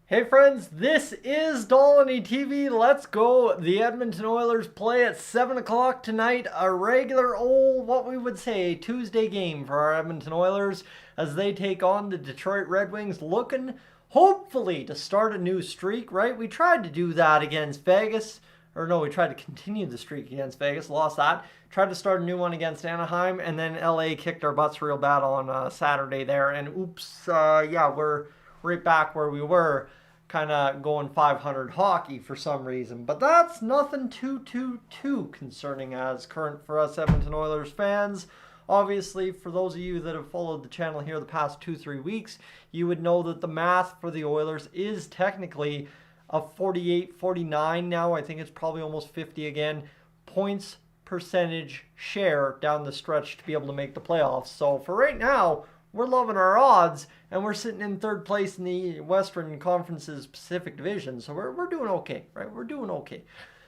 Hey friends, this is Dolynny TV. Let's go. The Edmonton Oilers play at 7 o'clock tonight. A regular old, what we would say, Tuesday game for our Edmonton Oilers as they take on the Detroit Red Wings, looking hopefully to start a new streak, right? We tried to do that against Vegas. Or no, we tried to continue the streak against Vegas, lost that. Tried to start a new one against Anaheim, and then LA kicked our butts real bad on Saturday there. And oops, yeah, we're right back where we were, kind of going 500 hockey for some reason. But that's nothing too concerning as current for us Edmonton Oilers fans. Obviously, for those of you that have followed the channel here the past 2-3 weeks, you would know that the math for the Oilers is technically a 48-49 now. I think it's probably almost 50 again. Points percentage share down the stretch to be able to make the playoffs. So for right now, we're loving our odds, and we're sitting in third place in the Western Conference's Pacific Division. So we're doing okay, right? We're doing okay.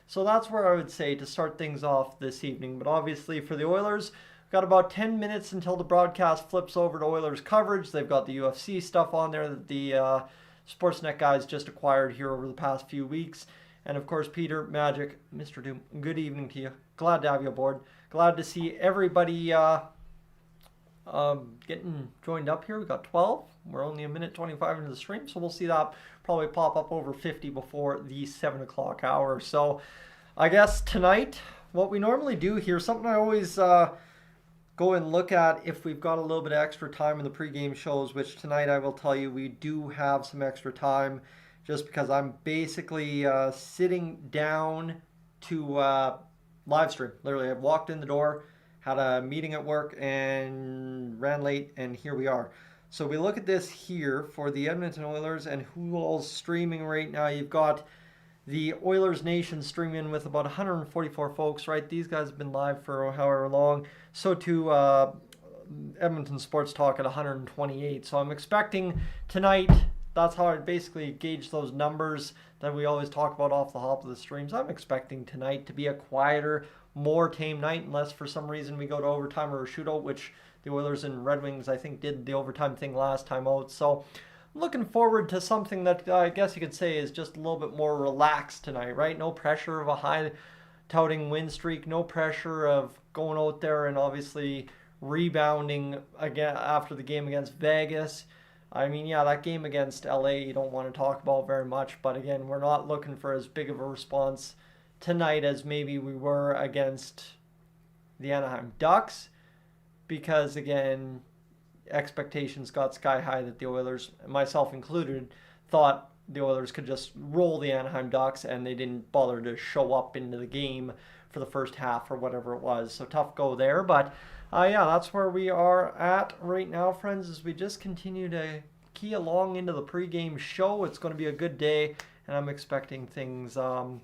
So that's where I would say to start things off this evening. But obviously for the Oilers, we've got about 10 minutes until the broadcast flips over to Oilers coverage. They've got the UFC stuff on there that the Sportsnet guys just acquired here over the past few weeks. And of course, Peter, Magic, Mr. Doom, good evening to you. Glad to have you aboard. Glad to see everybody getting joined up here. We got 12. We're only a minute 25 into the stream, so we'll see that probably pop up over 50 before the 7 o'clock hour. So I guess tonight, what we normally do here, something I always go and look at if we've got a little bit of extra time in the pregame shows, which tonight I will tell you we do have some extra time just because I'm basically sitting down to live stream. Literally, I've walked in the door, had a meeting at work and ran late, and here we are. So we look at this here for the Edmonton Oilers and who all's streaming right now. You've got the Oilers Nation streaming with about 144 folks, right? These guys have been live for however long. So too Edmonton Sports Talk at 128. So I'm expecting tonight, that's how I basically gauge those numbers that we always talk about off the hop of the streams. I'm expecting tonight to be a quieter, more tame night, unless for some reason we go to overtime or a shootout, which the Oilers and Red Wings, I think, did the overtime thing last time out. So I'm looking forward to something that I guess you could say is just a little bit more relaxed tonight, right? No pressure of a high touting win streak, no pressure of going out there and obviously rebounding again after the game against Vegas. I mean, yeah, that game against LA you don't want to talk about very much, but again, we're not looking for as big of a response tonight as maybe we were against the Anaheim Ducks, because again, expectations got sky high that the Oilers, myself included, thought the Oilers could just roll the Anaheim Ducks, and they didn't bother to show up into the game for the first half or whatever it was. So tough go there, but yeah, that's where we are at right now, friends, as we just continue to key along into the pregame show. It's going to be a good day, and I'm expecting things to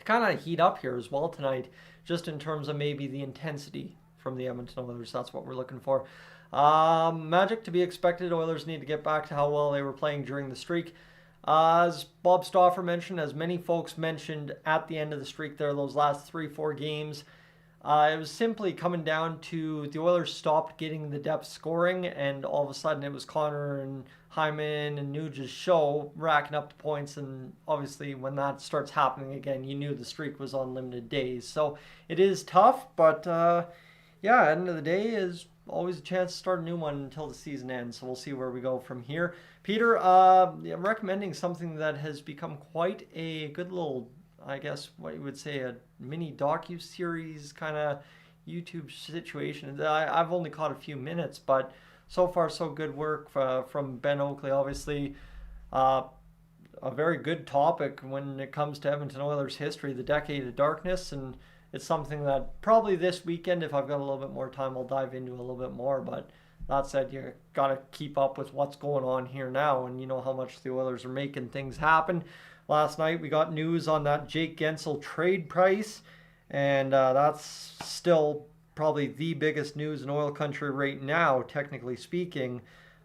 kind of heat up here as well tonight, just in terms of maybe the intensity from the Edmonton Oilers. That's what we're looking for. Magic to be expected. Oilers need to get back to how well they were playing during the streak. As Bob Stauffer mentioned, as many folks mentioned at the end of the streak there, those last 3-4 games, it was simply coming down to the Oilers stopped getting the depth scoring, and all of a sudden it was Connor and Hyman and Nuge's show racking up the points, and obviously when that starts happening again, you knew the streak was on limited days. So it is tough, but yeah, end of the day is always a chance to start a new one until the season ends. So we'll see where we go from here. Peter, I'm recommending something that has become quite a good little, I guess what you would say, a mini docu-series kind of YouTube situation. I've only caught a few minutes, but so far so good work from Ben Oakley. Obviously, a very good topic when it comes to Edmonton Oilers history, the Decade of Darkness, and it's something that probably this weekend, if I've got a little bit more time, I'll dive into a little bit more. But that said, you got to keep up with what's going on here now, and you know how much the Oilers are making things happen. Last night we got news on that Jake Gensel trade price, and that's still probably the biggest news in oil country right now, technically speaking.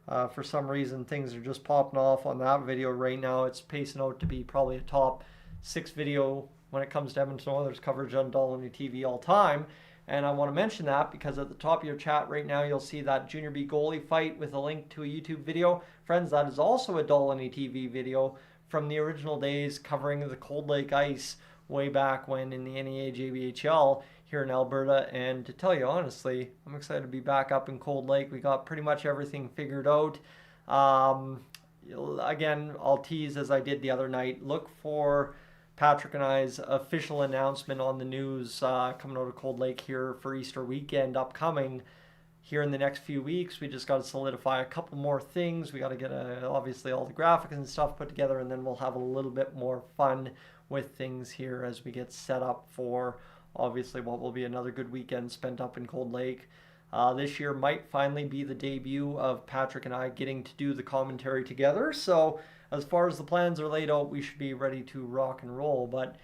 For some reason, things are just popping off on that video right now. It's pacing out to be probably a top 6 video when it comes to Edmonton Oilers coverage on Dolynny TV all time. And I want to mention that because at the top of your chat right now, you'll see that Junior B goalie fight with a link to a YouTube video. Friends, that is also a Dolynny TV video from the original days covering the Cold Lake ice way back when in the NEA-JVHL here in Alberta. And to tell you honestly, I'm excited to be back up in Cold Lake. We got pretty much everything figured out. Again, I'll tease as I did the other night. Look for Patrick and I's official announcement on the news coming out of Cold Lake here for Easter weekend upcoming here in the next few weeks. We just got to solidify a couple more things. We got to get obviously all the graphics and stuff put together, and then we'll have a little bit more fun with things here as we get set up for obviously what will be another good weekend spent up in Cold Lake. This year might finally be the debut of Patrick and I getting to do the commentary together. So as far as the plans are laid out, we should be ready to rock and roll. But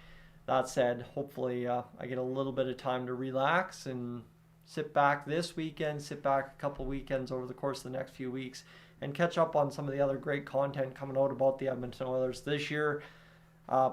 that said, hopefully I get a little bit of time to relax and sit back this weekend, sit back a couple weekends over the course of the next few weeks, and catch up on some of the other great content coming out about the Edmonton Oilers this year.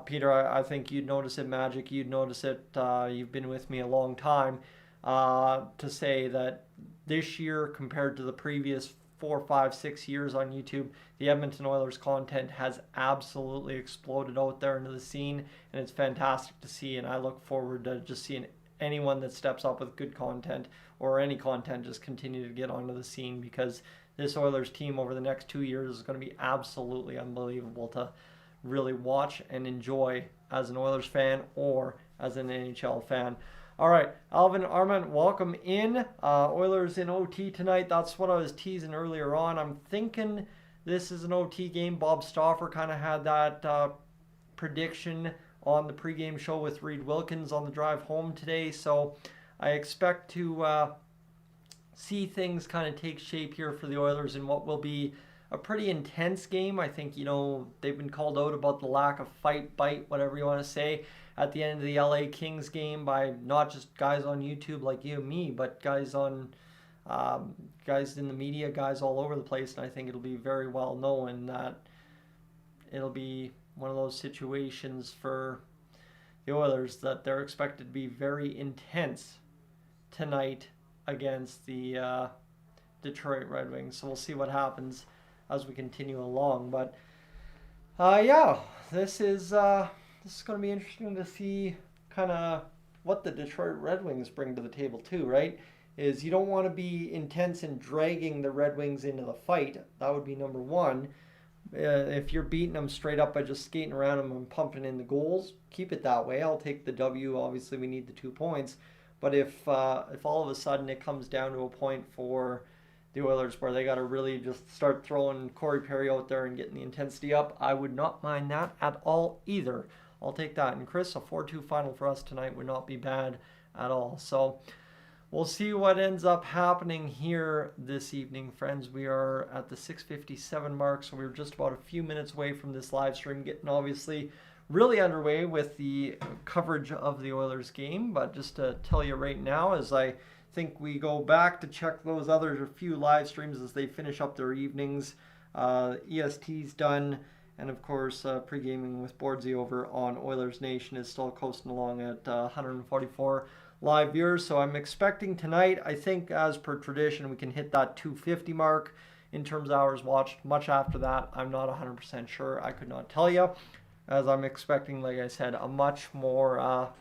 Peter, I think you'd notice it, Magic, you'd notice it. You've been with me a long time. To say that this year compared to the previous 4, 5, 6 years on YouTube, the Edmonton Oilers content has absolutely exploded out there into the scene, and it's fantastic to see, and I look forward to just seeing anyone that steps up with good content or any content just continue to get onto the scene, because this Oilers team over the next 2 years is going to be absolutely unbelievable to really watch and enjoy as an Oilers fan or as an NHL fan. All right, Alvin Armand, welcome in. Oilers in OT tonight. That's what I was teasing earlier on. I'm thinking this is an OT game. Bob Stauffer kind of had that prediction on the pregame show with Reed Wilkins on the drive home today. So I expect to see things kind of take shape here for the Oilers in what will be a pretty intense game. I think, they've been called out about the lack of fight, bite, whatever you want to say, at the end of the LA Kings game by not just guys on YouTube like you and me, but guys on guys in the media, guys all over the place. And I think it'll be very well known that it'll be one of those situations for the Oilers that they're expected to be very intense tonight against the Detroit Red Wings. So we'll see what happens as we continue along. But yeah, this is going to be interesting to see kind of what the Detroit Red Wings bring to the table too, right? Is you don't want to be intense and dragging the Red Wings into the fight. That would be number one. If you're beating them straight up by just skating around them and pumping in the goals, keep it that way. I'll take the W. Obviously, we need the 2 points. But if all of a sudden it comes down to a point for the Oilers where they got to really just start throwing Corey Perry out there and getting the intensity up, I would not mind that at all either. I'll take that. And Chris, a 4-2 final for us tonight would not be bad at all. So we'll see what ends up happening here this evening, friends. We are at the 6:57 mark, so we're just about a few minutes away from this live stream getting obviously really underway with the coverage of the Oilers game. But just to tell you right now, as I think we go back to check those other few live streams as they finish up their evenings, EST's done. And of course, pre-gaming with Boardsy over on Oilers Nation is still coasting along at 144 live viewers. So I'm expecting tonight, I think as per tradition, we can hit that 250 mark in terms of hours watched. Much after that, I'm not 100% sure. I could not tell you, as I'm expecting, like I said, a much more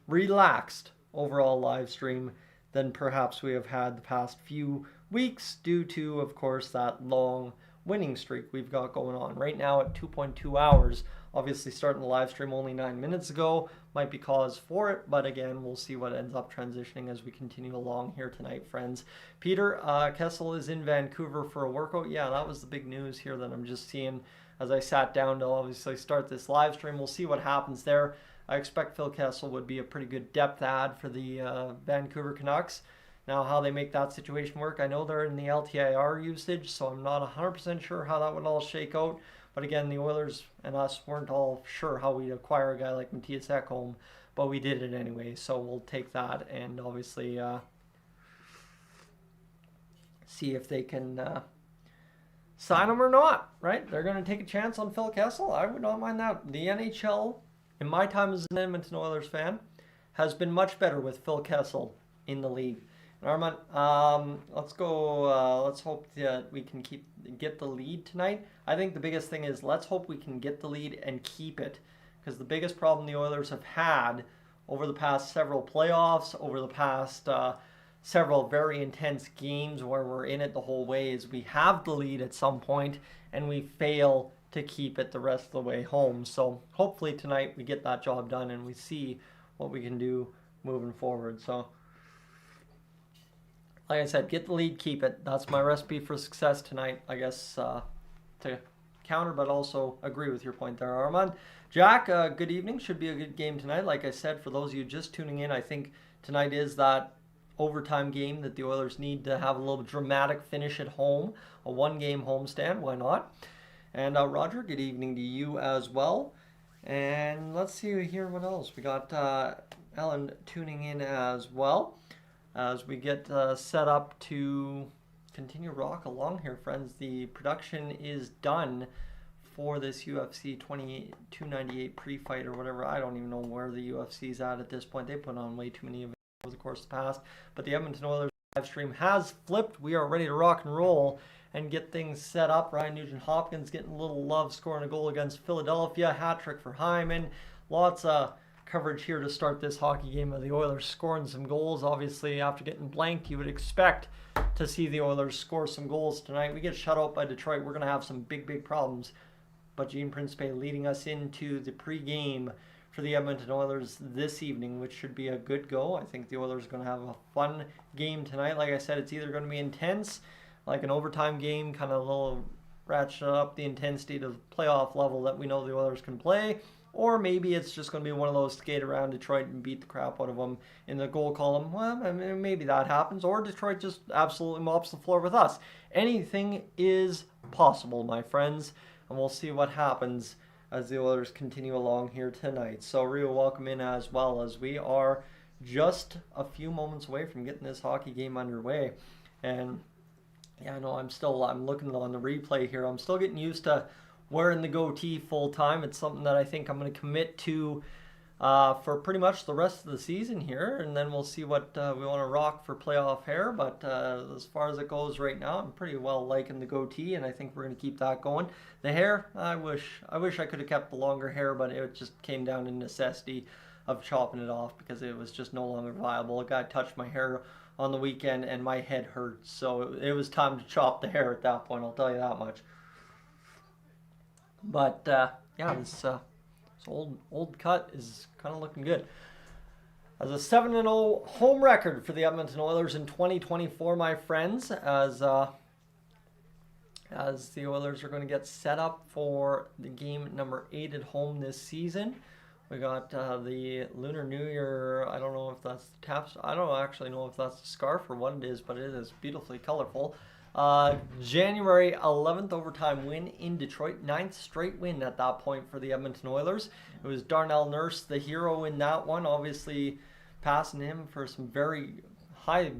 relaxed overall live stream than perhaps we have had the past few weeks due to, of course, that long winning streak we've got going on right now at 2.2 hours. Obviously starting the live stream only 9 minutes ago might be cause for it, but again, we'll see what ends up transitioning as we continue along here tonight, friends. Peter, Kessel is in Vancouver for a workout. Yeah, that was the big news here that I'm just seeing as I sat down to obviously start this live stream. We'll see what happens there. I expect Phil Kessel would be a pretty good depth add for the Vancouver Canucks. Now, how they make that situation work, I know they're in the LTIR usage, so I'm not 100% sure how that would all shake out. But again, the Oilers and us weren't all sure how we'd acquire a guy like Matthias Ekholm, but we did it anyway, so we'll take that and obviously see if they can sign him or not, right? They're going to take a chance on Phil Kessel. I would not mind that. The NHL, in my time as an Edmonton Oilers fan, has been much better with Phil Kessel in the lead. And Armand, let's go. Let's hope that we can get the lead tonight. I think the biggest thing is let's hope we can get the lead and keep it, because the biggest problem the Oilers have had over the past several playoffs, over the past several very intense games where we're in it the whole way, is we have the lead at some point and we fail to keep it the rest of the way home. So hopefully tonight we get that job done and we see what we can do moving forward. So like I said, get the lead, keep it. That's my recipe for success tonight, I guess, to counter but also agree with your point there, Armand. Jack, good evening. Should be a good game tonight. Like I said, for those of you just tuning in, I think tonight is that overtime game that the Oilers need to have a little dramatic finish at home. A one-game homestand, why not? And Roger, good evening to you as well. And let's see here what else. We got Ellen tuning in as well as we get set up to continue rock along here, friends. The production is done for this UFC 298 pre-fight or whatever. I don't even know where the UFC's at this point. They put on way too many events over the course of the past. But the Edmonton Oilers live stream has flipped. We are ready to rock and roll and get things set up. Ryan Nugent-Hopkins getting a little love, scoring a goal against Philadelphia. Hat trick for Hyman. Lots of coverage here to start this hockey game of the Oilers scoring some goals. Obviously, after getting blanked, you would expect to see the Oilers score some goals tonight. We get shut out by Detroit. We're going to have some big problems. But Gene Principe leading us into the pregame for the Edmonton Oilers this evening, which should be a good go. I think the Oilers are going to have a fun game tonight. Like I said, it's either going to be intense, like an overtime game, kind of a little ratchet up the intensity to the playoff level that we know the Oilers can play, or maybe it's just going to be one of those skate around Detroit and beat the crap out of them in the goal column. Well, I mean, maybe that happens, or Detroit just absolutely mops the floor with us. Anything is possible, my friends, and we'll see what happens as the Oilers continue along here tonight. So Rio, welcome in as well, as we are just a few moments away from getting this hockey game underway. And yeah, no, I'm looking on the replay here. I'm still getting used to wearing the goatee full time. It's something that I think I'm going to commit to for pretty much the rest of the season here, and then we'll see what we want to rock for playoff hair. But as far as it goes right now, I'm pretty well liking the goatee, and I think we're going to keep that going. The hair, I wish I could have kept the longer hair, but it just came down to necessity of chopping it off because it was just no longer viable. A guy touched my hair on the weekend and my head hurt, so it was time to chop the hair at that point, I'll tell you that much. But yeah, this old cut is kind of looking good. As a 7-0 home record for the Edmonton Oilers in 2024, my friends, as the Oilers are going to get set up for the game number 8 at home this season. We got the Lunar New Year. I don't know if that's the taps. I don't actually know if that's the scarf or what it is, but it is beautifully colorful. January 11th overtime win in Detroit. 9th straight win at that point for the Edmonton Oilers. It was Darnell Nurse, the hero in that one, obviously passing him for some very high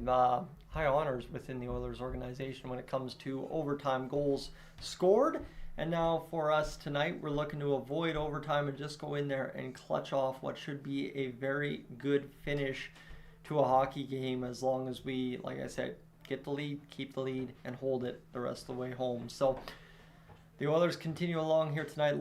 honors within the Oilers organization when it comes to overtime goals scored. And now for us tonight, we're looking to avoid overtime and just go in there and clutch off what should be a very good finish to a hockey game, as long as we, like I said, get the lead, keep the lead, and hold it the rest of the way home. So the Oilers continue along here tonight,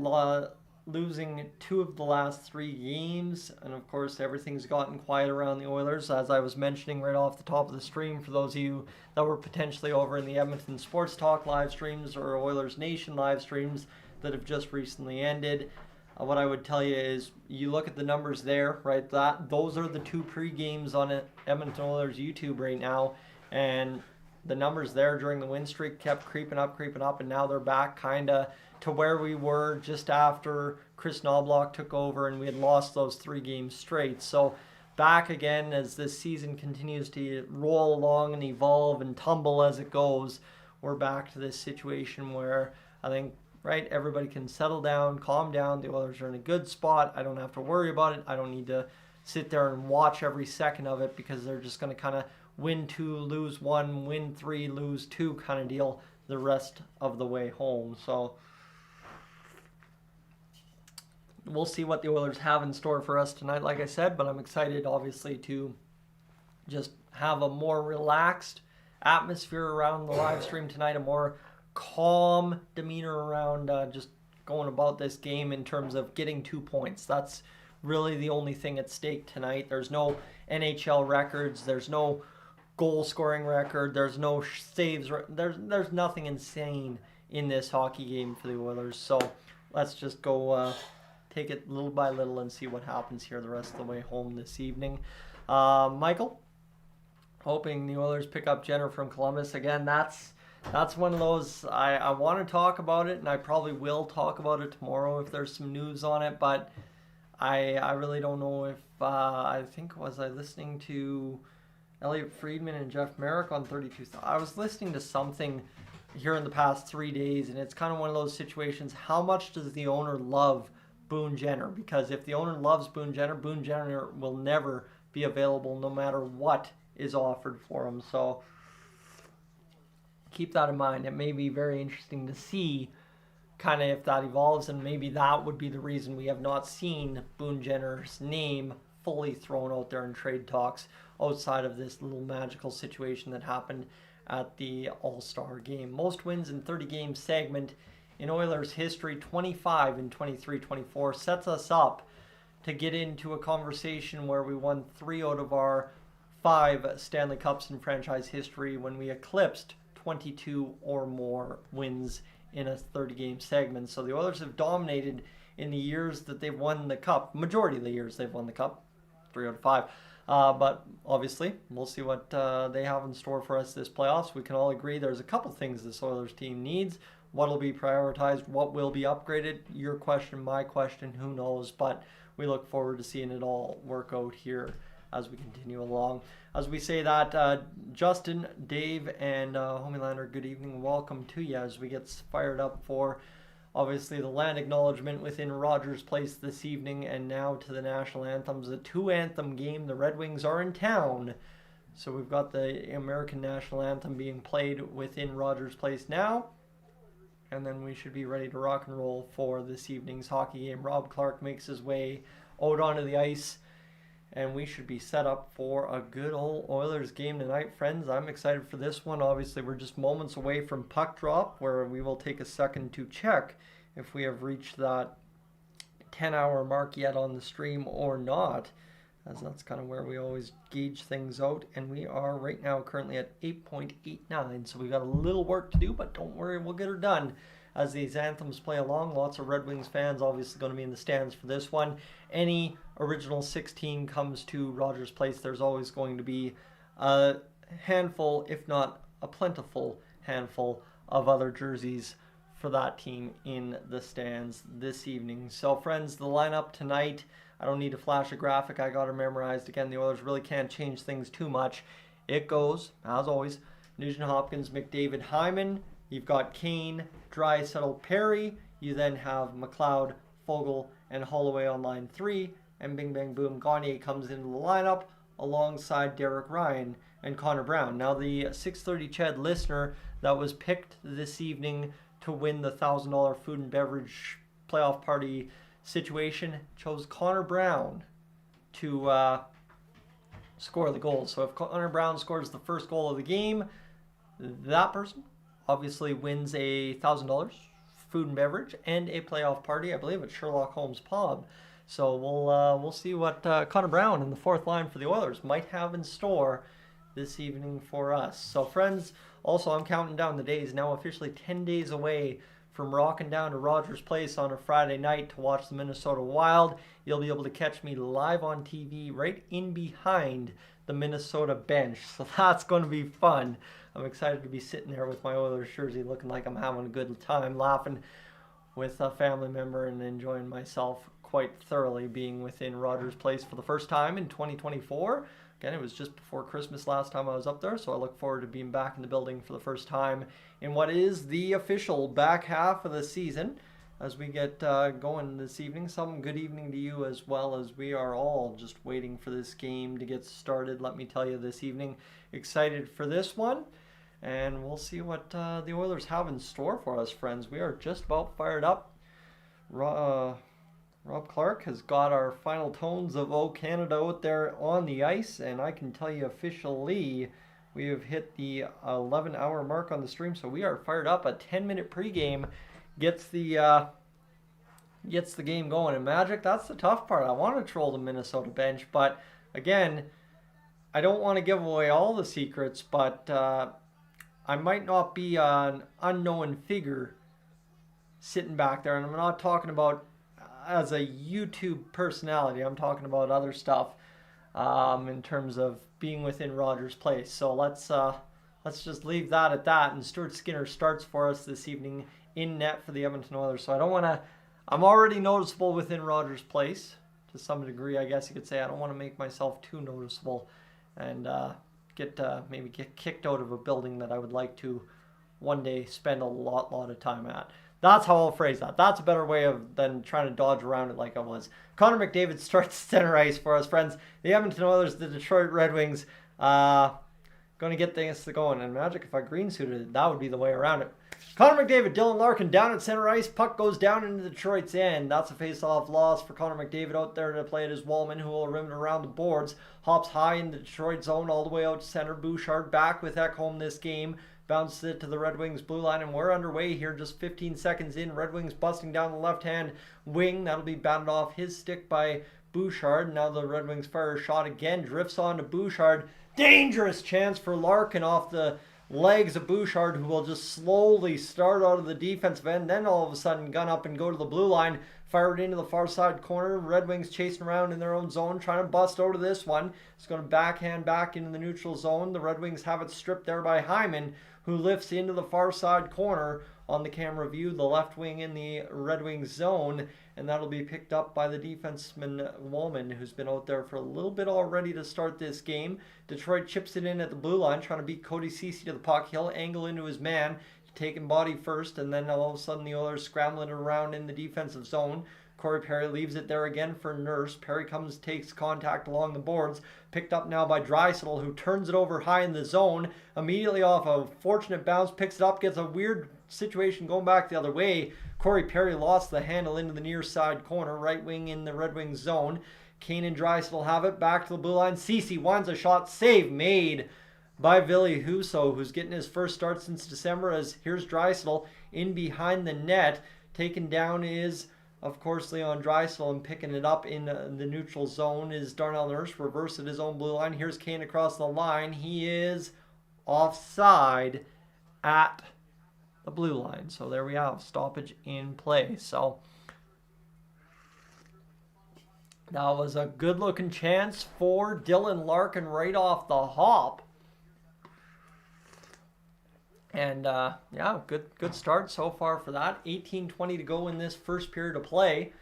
losing 2 of the last 3 games. And of course, everything's gotten quiet around the Oilers, as I was mentioning right off the top of the stream. For those of you that were potentially over in the Edmonton Sports Talk live streams or Oilers Nation live streams that have just recently ended, what I would tell you is you look at the numbers there, right? Those are the 2 pre-games on Edmonton Oilers YouTube right now. And the numbers there during the win streak kept creeping up, and now they're back kind of to where we were just after Chris Knobloch took over and we had lost those 3 games straight. So back again as this season continues to roll along and evolve and tumble as it goes. We're back to this situation where I think, right, everybody can settle down, calm down. The Oilers are in a good spot. I don't have to worry about it. I don't need to sit there and watch every second of it, because they're just going to kind of win 2, lose 1, win 3, lose 2 kind of deal the rest of the way home. So we'll see what the Oilers have in store for us tonight, like I said, but I'm excited, obviously, to just have a more relaxed atmosphere around the live stream tonight, a more calm demeanor around just going about this game in terms of getting 2 points. That's really the only thing at stake tonight. There's no NHL records. There's no goal scoring record. There's no saves. There's nothing insane in this hockey game for the Oilers. So let's just go take it little by little and see what happens here the rest of the way home this evening. Michael, hoping the Oilers pick up Jenner from Columbus. Again, that's one of those, I want to talk about it, and I probably will talk about it tomorrow if there's some news on it, but I really don't know if, I think, was I listening to Elliot Friedman and Jeff Merrick on 32? I was listening to something here in the past 3 days, and it's kind of one of those situations, how much does the owner love Boone Jenner? Because if the owner loves Boone Jenner will never be available no matter what is offered for him. So keep that in mind. It may be very interesting to see kind of if that evolves, and maybe that would be the reason we have not seen Boone Jenner's name fully thrown out there in trade talks outside of this little magical situation that happened at the All-Star game. Most wins in 30-game segment in Oilers history, 25 in 23-24, sets us up to get into a conversation where we won 3 out of our 5 Stanley Cups in franchise history when we eclipsed 22 or more wins in a 30-game segment. So the Oilers have dominated in the years that they've won the Cup. Majority of the years they've won the Cup, 3 out of 5. But obviously, we'll see what they have in store for us this playoffs. We can all agree there's a couple things this Oilers team needs. What will be prioritized? What will be upgraded? Your question, my question, who knows? But we look forward to seeing it all work out here as we continue along. As we say that, Justin, Dave, and Homeelander, good evening. Welcome to you as we get fired up for, obviously, the land acknowledgement within Rogers Place this evening, and now to the national anthems. A 2-anthem game. The Red Wings are in town. So we've got the American national anthem being played within Rogers Place now. And then we should be ready to rock and roll for this evening's hockey game. Rob Clark makes his way out onto the ice, and we should be set up for a good old Oilers game tonight, friends. I'm excited for this one. Obviously, we're just moments away from puck drop, where we will take a second to check if we have reached that 10-hour mark yet on the stream or not, as that's kind of where we always gauge things out. And we are right now currently at 8.89, so we've got a little work to do, but don't worry, we'll get her done as these anthems play along. Lots of Red Wings fans obviously going to be in the stands for this one. Any original 16 comes to Rogers Place, there's always going to be a handful, if not a plentiful handful, of other jerseys for that team in the stands this evening. So friends, the lineup tonight, I don't need to flash a graphic, I got it memorized. Again, the Oilers really can't change things too much. It goes, as always, Nugent Hopkins, McDavid, Hyman. You've got Kane, Draisaitl, Perry. You then have McLeod, Fogle, and Holloway on line 3. And bing, bang, boom, Gagne comes into the lineup alongside Derek Ryan and Connor Brown. Now, the 6:30 Ched listener that was picked this evening to win the $1,000 food and beverage playoff party situation chose Connor Brown to score the goal. So if Connor Brown scores the first goal of the game, that person obviously wins a $1,000 food and beverage and a playoff party, I believe, at Sherlock Holmes Pub. So we'll see what Connor Brown in the fourth line for the Oilers might have in store this evening for us. So friends, also I'm counting down the days, now officially 10 days away from rocking down to Rogers Place on a Friday night to watch the Minnesota Wild. You'll be able to catch me live on TV right in behind the Minnesota bench. So that's going to be fun. I'm excited to be sitting there with my Oilers jersey looking like I'm having a good time, laughing with a family member and enjoying myself quite thoroughly being within Rogers Place for the first time in 2024. Again, it was just before Christmas last time I was up there, so I look forward to being back in the building for the first time in what is the official back half of the season as we get going this evening. Some good evening to you as well, as we are all just waiting for this game to get started. Let me tell you, this evening, excited for this one, and we'll see what the Oilers have in store for us, friends. We are just about fired up. Rob Clark has got our final tones of O Canada out there on the ice, and I can tell you officially we have hit the 11-hour mark on the stream, so we are fired up. A 10-minute pregame gets the game going. And Magic, that's the tough part. I want to troll the Minnesota bench, but again, I don't want to give away all the secrets, but I might not be an unknown figure sitting back there, and I'm not talking about as a YouTube personality. I'm talking about other stuff in terms of being within Rogers Place. So let's just leave that at that. And Stuart Skinner starts for us this evening in net for the Edmonton Oilers. So I don't want to. I'm already noticeable within Rogers Place to some degree, I guess you could say. I don't want to make myself too noticeable and maybe get kicked out of a building that I would like to one day spend a lot of time at. That's how I'll phrase that. That's a better way than trying to dodge around it like I was. Connor McDavid starts center ice for us, friends. The Edmonton Oilers, the Detroit Red Wings, going to get things going. And Magic, if I green suited it, that would be the way around it. Connor McDavid, Dylan Larkin down at center ice. Puck goes down into Detroit's end. That's a face-off loss for Connor McDavid out there to play it as Wallman, who will rim it around the boards. Hops high in the Detroit zone all the way out to center. Bouchard back with Ekholm this game. Bounces it to the Red Wings blue line, and we're underway here just 15 seconds in. Red Wings busting down the left-hand wing. That'll be batted off his stick by Bouchard. Now the Red Wings fire a shot again. Drifts on to Bouchard. Dangerous chance for Larkin off the legs of Bouchard, who will just slowly start out of the defensive end, then all of a sudden gun up and go to the blue line. Fire it into the far side corner. Red Wings chasing around in their own zone, trying to bust out of this one. It's going to backhand back into the neutral zone. The Red Wings have it stripped there by Hyman, who lifts into the far side corner on the camera view, the left wing in the Red Wings zone, and that'll be picked up by the defenseman Wallman, who's been out there for a little bit already to start this game. Detroit chips it in at the blue line, trying to beat Cody Ceci to the puck. He'll angle into his man, taking body first, and then all of a sudden the Oilers scrambling around in the defensive zone. Corey Perry leaves it there again for Nurse. Perry takes contact along the boards. Picked up now by Draisaitl, who turns it over high in the zone. Immediately off a fortunate bounce, picks it up, gets a weird situation going back the other way. Corey Perry lost the handle into the near side corner, right wing in the Red Wings zone. Kane and Draisaitl have it, back to the blue line. Ceci winds a shot, save made by Ville Husso, who's getting his first start since December, as here's Draisaitl in behind the net. Taken down is, of course, Leon Draisaitl, and picking it up in the neutral zone is Darnell Nurse. Reverse at his own blue line. Here's Kane across the line. He is offside at the blue line. So there we have stoppage in play. So that was a good-looking chance for Dylan Larkin right off the hop. And yeah, good start so far for that. 18:20 to go in this first period of play,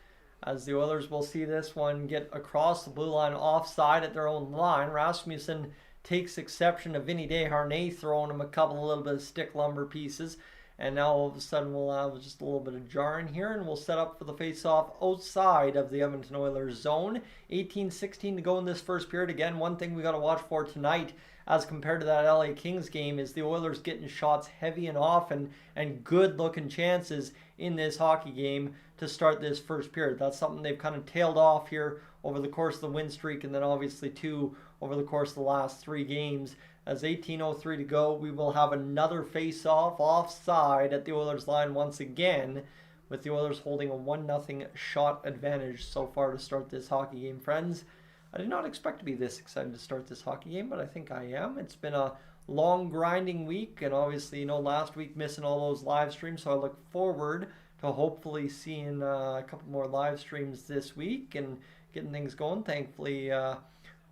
as the Oilers will see this one get across the blue line offside at their own line. Rasmussen takes exception to Vinny Desharnais throwing him a little bit of stick lumber pieces. And now all of a sudden we'll have just a little bit of jarring here, and we'll set up for the face-off outside of the Edmonton Oilers zone. 18:16 to go in this first period. Again, one thing we got to watch for tonight as compared to that LA Kings game is the Oilers getting shots heavy and often and good-looking chances in this hockey game to start this first period. That's something they've kind of tailed off here over the course of the win streak, and then obviously two over the course of the last three games. As 18:03 to go, we will have another face-off offside at the Oilers line once again, with the Oilers holding a 1-0 shot advantage so far to start this hockey game, friends. I did not expect to be this excited to start this hockey game, but I think I am. It's been a long, grinding week, and obviously, last week missing all those live streams, so I look forward to hopefully seeing a couple more live streams this week and getting things going. Thankfully,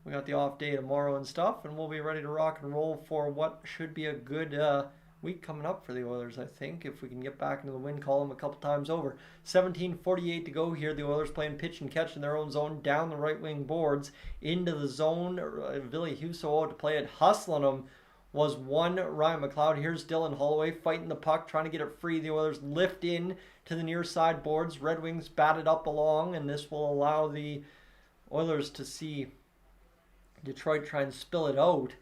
we got the off day tomorrow and stuff, and we'll be ready to rock and roll for what should be a good week coming up for the Oilers, I think, if we can get back into the win column a couple times over. 17:48 to go here. The Oilers playing pitch and catch in their own zone, down the right wing boards, into the zone. Ville Husso out to play it. Hustling them was one Ryan McLeod. Here's Dylan Holloway fighting the puck, trying to get it free. The Oilers lift in to the near side boards. Red Wings batted up along, and this will allow the Oilers to see Detroit try and spill it out,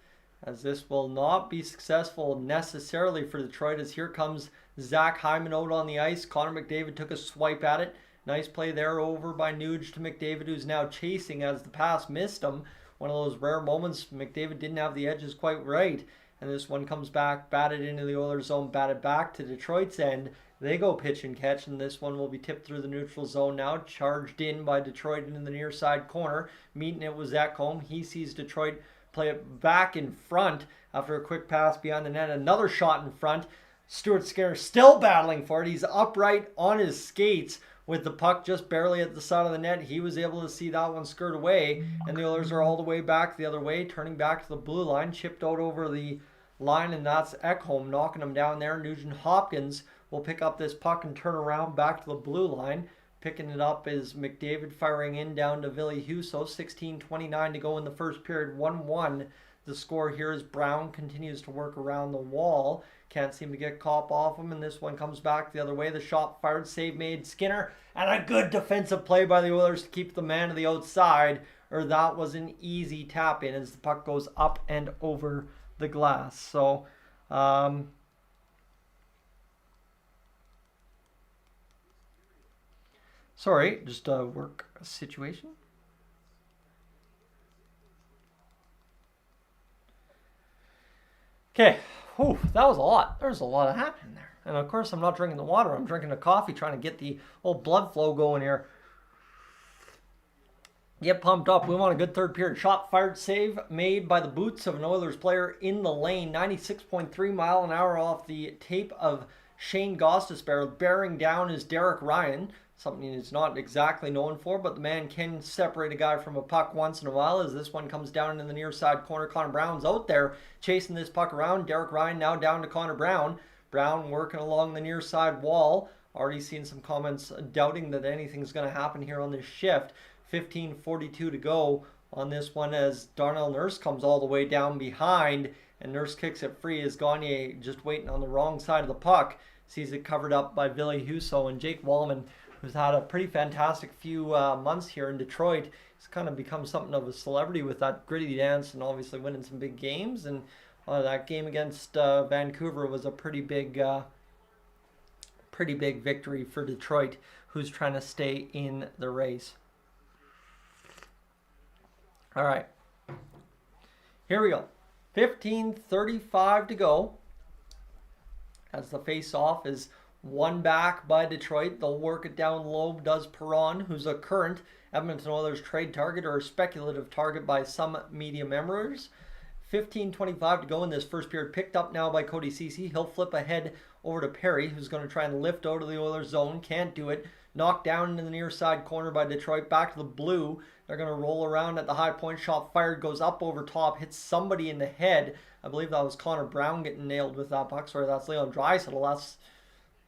as this will not be successful necessarily for Detroit, as here comes Zach Hyman out on the ice. Connor McDavid took a swipe at it, Nice play there over by Nuge to McDavid, who's now chasing as the pass missed him. One of those rare moments McDavid didn't have the edges quite right. And this one comes back, batted into the Oilers zone, batted back to Detroit's end. They go pitch and catch, and this one will be tipped through the neutral zone now. Charged in by Detroit into the near side corner. Meeting it was Ekholm. He sees Detroit play it back in front after a quick pass behind the net. Another shot in front. Stuart Skinner still battling for it. He's upright on his skates with the puck just barely at the side of the net. He was able to see that one skirt away, and the Oilers are all the way back the other way, turning back to the blue line, chipped out over the line, and that's Ekholm knocking him down there. Nugent Hopkins will pick up this puck and turn around back to the blue line. Picking it up is McDavid, firing in down to Ville Husso. 16:29 to go in the first period, 1-1. The score here is Brown continues to work around the wall. Can't seem to get caught off him, and this one comes back the other way. The shot fired, save made, Skinner, and a good defensive play by the Oilers to keep the man to the outside, or that was an easy tap in as the puck goes up and over the glass. So, sorry, just a work situation. Okay. Whew, that was a lot. There's a lot of happening there. And of course, I'm not drinking the water. I'm drinking the coffee, trying to get the old blood flow going here. Get pumped up. We want a good third period. Shot fired, save made by the boots of an Oilers player in the lane. 96.3 mile an hour off the tape of Shane Gostisbehere. Bearing down is Derek Ryan. Something he's not exactly known for, but the man can separate a guy from a puck once in a while as this one comes down in the near side corner. Connor Brown's out there chasing this puck around. Derek Ryan now down to Connor Brown. Brown working along the near side wall. Already seen some comments doubting that anything's going to happen here on this shift. 15:42 to go on this one as Darnell Nurse comes all the way down behind, and Nurse kicks it free as Gagne, just waiting on the wrong side of the puck, sees it covered up by Ville Husso. And Jake Wallman, who's had a pretty fantastic few months here in Detroit, he's kind of become something of a celebrity with that gritty dance and obviously winning some big games. And that game against Vancouver was a pretty big victory for Detroit, who's trying to stay in the race. All right, here we go. 15:35 to go as the face-off is won back by Detroit. They'll work it down low, does Perron, who's a current Edmonton Oilers trade target or a speculative target by some media members. 15:25 to go in this first period. Picked up now by Cody Ceci. He'll flip ahead over to Perry, who's going to try and lift out of the Oilers zone. Can't do it. Knocked down into the near side corner by Detroit. Back to the blue. They're going to roll around at the high point. Shot fired, goes up over top, hits somebody in the head. I believe that was Connor Brown getting nailed with that puck. Sorry, that's Leon Draisaitl. That's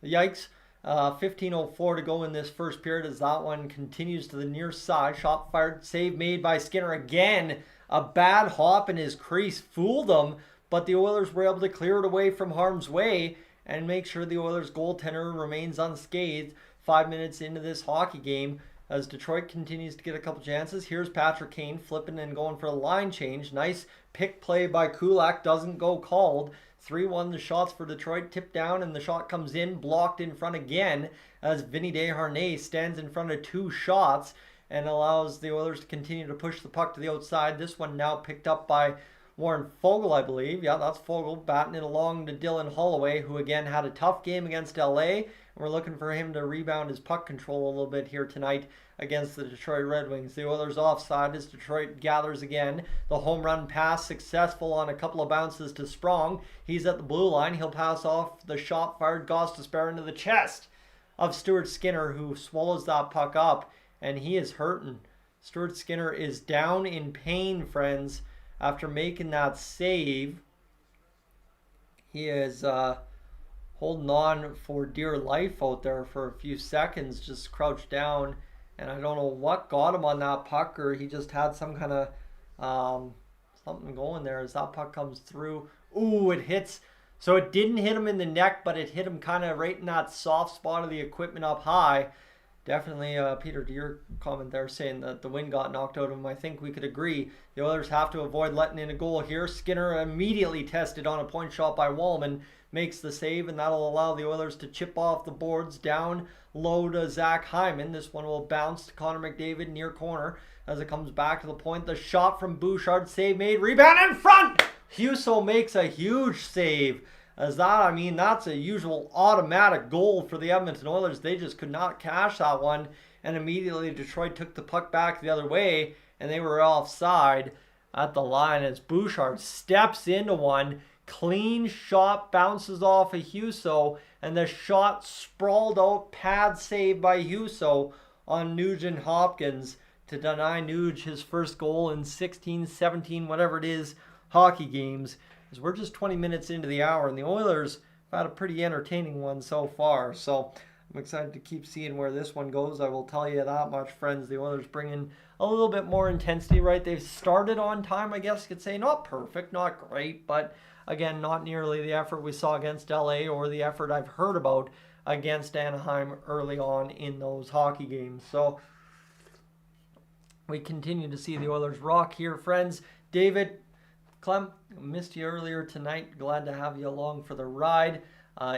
yikes. 15:04 to go in this first period as that one continues to the near side. Shot fired, save made by Skinner again. A bad hop in his crease fooled them, but the Oilers were able to clear it away from harm's way and make sure the Oilers goaltender remains unscathed 5 minutes into this hockey game as Detroit continues to get a couple chances. Here's Patrick Kane flipping and going for a line change. Nice pick play by Kulak, doesn't go called. 3-1 the shots for Detroit, tipped down, and the shot comes in, blocked in front again as Vinny Desharnais stands in front of two shots and allows the Oilers to continue to push the puck to the outside. This one now picked up by Warren Foegele, I believe. Yeah, that's Foegele batting it along to Dylan Holloway, who again had a tough game against LA. And we're looking for him to rebound his puck control a little bit here tonight against the Detroit Red Wings. The Oilers offside as Detroit gathers again. The home run pass successful on a couple of bounces to Sprong. He's at the blue line. He'll pass off the shot fired Gostisbehere into the chest of Stuart Skinner, who swallows that puck up, and he is hurting. Stuart Skinner is down in pain, friends, after making that save. He is holding on for dear life out there for a few seconds, just crouched down, and I don't know what got him on that puck, or he just had some kind of something going there as that puck comes through. Ooh, it hits. So it didn't hit him in the neck, but it hit him kind of right in that soft spot of the equipment up high. Definitely, Peter, to your comment there saying that the wind got knocked out of him, I think we could agree. The Oilers have to avoid letting in a goal here. Skinner immediately tested on a point shot by Wallman, makes the save, and that'll allow the Oilers to chip off the boards down low to Zach Hyman. This one will bounce to Connor McDavid near corner as it comes back to the point. The shot from Bouchard, save made, rebound in front! Husso makes a huge save. As that, I mean, that's a usual automatic goal for the Edmonton Oilers. They just could not cash that one. And immediately Detroit took the puck back the other way. And they were offside at the line as Bouchard steps into one. Clean shot, bounces off of Husso. And the shot sprawled out, pad save by Husso on Nugent Hopkins to deny Nuge his first goal in 16, 17, whatever it is, hockey games. As we're just 20 minutes into the hour, and the Oilers have had a pretty entertaining one so far. So I'm excited to keep seeing where this one goes. I will tell you that much, friends. The Oilers bring in a little bit more intensity, right? They've started on time, I guess you could say. Not perfect, not great, but again, not nearly the effort we saw against LA or the effort I've heard about against Anaheim early on in those hockey games. So we continue to see the Oilers rock here, friends. David, Clem, missed you earlier tonight. Glad to have you along for the ride.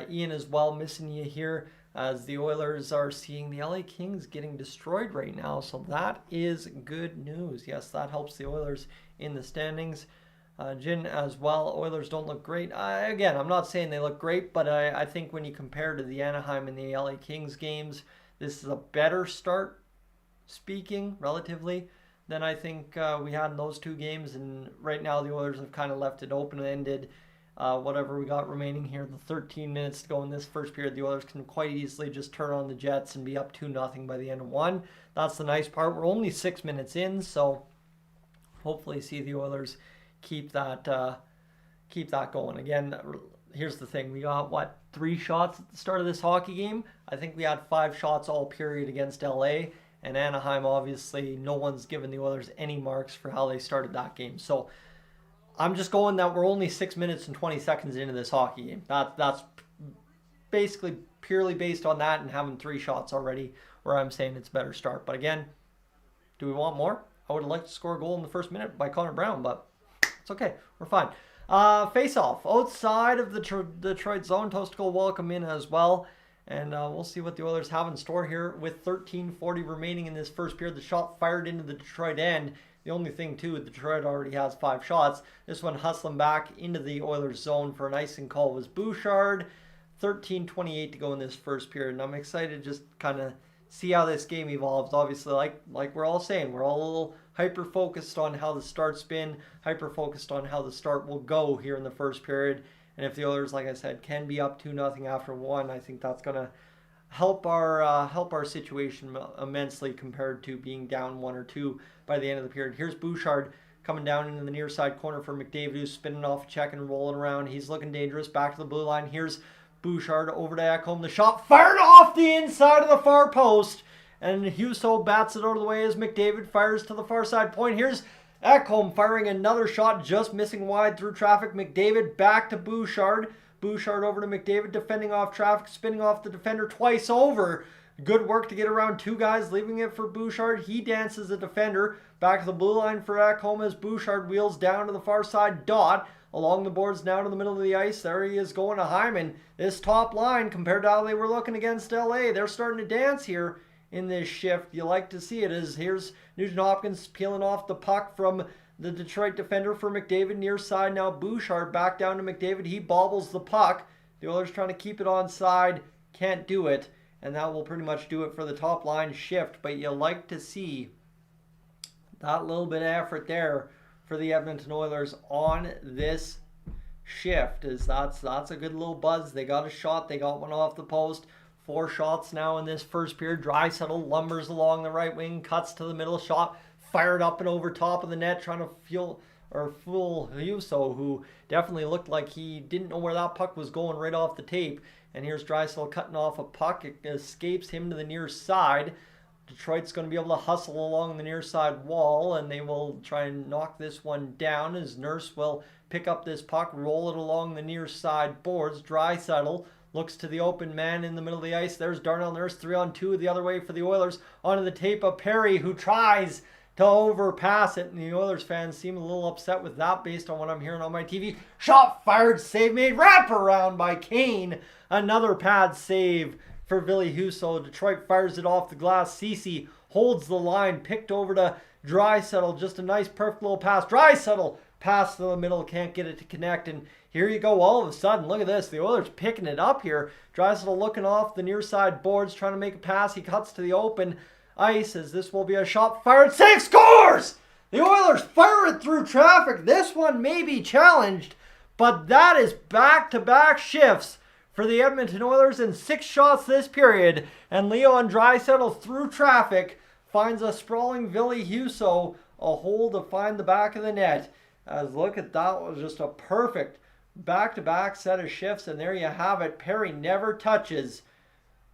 Ian as well, missing you here as the Oilers are seeing the LA Kings getting destroyed right now. So that is good news. Yes, that helps the Oilers in the standings. Jin as well. Oilers don't look great. Again, I'm not saying they look great, but I think when you compare to the Anaheim and the LA Kings games, this is a better start, speaking relatively, than I think we had in those two games. And right now the Oilers have kind of left it open-ended. Whatever we got remaining here, the 13 minutes to go in this first period, the Oilers can quite easily just turn on the Jets and be up 2-0 by the end of one. That's the nice part. We're only 6 minutes in, so hopefully see the Oilers keep that going. Again, here's the thing. We got, 3 shots at the start of this hockey game? I think we had 5 shots all period against LA. And Anaheim, obviously, no one's given the Oilers any marks for how they started that game. So I'm just going that we're only 6 minutes and 20 seconds into this hockey game. That's basically purely based on that and having 3 shots already where I'm saying it's a better start. But again, do we want more? I would have liked to score a goal in the first minute by Connor Brown, but it's okay. We're fine. Face-off. Outside of the Detroit zone. Tostical welcome in as well. And we'll see what the Oilers have in store here with 13:40 remaining in this first period. The shot fired into the Detroit end. The only thing, too, Detroit already has 5 shots. This one hustling back into the Oilers zone for an icing call was Bouchard. 13:28 to go in this first period. And I'm excited to just kind of see how this game evolves. Obviously, like we're all saying, we're all a little hyper-focused on how the start's been, hyper-focused on how the start will go here in the first period. And if the Oilers, like I said, can be up 2-0 after one, I think that's going to help our situation immensely compared to being down 1 or 2 by the end of the period. Here's Bouchard coming down into the near side corner for McDavid, who's spinning off a check and rolling around. He's looking dangerous. Back to the blue line. Here's Bouchard over to Ekholm. The shot fired off the inside of the far post. And Husso bats it out of the way as McDavid fires to the far side point. Here's Ekholm firing another shot, just missing wide through traffic. McDavid back to Bouchard. Bouchard over to McDavid, defending off traffic, spinning off the defender twice over. Good work to get around 2 guys, leaving it for Bouchard. He dances the defender. Back to the blue line for Ekholm as Bouchard wheels down to the far side dot. Along the boards now to the middle of the ice. There he is going to Hyman. This top line, compared to how they were looking against LA, they're starting to dance here in this shift. You like to see it as here's Nugent Hopkins peeling off the puck from the Detroit defender for McDavid near side. Now Bouchard back down to McDavid. He bobbles the puck. The Oilers trying to keep it on side. Can't do it. And that will pretty much do it for the top line shift. But you like to see that little bit of effort there for the Edmonton Oilers on this shift. As that's a good little buzz. They got a shot. They got one off the post. 4 shots now in this first period. Draisaitl lumbers along the right wing, cuts to the middle, shot fired up and over top of the net, trying to fool Husso, who definitely looked like he didn't know where that puck was going right off the tape. And here's Draisaitl cutting off a puck. It escapes him to the near side. Detroit's going to be able to hustle along the near side wall, and they will try and knock this one down as Nurse will pick up this puck, roll it along the near side boards. Draisaitl looks to the open man in the middle of the ice. There's Darnell Nurse, 3-on-2 the other way for the Oilers. Onto the tape of Perry, who tries to overpass it, and the Oilers fans seem a little upset with that based on what I'm hearing on my TV. Shot fired, save made, wrap around by Kane. Another pad save for Ville Husso. Detroit fires it off the glass. Ceci holds the line, picked over to Draisaitl. Just a nice, perfect little pass. Draisaitl pass to the middle, can't get it to connect, and here you go. All of a sudden, look at this. The Oilers picking it up here. Draisaitl looking off the near side boards, trying to make a pass. He cuts to the open ice as this will be a shot fired. Save, scores! The Oilers fire it through traffic. This one may be challenged, but that is back-to-back shifts for the Edmonton Oilers in 6 shots this period. And Leon Draisaitl through traffic finds a sprawling Ville Husso a hole to find the back of the net. As look at that, was just a perfect back-to-back set of shifts, and there you have it. Perry never touches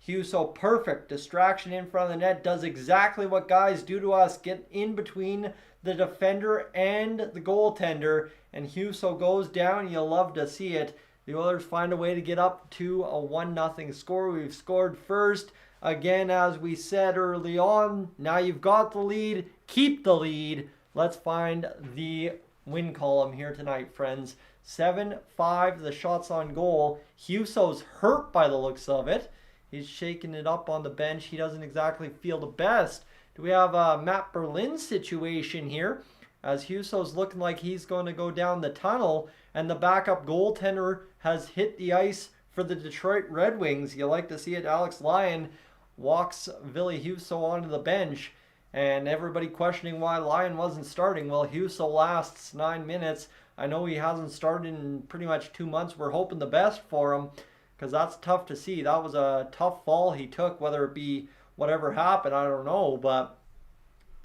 Husso. Perfect distraction in front of the net. Does exactly what guys do to us. Get in between the defender and the goaltender, and Husso goes down. You'll love to see it. The Oilers find a way to get up to a 1-0 score. We've scored first. Again, as we said early on, now you've got the lead. Keep the lead. Let's find the win column here tonight, friends. 7-5, the shots on goal. Husso's hurt by the looks of it. He's shaking it up on the bench. He doesn't exactly feel the best. Do we have a Matt Berlin situation here? As Husso's looking like he's going to go down the tunnel, and the backup goaltender has hit the ice for the Detroit Red Wings. You like to see it. Alex Lyon walks Ville Husso onto the bench, and everybody questioning why Lyon wasn't starting. Well, Husso lasts 9 minutes. I know he hasn't started in pretty much 2 months. We're hoping the best for him, because that's tough to see. That was a tough fall he took, whether it be whatever happened, I don't know. But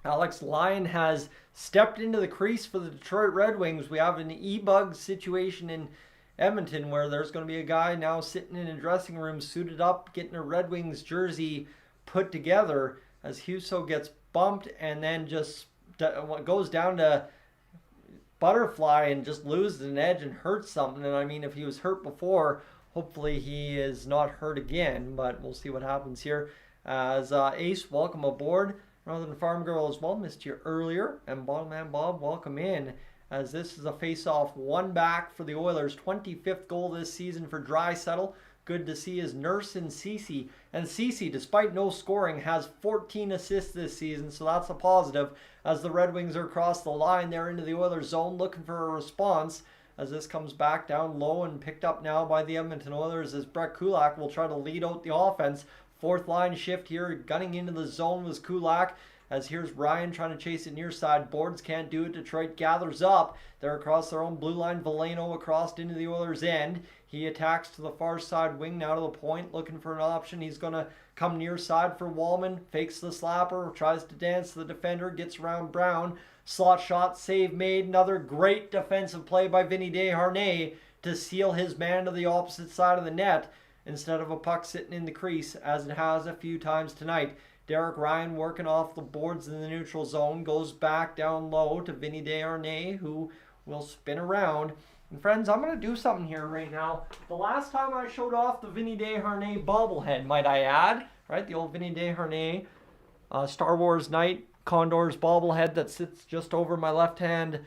Alex Lyon has stepped into the crease for the Detroit Red Wings. We have an e-bug situation in Edmonton where there's going to be a guy now sitting in a dressing room suited up, getting a Red Wings jersey put together, as Husso gets bumped and then just goes down to butterfly and just loses an edge and hurts something. And I mean, if he was hurt before, hopefully he is not hurt again, but we'll see what happens here. As Ace, welcome aboard. Northern Farm Girl as well, missed you earlier. And Bottom Bob, welcome in. As this is a face-off, one back for the Oilers. 25th goal this season for Draisaitl. Good to see his Nurse and Ceci. And Ceci, despite no scoring, has 14 assists this season, so that's a positive. As the Red Wings are across the line, they're into the Oilers zone looking for a response. As this comes back down low and picked up now by the Edmonton Oilers, as Brett Kulak will try to lead out the offense. 4th line shift here, gunning into the zone was Kulak. As here's Ryan trying to chase it near side. Boards can't do it. Detroit gathers up. They're across their own blue line. Veleno across into the Oilers' end. He attacks to the far side wing, now to the point, looking for an option. He's going to come near side for Wallman. Fakes the slapper, tries to dance to the defender, gets around Brown. Slot shot, save made. Another great defensive play by Vinny Desharnais to seal his man to the opposite side of the net instead of a puck sitting in the crease, as it has a few times tonight. Derek Ryan working off the boards in the neutral zone, goes back down low to Vinny Desharnais, who will spin around. And friends, I'm going to do something here right now. The last time I showed off the Vinny Desharnais bobblehead, might I add, right? The old Vinny Desharnais Star Wars Night Condors bobblehead that sits just over my left hand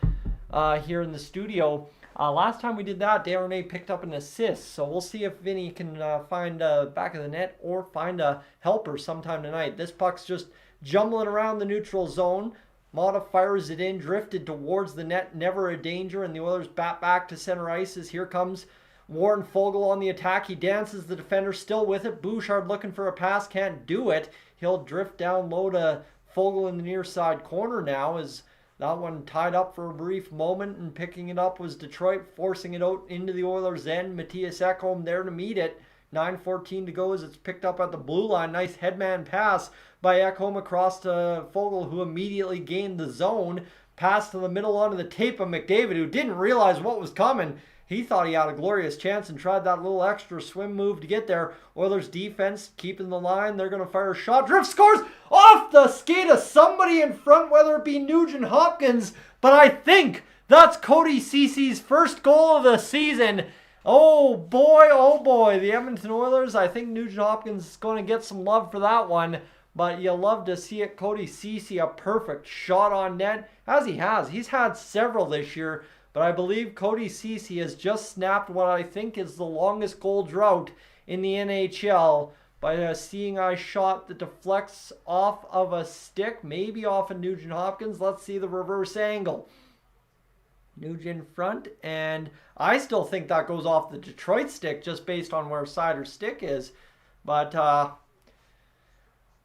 here in the studio. Last time we did that, Desharnais picked up an assist, so we'll see if Vinny can find back of the net or find a helper sometime tonight. This puck's just jumbling around the neutral zone. Mata fires it in, drifted towards the net, never a danger, and the Oilers bat back to center ice as here comes Warren Foegele on the attack. He dances the defender, still with it. Bouchard looking for a pass, can't do it. He'll drift down low to Foegele in the near side corner now, as that one tied up for a brief moment, and picking it up was Detroit, forcing it out into the Oilers' end. Matthias Ekholm there to meet it. 9:14 to go as it's picked up at the blue line. Nice headman pass by Ekholm across to Foegele, who immediately gained the zone. Pass to the middle onto the tape of McDavid, who didn't realize what was coming. He thought he had a glorious chance and tried that little extra swim move to get there. Oilers defense keeping the line. They're going to fire a shot. Drift scores off the skate of somebody in front, whether it be Nugent Hopkins. But I think that's Cody Ceci's first goal of the season. Oh boy, the Edmonton Oilers. I think Nugent Hopkins is going to get some love for that one, but you love to see it. Cody Ceci, a perfect shot on net, as he has. He's had several this year, but I believe Cody Ceci has just snapped what I think is the longest goal drought in the NHL by a seeing eye shot that deflects off of a stick, maybe off of Nugent Hopkins. Let's see the reverse angle. Nugent front, and I still think that goes off the Detroit stick just based on where Sider's stick is. But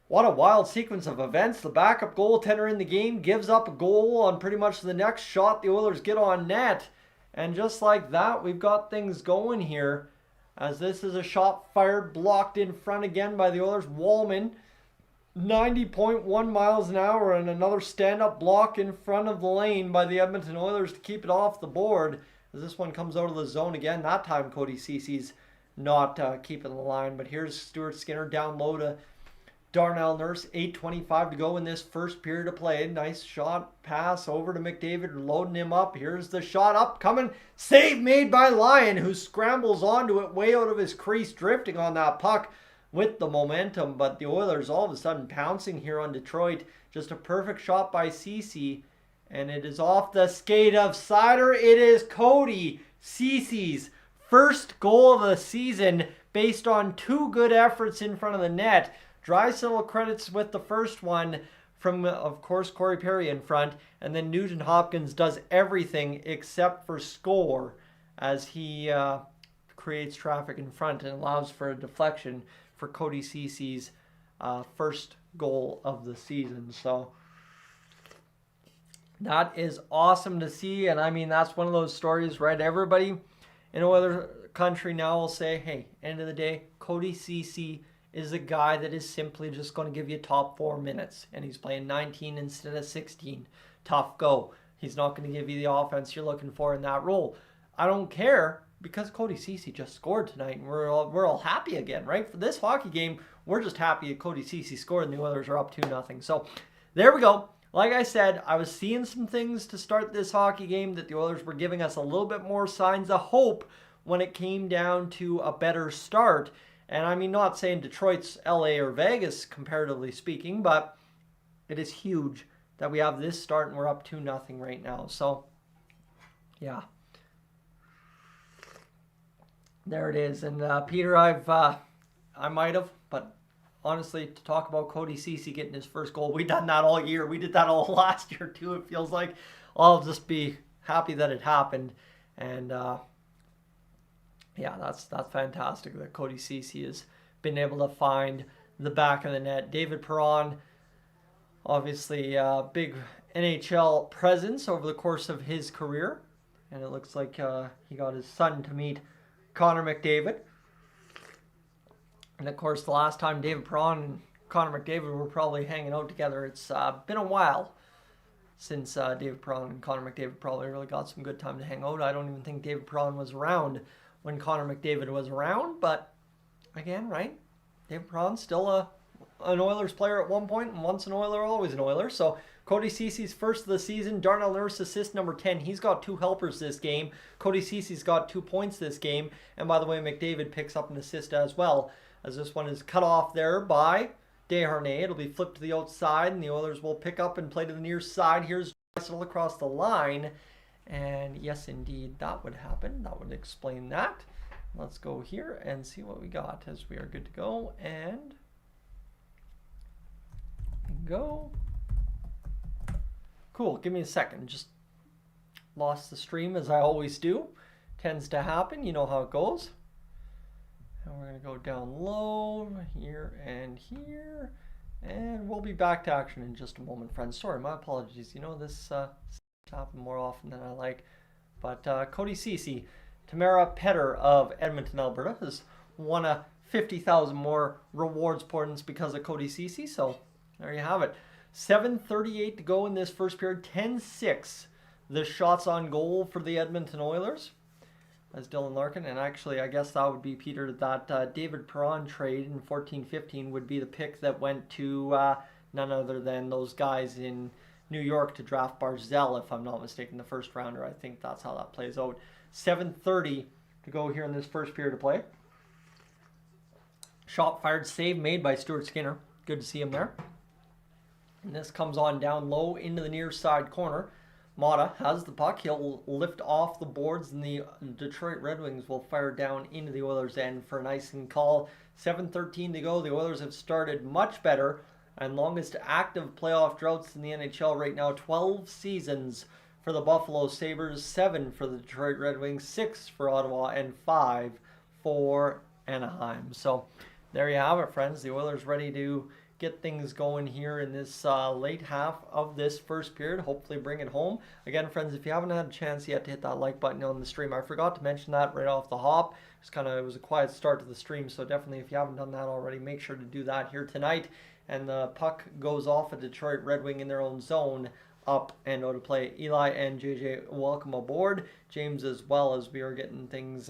what a wild sequence of events. The backup goaltender in the game gives up a goal on pretty much the next shot the Oilers get on net. And just like that, we've got things going here. As this is a shot fired, blocked in front again by the Oilers. Wallman, 90.1 miles an hour, and another stand-up block in front of the lane by the Edmonton Oilers to keep it off the board. As this one comes out of the zone again. That time Cody Ceci's not keeping the line. But here's Stuart Skinner down low to Darnell Nurse. 8:25 to go in this first period of play. Nice shot pass over to McDavid, loading him up. Here's the shot up, coming. Save made by Lyon, who scrambles onto it way out of his crease, drifting on that puck with the momentum. But the Oilers all of a sudden pouncing here on Detroit. Just a perfect shot by Ceci. And it is off the skate of Seider. It is Cody Ceci's first goal of the season based on two good efforts in front of the net. Draisaitl credits with the first one from, of course, Corey Perry in front. And then Nugent Hopkins does everything except for score as he creates traffic in front and allows for a deflection for Cody Ceci's first goal of the season. So that is awesome to see. And I mean, that's one of those stories, right? Everybody in Oilers country now will say, hey, end of the day, Cody Ceci is a guy that is simply just going to give you top 4 minutes. And he's playing 19 instead of 16. Tough go. He's not going to give you the offense you're looking for in that role. I don't care, because Cody Ceci just scored tonight, and we're all happy again, right? For this hockey game, we're just happy that Cody Ceci scored and the Oilers are up 2-0. So there we go. Like I said, I was seeing some things to start this hockey game that the Oilers were giving us a little bit more signs of hope when it came down to a better start. And I mean, not saying Detroit's LA or Vegas, comparatively speaking, but it is huge that we have this start and we're up 2-0 right now. So, yeah. There it is. And Peter, I might have, but honestly, to talk about Cody Ceci getting his first goal, we've done that all year. We did that all last year too, it feels like. I'll just be happy that it happened. And yeah, that's fantastic that Cody Ceci has been able to find the back of the net. David Perron, obviously big NHL presence over the course of his career. And it looks like he got his son to meet Connor McDavid. And of course, the last time David Perron and Connor McDavid were probably hanging out together, it's been a while since David Perron and Connor McDavid probably really got some good time to hang out. I don't even think David Perron was around when Connor McDavid was around, but again, right? David Perron's still an Oilers player at one point, and once an Oiler, always an Oiler. So Cody Ceci's first of the season. Darnell Nurse assist number 10. He's got 2 helpers this game. Cody Ceci's got 2 points this game. And by the way, McDavid picks up an assist as well, as this one is cut off there by Desharnais. It'll be flipped to the outside, and the Oilers will pick up and play to the near side. Here's Draisaitl across the line. And yes, indeed, that would happen. That would explain that. Let's go here and see what we got, as we are good to go. And go. Cool. Give me a second. Just lost the stream, as I always do. Tends to happen. You know how it goes. And we're going to go down low here and here. And we'll be back to action in just a moment, friends. Sorry, my apologies. You know, this happen more often than I like. But Cody Ceci, Tamara Petter of Edmonton, Alberta, has won a 50,000 more rewards points because of Cody Ceci. So there you have it. 7:38 to go in this first period. 10-6 the shots on goal for the Edmonton Oilers. As Dylan Larkin, and actually I guess that would be, Peter, that David Perron trade in 14-15 would be the pick that went to none other than those guys in New York to draft Barzell, if I'm not mistaken, the first rounder. I think that's how that plays out. 7:30 to go here in this first period of play. Shot fired, save made by Stuart Skinner. Good to see him there. And this comes on down low into the near side corner. Mata has the puck. He'll lift off the boards, and the Detroit Red Wings will fire down into the Oilers' end for an icing call. 7:13 to go. The Oilers have started much better, and longest active playoff droughts in the NHL right now. 12 seasons for the Buffalo Sabres, 7 for the Detroit Red Wings, 6 for Ottawa, and 5 for Anaheim. So there you have it, friends. The Oilers ready to get things going here in this late half of this first period. Hopefully bring it home. Again, friends, if you haven't had a chance yet to hit that like button on the stream, I forgot to mention that right off the hop. It was a quiet start to the stream, so definitely if you haven't done that already, make sure to do that here tonight. And the puck goes off a Detroit Red Wing in their own zone, up and out of play. Eli and JJ, welcome aboard. James as well, as we are getting things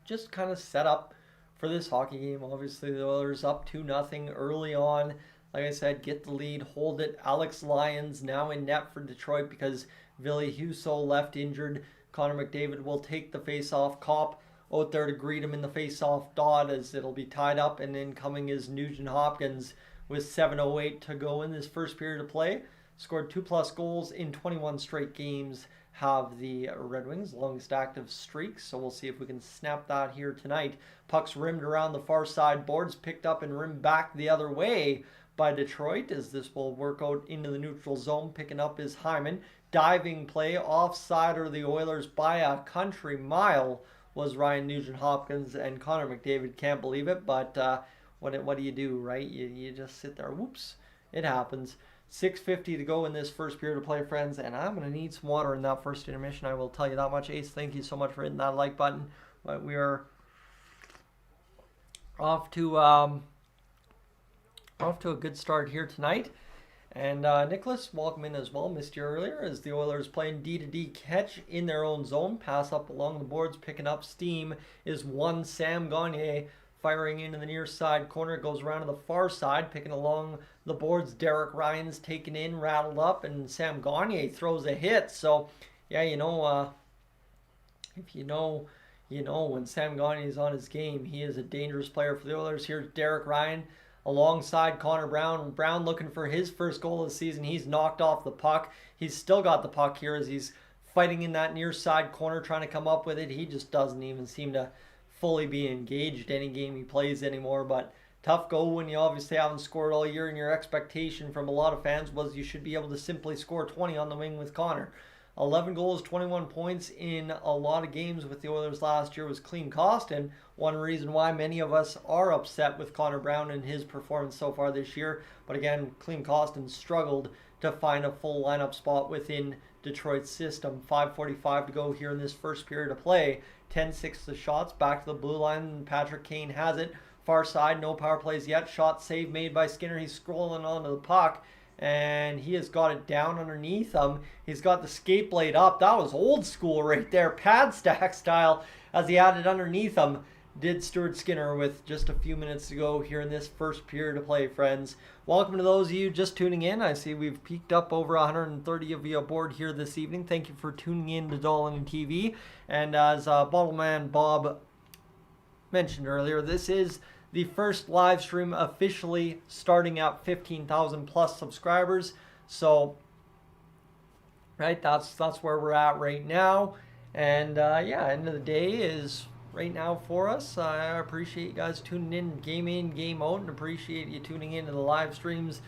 just kind of set up for this hockey game. Obviously, the Oilers up 2-0 early on. Like I said, get the lead, hold it. Alex Lyons now in net for Detroit because Ville Husso left injured. Connor McDavid will take the face-off. Kopp out there to greet him in the face-off dot as it'll be tied up. And incoming is Nugent Hopkins with 7:08 to go in this first period of play. Scored 2+ goals in 21 straight games. Have the Red Wings longest active streak, so we'll see if we can snap that here tonight. Puck's rimmed around the far side, boards picked up and rimmed back the other way by Detroit as this will work out into the neutral zone. Picking up is Hyman. Diving play offside, or the Oilers by a country mile, was Ryan Nugent-Hopkins, and Connor McDavid can't believe it, but what do you do, right? You just sit there. Whoops, it happens. 6:50 to go in this first period of play, friends, and I'm going to need some water in that first intermission. I will tell you that much. Ace, thank you so much for hitting that like button. But we are off to a good start here tonight. And Nicholas, welcome in as well. Missed you earlier as the Oilers playing D-to-D catch in their own zone. Pass up along the boards, picking up steam is one Sam Gagner. Firing into the near side corner, it goes around to the far side, picking along the boards. Derek Ryan's taken in, rattled up, and Sam Gagner throws a hit. So, yeah, if you know when Sam Gagner is on his game, he is a dangerous player for the Oilers. Here's Derek Ryan alongside Connor Brown. Brown looking for his first goal of the season. He's knocked off the puck. He's still got the puck here as he's fighting in that near side corner, trying to come up with it. He just doesn't even seem to fully be engaged any game he plays anymore. But tough go when you obviously haven't scored all year, and your expectation from a lot of fans was you should be able to simply score 20 on the wing with Connor. 11 goals, 21 points in a lot of games with the Oilers last year was Klim Kostin. One reason why many of us are upset with Connor Brown and his performance so far this year. But again, Klim Kostin struggled to find a full lineup spot within Detroit's system. 5:45 to go here in this first period of play. 10-6 the shots, back to the blue line. Patrick Kane has it. Far side, no power plays yet. Shot save made by Skinner. He's scrolling onto the puck, and he has got it down underneath him. He's got the skate blade up. That was old school right there, pad stack style, as he had it underneath him. Did Stuart Skinner with just a few minutes to go here in this first period of play, friends. Welcome to those of you just tuning in. I see we've peaked up over 130 of you aboard here this evening. Thank you for tuning in to Dolynny TV. And as Bottleman Bob mentioned earlier, this is the first live stream officially starting at 15,000 plus subscribers. So, right, that's where we're at right now. And yeah, end of the day is right now for us. I appreciate you guys tuning in, game out, and appreciate you tuning into the live streams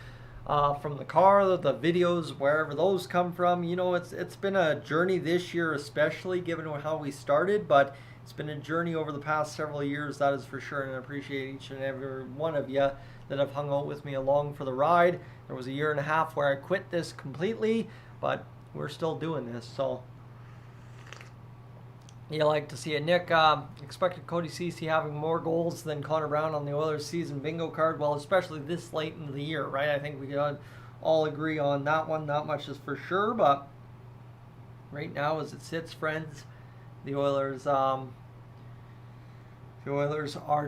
from the car, the videos, wherever those come from. You know, it's been a journey this year, especially given how we started, but it's been a journey over the past several years, that is for sure, and I appreciate each and every one of you that have hung out with me along for the ride. There was a year and a half where I quit this completely, but we're still doing this, so you like to see it. Nick, expected Cody Ceci having more goals than Connor Brown on the Oilers season bingo card. Well, especially this late into the year, right? I think we could all agree on that one. Not much is for sure, but right now as it sits, friends, the Oilers are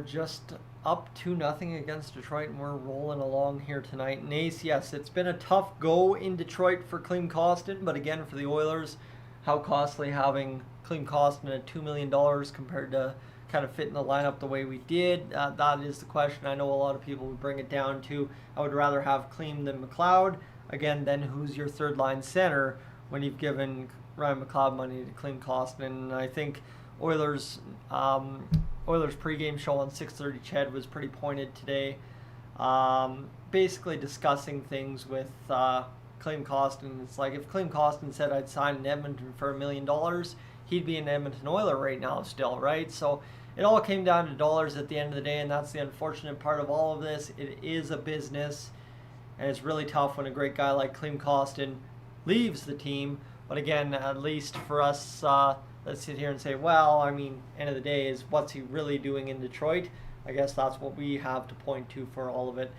just up 2-0 against Detroit, and we're rolling along here tonight. And Ace, yes, it's been a tough go in Detroit for Klim Kostin, but again, for the Oilers, how costly having Klim Kostin at $2 million compared to kind of fit in the lineup the way we did. That is the question. I know a lot of people would bring it down to, I would rather have Klim than McLeod. Again, then who's your third line center when you've given Ryan McLeod money to Klim Kostin? And I think Oilers pregame show on 6:30 Ched was pretty pointed today. Basically discussing things with Klim Kostin. It's like if Klim Kostin said I'd sign in Edmonton for $1 million, he'd be an Edmonton Oiler right now still, right? So it all came down to dollars at the end of the day, and that's the unfortunate part of all of this. It is a business, and it's really tough when a great guy like Klim Kostin leaves the team. But again, at least for us, let's sit here and say, well, I mean, end of the day is what's he really doing in Detroit? I guess that's what we have to point to for all of it.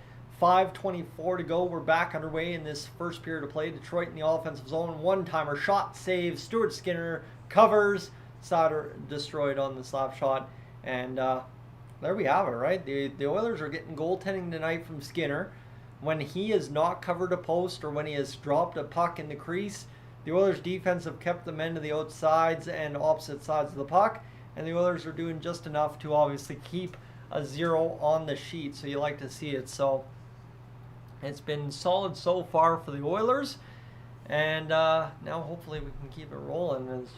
5:24 to go. We're back underway in this first period of play. Detroit in the offensive zone. One-timer shot save. Stuart Skinner covers. Sutter destroyed on the slap shot. And there we have it, right? The Oilers are getting goaltending tonight from Skinner. When he has not covered a post or when he has dropped a puck in the crease, the Oilers defense have kept the men to the outsides and opposite sides of the puck. And the Oilers are doing just enough to obviously keep a 0 on the sheet. So you like to see it. So it's been solid so far for the Oilers, and now hopefully we can keep it rolling as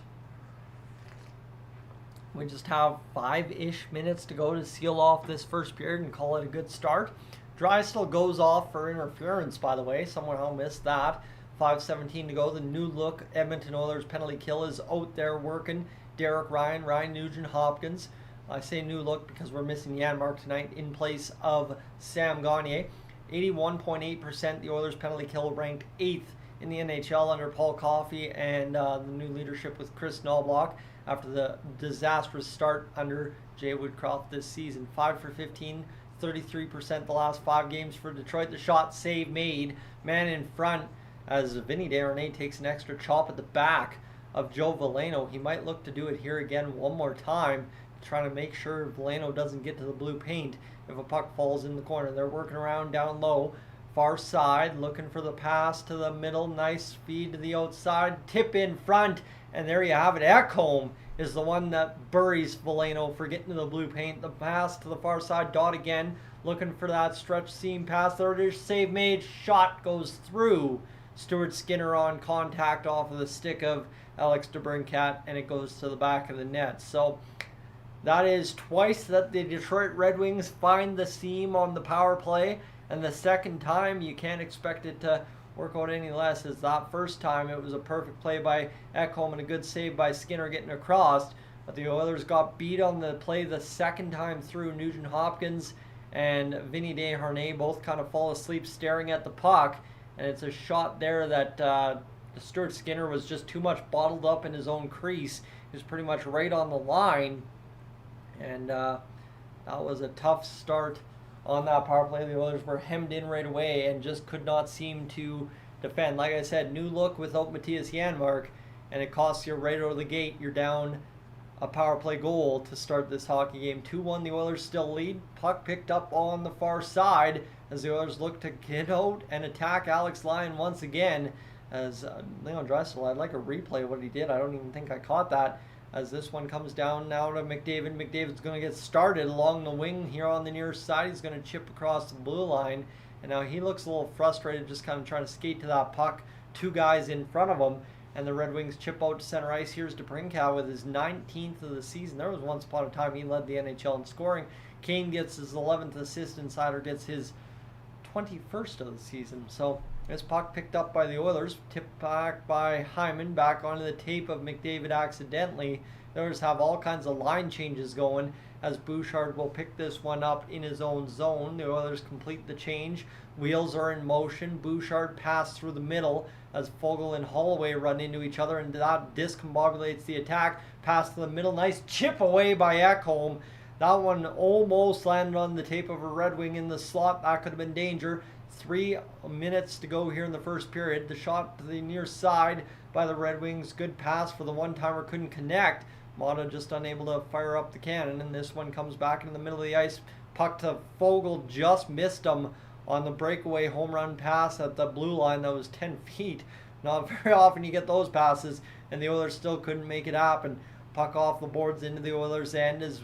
we just have 5-ish minutes to go to seal off this first period and call it a good start. Drysdale goes off for interference, by the way. Someone missed that. 5:17 to go. The new look Edmonton Oilers penalty kill is out there working. Derek Ryan Nugent Hopkins. I say new look because we're missing Janmark tonight in place of Sam Gagner. 81.8%. The Oilers penalty kill ranked 8th in the NHL under Paul Coffey and the new leadership with Chris Knobloch after the disastrous start under Jay Woodcroft this season. 5 for 15, 33% the last 5 games for Detroit. The shot save made. Man in front as Vinny Desharnais takes an extra chop at the back of Joe Veleno. He might look to do it here again one more time, trying to make sure Veleno doesn't get to the blue paint if a puck falls in the corner. They're working around down low, far side, looking for the pass to the middle. Nice feed to the outside, tip in front, and there you have it. Ekholm is the one that buries Veleno for getting to the blue paint. The pass to the far side, Dot again, looking for that stretch seam pass. There it is, save made, shot goes through. Stuart Skinner on contact off of the stick of Alex DeBrincat, and it goes to the back of the net. So that is twice that the Detroit Red Wings find the seam on the power play, and the second time you can't expect it to work out any less as that first time. It was a perfect play by Ekholm and a good save by Skinner getting across, but the Oilers got beat on the play the second time through. Nugent Hopkins and Vinny Desharnais both kind of fall asleep staring at the puck, and it's a shot there that Stuart Skinner was just too much bottled up in his own crease. He was pretty much right on the line. And that was a tough start on that power play. The Oilers were hemmed in right away and just could not seem to defend. Like I said, new look without Matthias Janmark, and it costs you right out of the gate. You're down a power play goal to start this hockey game. 2-1, the Oilers still lead. Puck picked up on the far side as the Oilers look to get out and attack Alex Lyon once again. As Leon Draisaitl, I'd like a replay of what he did. I don't even think I caught that. As this one comes down now to McDavid. McDavid's going to get started along the wing here on the near side. He's going to chip across the blue line. And now he looks a little frustrated, just kind of trying to skate to that puck. 2 guys in front of him. And the Red Wings chip out to center ice. Here's DeBrincat with his 19th of the season. There was once upon a time he led the NHL in scoring. Kane gets his 11th assist, and Sider gets his 21st of the season. So this puck picked up by the Oilers, tipped back by Hyman, back onto the tape of McDavid accidentally. The Oilers have all kinds of line changes going as Bouchard will pick this one up in his own zone. The Oilers complete the change. Wheels are in motion. Bouchard passed through the middle as Fogle and Holloway run into each other, and that discombobulates the attack. Pass to the middle. Nice chip away by Ekholm. That one almost landed on the tape of a Red Wing in the slot. That could have been danger. 3 minutes to go here in the first period. The shot to the near side by the Red Wings. Good pass for the one-timer. Couldn't connect. Mata just unable to fire up the cannon. And this one comes back into the middle of the ice. Puck to Fogle. Just missed him on the breakaway home run pass at the blue line. That was 10 feet Not very often you get those passes, and the Oilers still couldn't make it happen. Puck off the boards into the Oilers' end as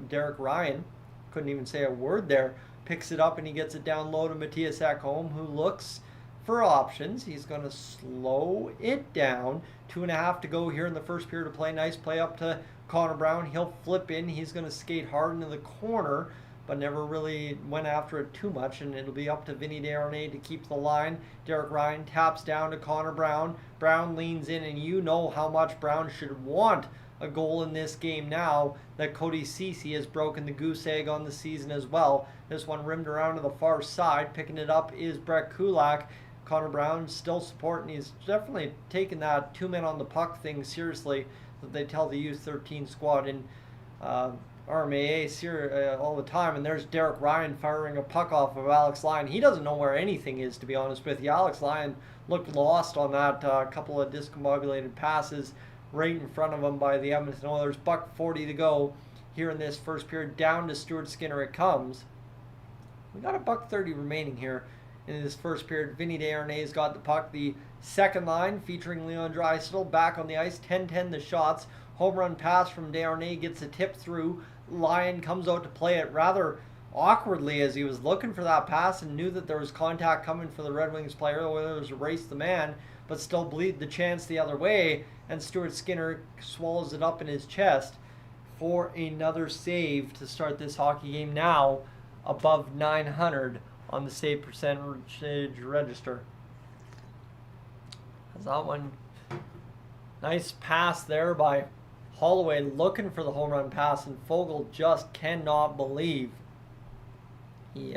Derek Ryan, couldn't even say a word there, picks it up and he gets it down low to Matthias Ekholm, who looks for options. He's going to slow it down. 2.5 to go here in the first period of play. Nice play up to Connor Brown. He'll flip in. He's going to skate hard into the corner, but never really went after it too much, and it'll be up to Vinny Desharnais to keep the line. Derek Ryan taps down to Connor Brown. Brown leans in, and you know how much Brown should want a goal in this game now that Cody Ceci has broken the goose egg on the season as well. This one rimmed around to the far side. Picking it up is Brett Kulak. Connor Brown still supporting. He's definitely taking that 2 men on the puck thing seriously that they tell the U13 squad in RMAA all the time. And there's Derek Ryan firing a puck off of Alex Lyon. He doesn't know where anything is, to be honest with you. Alex Lyon looked lost on that couple of discombobulated passes right in front of him by the Edmonton Oilers. $1:40 to go here in this first period. Down to Stuart Skinner it comes. We got $1:30 remaining here in this first period. Vinny Desharnais got the puck. The second line featuring Leon Draisaitl back on the ice. 10-10 the shots. Home run pass from Desharnais gets a tip through. Lyon comes out to play it rather awkwardly as he was looking for that pass and knew that there was contact coming for the Red Wings player. The Oilers erased the man, but still bleed the chance the other way, and Stuart Skinner swallows it up in his chest for another save to start this hockey game now above 900 on the save percentage register. That's that one. Nice pass there by Holloway looking for the home run pass, and Foegele just cannot believe he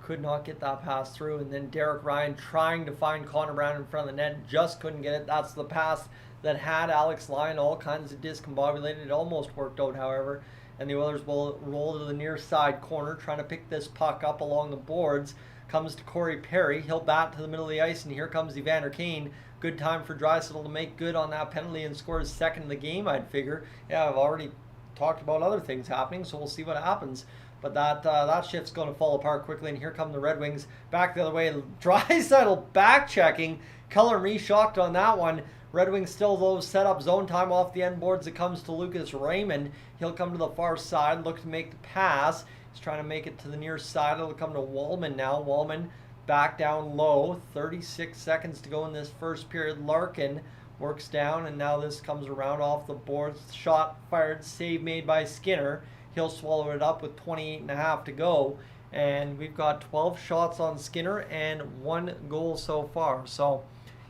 could not get that pass through. And then Derek Ryan trying to find Connor Brown in front of the net, just couldn't get it. That's the pass that had Alex Lyon all kinds of discombobulated. It almost worked out, however, and the Oilers will roll to the near side corner, trying to pick this puck up along the boards. Comes to Corey Perry. He'll bat to the middle of the ice, and here comes Evander Kane. Good time for Draisaitl to make good on that penalty and score his second in the game, I'd figure. Yeah, I've already talked about other things happening, so we'll see what happens. But that shift's going to fall apart quickly, and here come the Red Wings back the other way. Draisaitl back checking. Color me shocked on that one. Red Wings still, though, set up zone time off the end boards. It comes to Lucas Raymond. He'll come to the far side, look to make the pass. He's trying to make it to the near side. It'll come to Wallman now. Wallman back down low. 36 seconds to go in this first period. Larkin works down, and now this comes around off the boards. Shot fired, save made by Skinner. He'll swallow it up with 28.5 to go. And we've got 12 shots on Skinner and 1 goal so far. So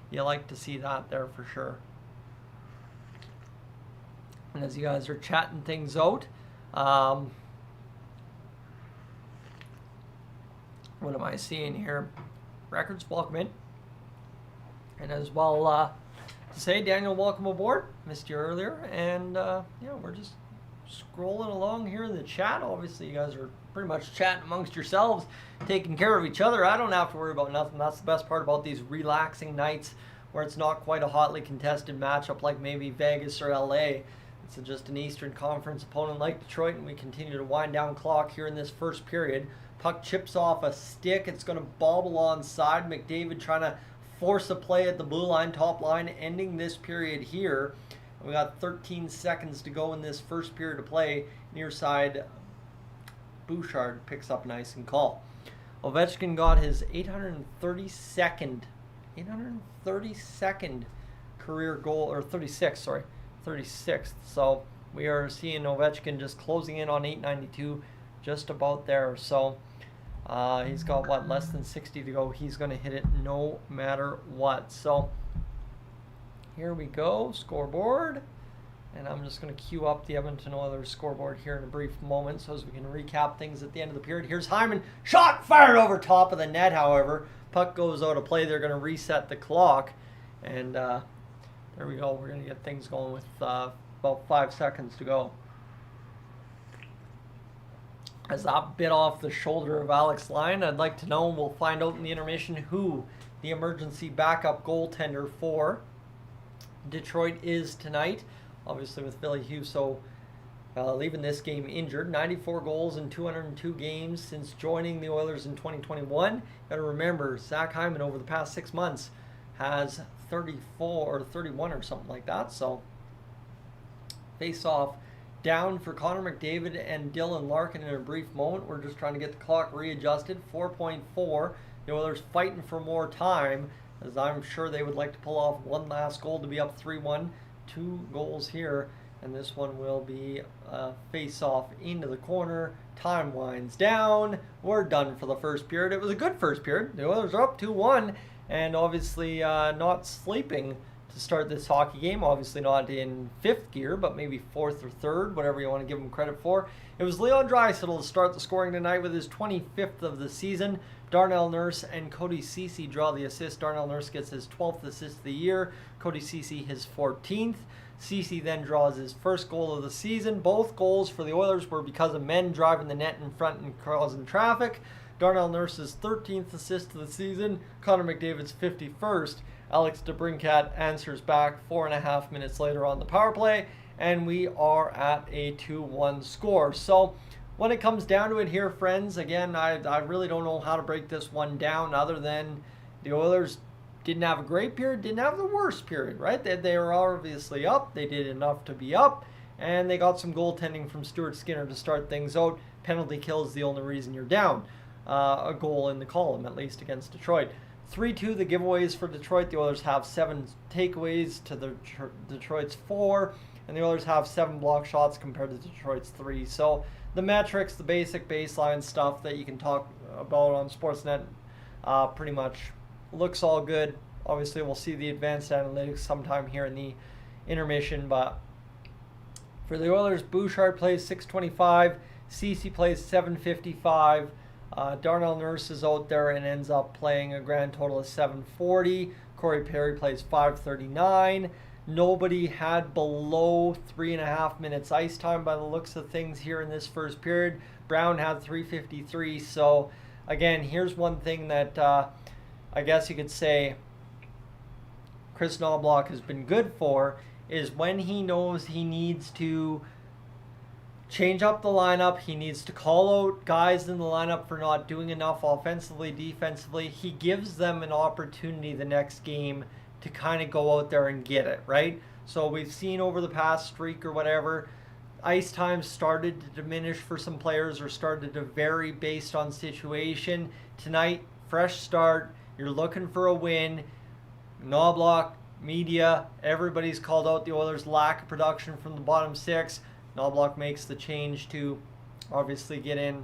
you like to see that there for sure. And as you guys are chatting things out, what am I seeing here? Records, welcome in. And as well to say, Daniel, welcome aboard. Missed you earlier. And yeah, we're just scrolling along here in the chat. Obviously, you guys are pretty much chatting amongst yourselves, taking care of each other. I don't have to worry about nothing. That's the best part about these relaxing nights where it's not quite a hotly contested matchup like maybe Vegas or LA. It's just an Eastern Conference opponent like Detroit, and we continue to wind down clock here in this first period. Puck chips off a stick. It's going to bobble onside. McDavid trying to force a play at the blue line, top line, ending this period here. We got 13 seconds to go in this first period of play. Near side, Bouchard picks up an icing call. Ovechkin got his 832nd career goal, or 36th. So we are seeing Ovechkin just closing in on 892, just about there. So he's got, what, less than 60 to go. He's going to hit it no matter what. So here we go, scoreboard. And I'm just going to queue up the Edmonton Oilers scoreboard here in a brief moment so as we can recap things at the end of the period. Here's Hyman. Shot fired over top of the net, however. Puck goes out of play. They're going to reset the clock. And there we go. We're going to get things going with about 5 seconds to go. As that bit off the shoulder of Alex Lyon, I'd like to know, and we'll find out in the intermission, who the emergency backup goaltender for Detroit is tonight. Obviously with Ville Husso leaving this game injured. 94 goals in 202 games since joining the Oilers in 2021. Got to remember, Zach Hyman over the past 6 months has 34 or 31 or something like that. So face off down for Connor McDavid and Dylan Larkin in a brief moment. We're just trying to get the clock readjusted. 4.4. The Oilers fighting for more time, as I'm sure they would like to pull off one last goal to be up 3-1. 2 goals here, and this one will be face off into the corner. Time winds down. We're done for the first period. It was a good first period. The Oilers are up 2-1, and obviously not sleeping to start this hockey game. Obviously not in 5th gear, but maybe 4th or 3rd, whatever you want to give them credit for. It was Leon Draisaitl to start the scoring tonight with his 25th of the season. Darnell Nurse and Cody Ceci draw the assist. Darnell Nurse gets his 12th assist of the year. Cody Ceci his 14th. Ceci then draws his first goal of the season. Both goals for the Oilers were because of men driving the net in front and causing traffic. Darnell Nurse's 13th assist of the season. Connor McDavid's 51st. Alex DeBrincat answers back 4.5 minutes later on the power play, and we are at a 2-1 score. So when it comes down to it here, friends, again, I really don't know how to break this one down other than the Oilers didn't have a great period, didn't have the worst period, right? They were obviously up. They did enough to be up, and they got some goaltending from Stuart Skinner to start things out. Penalty kill is the only reason you're down. A goal in the column, at least, against Detroit. 3-2 the giveaways for Detroit. The Oilers have 7 takeaways to the Detroit's 4, and the Oilers have 7 block shots compared to Detroit's 3. So the metrics, the basic baseline stuff that you can talk about on Sportsnet pretty much looks all good. Obviously, we'll see the advanced analytics sometime here in the intermission, but for the Oilers, Bouchard plays 625, Ceci plays 755, Darnell Nurse is out there and ends up playing a grand total of 740. Corey Perry plays 539. Nobody had below 3.5 minutes ice time by the looks of things here in this first period. Brown had 353. So again, here's one thing that I guess you could say Chris Knobloch has been good for, is when he knows he needs to change up the lineup, he needs to call out guys in the lineup for not doing enough offensively, defensively, he gives them an opportunity the next game to kind of go out there and get it, right? So we've seen over the past streak or whatever, ice time started to diminish for some players or started to vary based on situation. Tonight, fresh start, you're looking for a win. Knobloch, media, everybody's called out the Oilers' lack of production from the bottom 6. Knobloch makes the change to obviously get in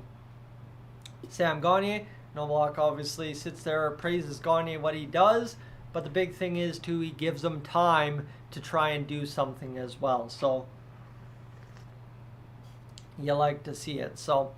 Sam Gagner. Knobloch obviously sits there, praises Gagner what he does, but the big thing is too, he gives them time to try and do something as well. So you like to see it. So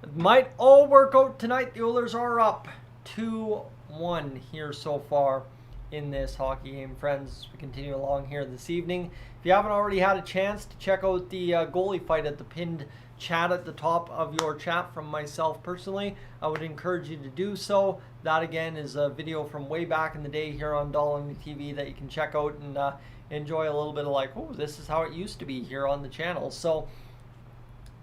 it might all work out tonight. The Oilers are up 2-1 here so far in this hockey game, friends. We continue along here this evening. If you haven't already had a chance to check out the goalie fight at the pinned chat at the top of your chat from myself personally, I would encourage you to do so. That again is a video from way back in the day here on Dolynny TV that you can check out and enjoy a little bit of like, oh, this is how it used to be here on the channel. So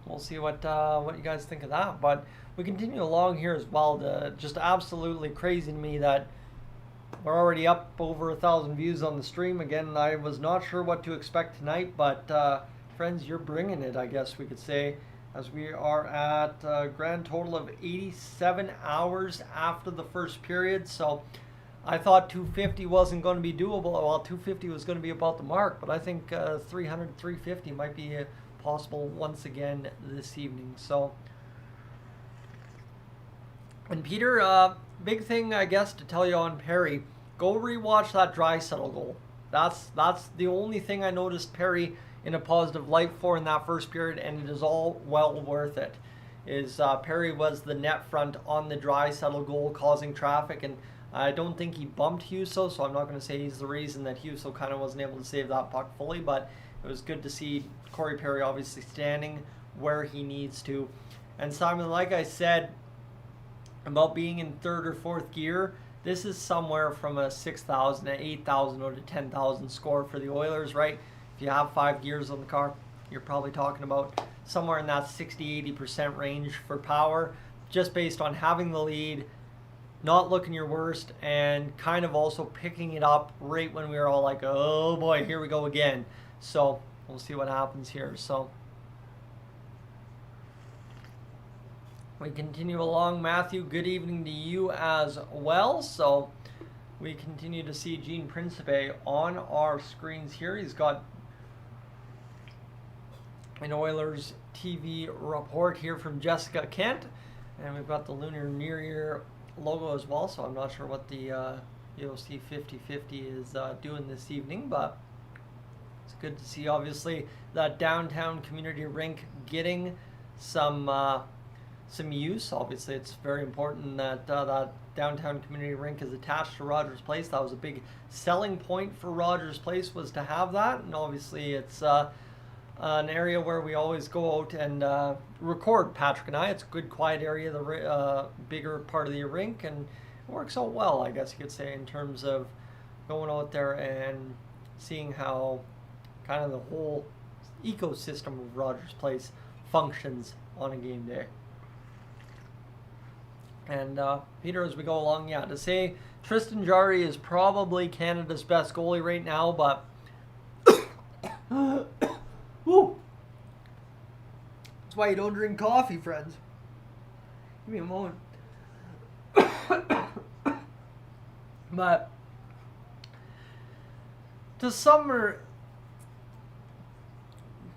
we'll see what you guys think of that. But we continue along here as well. Just absolutely crazy to me that we're already up over 1,000 views on the stream. Again, I was not sure what to expect tonight, but friends, you're bringing it, I guess we could say, as we are at a grand total of 87 hours after the first period. So I thought 250 wasn't going to be doable. Well, 250 was going to be about the mark, but I think 300, 350 might be possible once again this evening. So, and Peter, big thing I guess to tell you on Perry, go rewatch that Draisaitl goal. That's the only thing I noticed Perry in a positive light for in that first period, and it is all well worth it. Perry was the net front on the Draisaitl goal, causing traffic, and I don't think he bumped Husso, so I'm not going to say he's the reason that Husso kind of wasn't able to save that puck fully, but it was good to see Corey Perry obviously standing where he needs to. And Simon, like I said about being in 3rd or 4th gear, this is somewhere from a 6,000 to 8,000 or to 10,000 score for the Oilers, right? If you have 5 gears on the car, you're probably talking about somewhere in that 60-80% range for power, just based on having the lead, not looking your worst, and kind of also picking it up right when we were all like, oh boy, here we go again. So we'll see what happens here. So we continue along. Matthew, good evening to you as well. So we continue to see Gene Principe on our screens here. He's got an Oilers TV report here from Jessica Kent. And we've got the Lunar New Year logo as well, so I'm not sure what the EOC 50/50 is doing this evening, but it's good to see, obviously, that downtown community rink getting some use. Obviously, it's very important that that downtown community rink is attached to Rogers Place. That was a big selling point for Rogers Place, was to have that, and obviously it's an area where we always go out and record, Patrick and I. It's a good, quiet area, the bigger part of the rink, and it works out well, I guess you could say, in terms of going out there and seeing how kind of the whole ecosystem of Rogers Place functions on a game day. And Peter, as we go along, yeah, to say Tristan Jarry is probably Canada's best goalie right now, but woo! That's why you don't drink coffee, friends. Give me a moment. But to sum it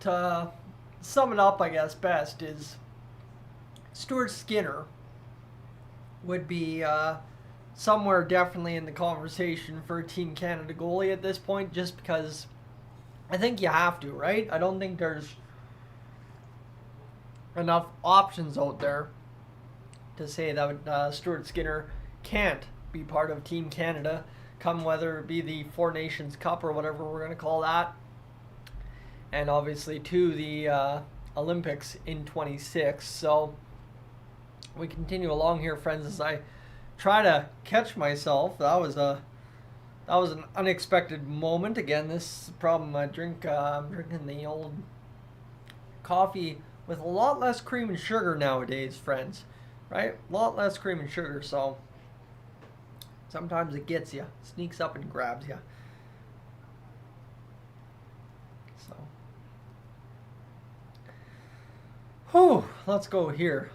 up, I guess, best is Stuart Skinner would be somewhere definitely in the conversation for a Team Canada goalie at this point, just because I think you have to, right? I don't think there's enough options out there to say that Stuart Skinner can't be part of Team Canada, come whether it be the Four Nations Cup or whatever we're going to call that, and obviously to the Olympics in 26. So we continue along here, friends, as I try to catch myself. That was an unexpected moment. Again, this problem I'm drinking the old coffee with a lot less cream and sugar nowadays, friends. Right? A lot less cream and sugar, so sometimes it gets you, sneaks up and grabs you. So, whew, let's go here.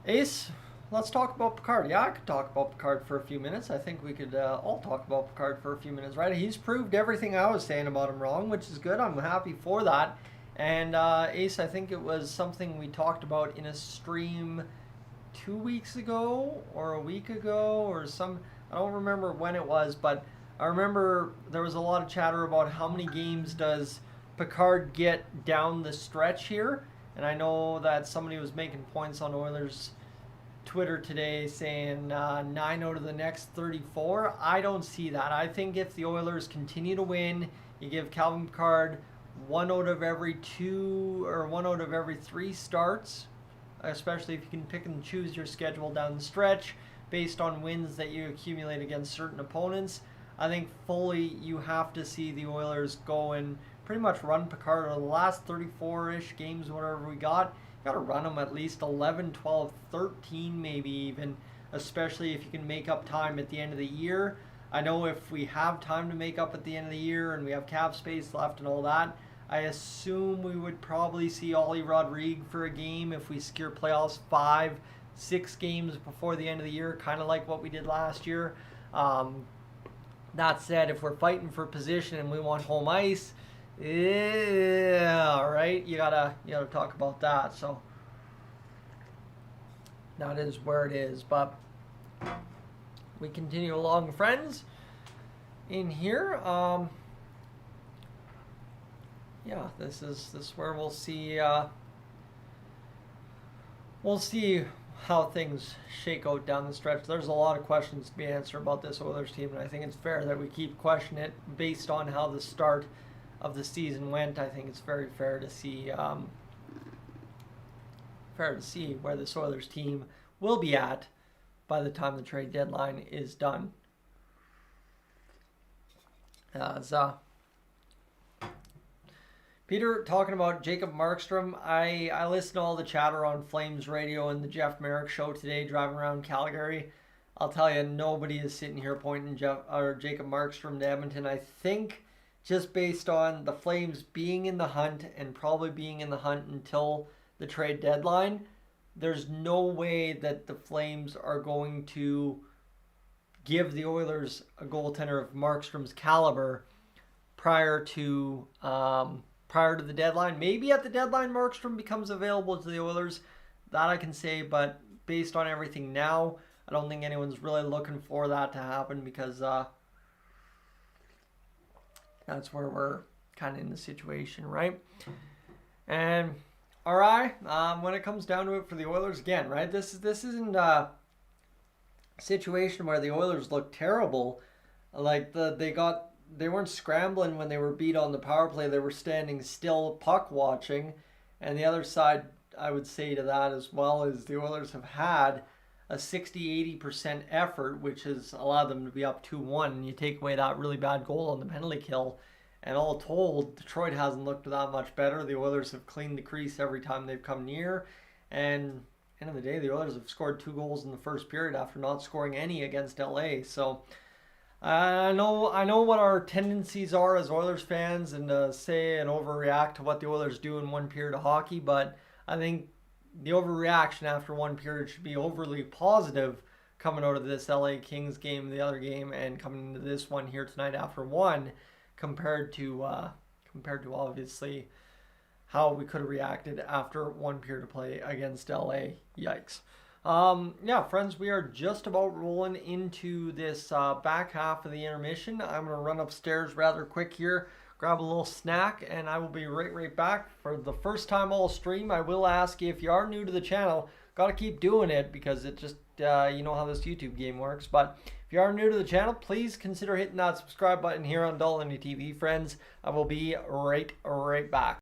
Ace, let's talk about Picard. Yeah, I could talk about Picard for a few minutes. I think we could all talk about Picard for a few minutes, right? He's proved everything I was saying about him wrong, which is good. I'm happy for that. And Ace, I think it was something we talked about in a stream 2 weeks ago or a week ago or I don't remember when it was, but I remember there was a lot of chatter about how many games does Picard get down the stretch here. And I know that somebody was making points on Oilers Twitter today saying 9 out of the next 34. I don't see that. I think if the Oilers continue to win, you give Calvin Picard 1 out of every 2 or 1 out of every 3 starts, especially if you can pick and choose your schedule down the stretch based on wins that you accumulate against certain opponents. I think fully you have to see the Oilers go and pretty much run Picard over the last 34-ish games, whatever we got. You got to run them at least 11, 12, 13 maybe even, especially if you can make up time at the end of the year. I know if we have time to make up at the end of the year and we have cap space left and all that, I assume we would probably see Ollie Rodrigue for a game if we secure playoffs 5, 6 games before the end of the year, kind of like what we did last year. That said, if we're fighting for position and we want home ice, yeah, right. You gotta talk about that. So that is where it is. But we continue along, friends. In here, yeah, this is where we'll see how things shake out down the stretch. There's a lot of questions to be answered about this Oilers team, and I think it's fair that we keep questioning it based on how the start of the season went. I think it's very fair to see where this Oilers team will be at by the time the trade deadline is done. As Peter, talking about Jacob Markstrom, I listened to all the chatter on Flames radio and the Jeff Merrick show today driving around Calgary. I'll tell you, nobody is sitting here pointing Jacob Markstrom to Edmonton. I think just based on the Flames being in the hunt and probably being in the hunt until the trade deadline, there's no way that the Flames are going to give the Oilers a goaltender of Markstrom's caliber prior to the deadline. Maybe at the deadline Markstrom becomes available to the Oilers. That I can say, but based on everything now, I don't think anyone's really looking for that to happen because that's where we're kind of in the situation, right? And all right, when it comes down to it for the Oilers again, right? This isn't a situation where the Oilers look terrible. Like they weren't scrambling when they were beat on the power play. They were standing still, puck watching. And the other side, I would say to that as well, is the Oilers have had a 60-80% effort, which has allowed them to be up 2-1. And you take away that really bad goal on the penalty kill, and all told, Detroit hasn't looked that much better. The Oilers have cleaned the crease every time they've come near. And end of the day, the Oilers have scored 2 goals in the first period after not scoring any against LA. So I know what our tendencies are as Oilers fans and say and overreact to what the Oilers do in one period of hockey, but I think the overreaction after one period should be overly positive coming out of this LA Kings game, the other game, and coming into this one here tonight after one, compared to obviously how we could have reacted after one period of play against LA. Yikes. Yeah, friends, we are just about rolling into this back half of the intermission. I'm going to run upstairs rather quick here, grab a little snack, and I will be right back. For the first time all stream, I will ask you, if you are new to the channel, got to keep doing it because it just, you know how this YouTube game works. But if you are new to the channel, please consider hitting that subscribe button here on Dolynny TV, friends. I will be right back.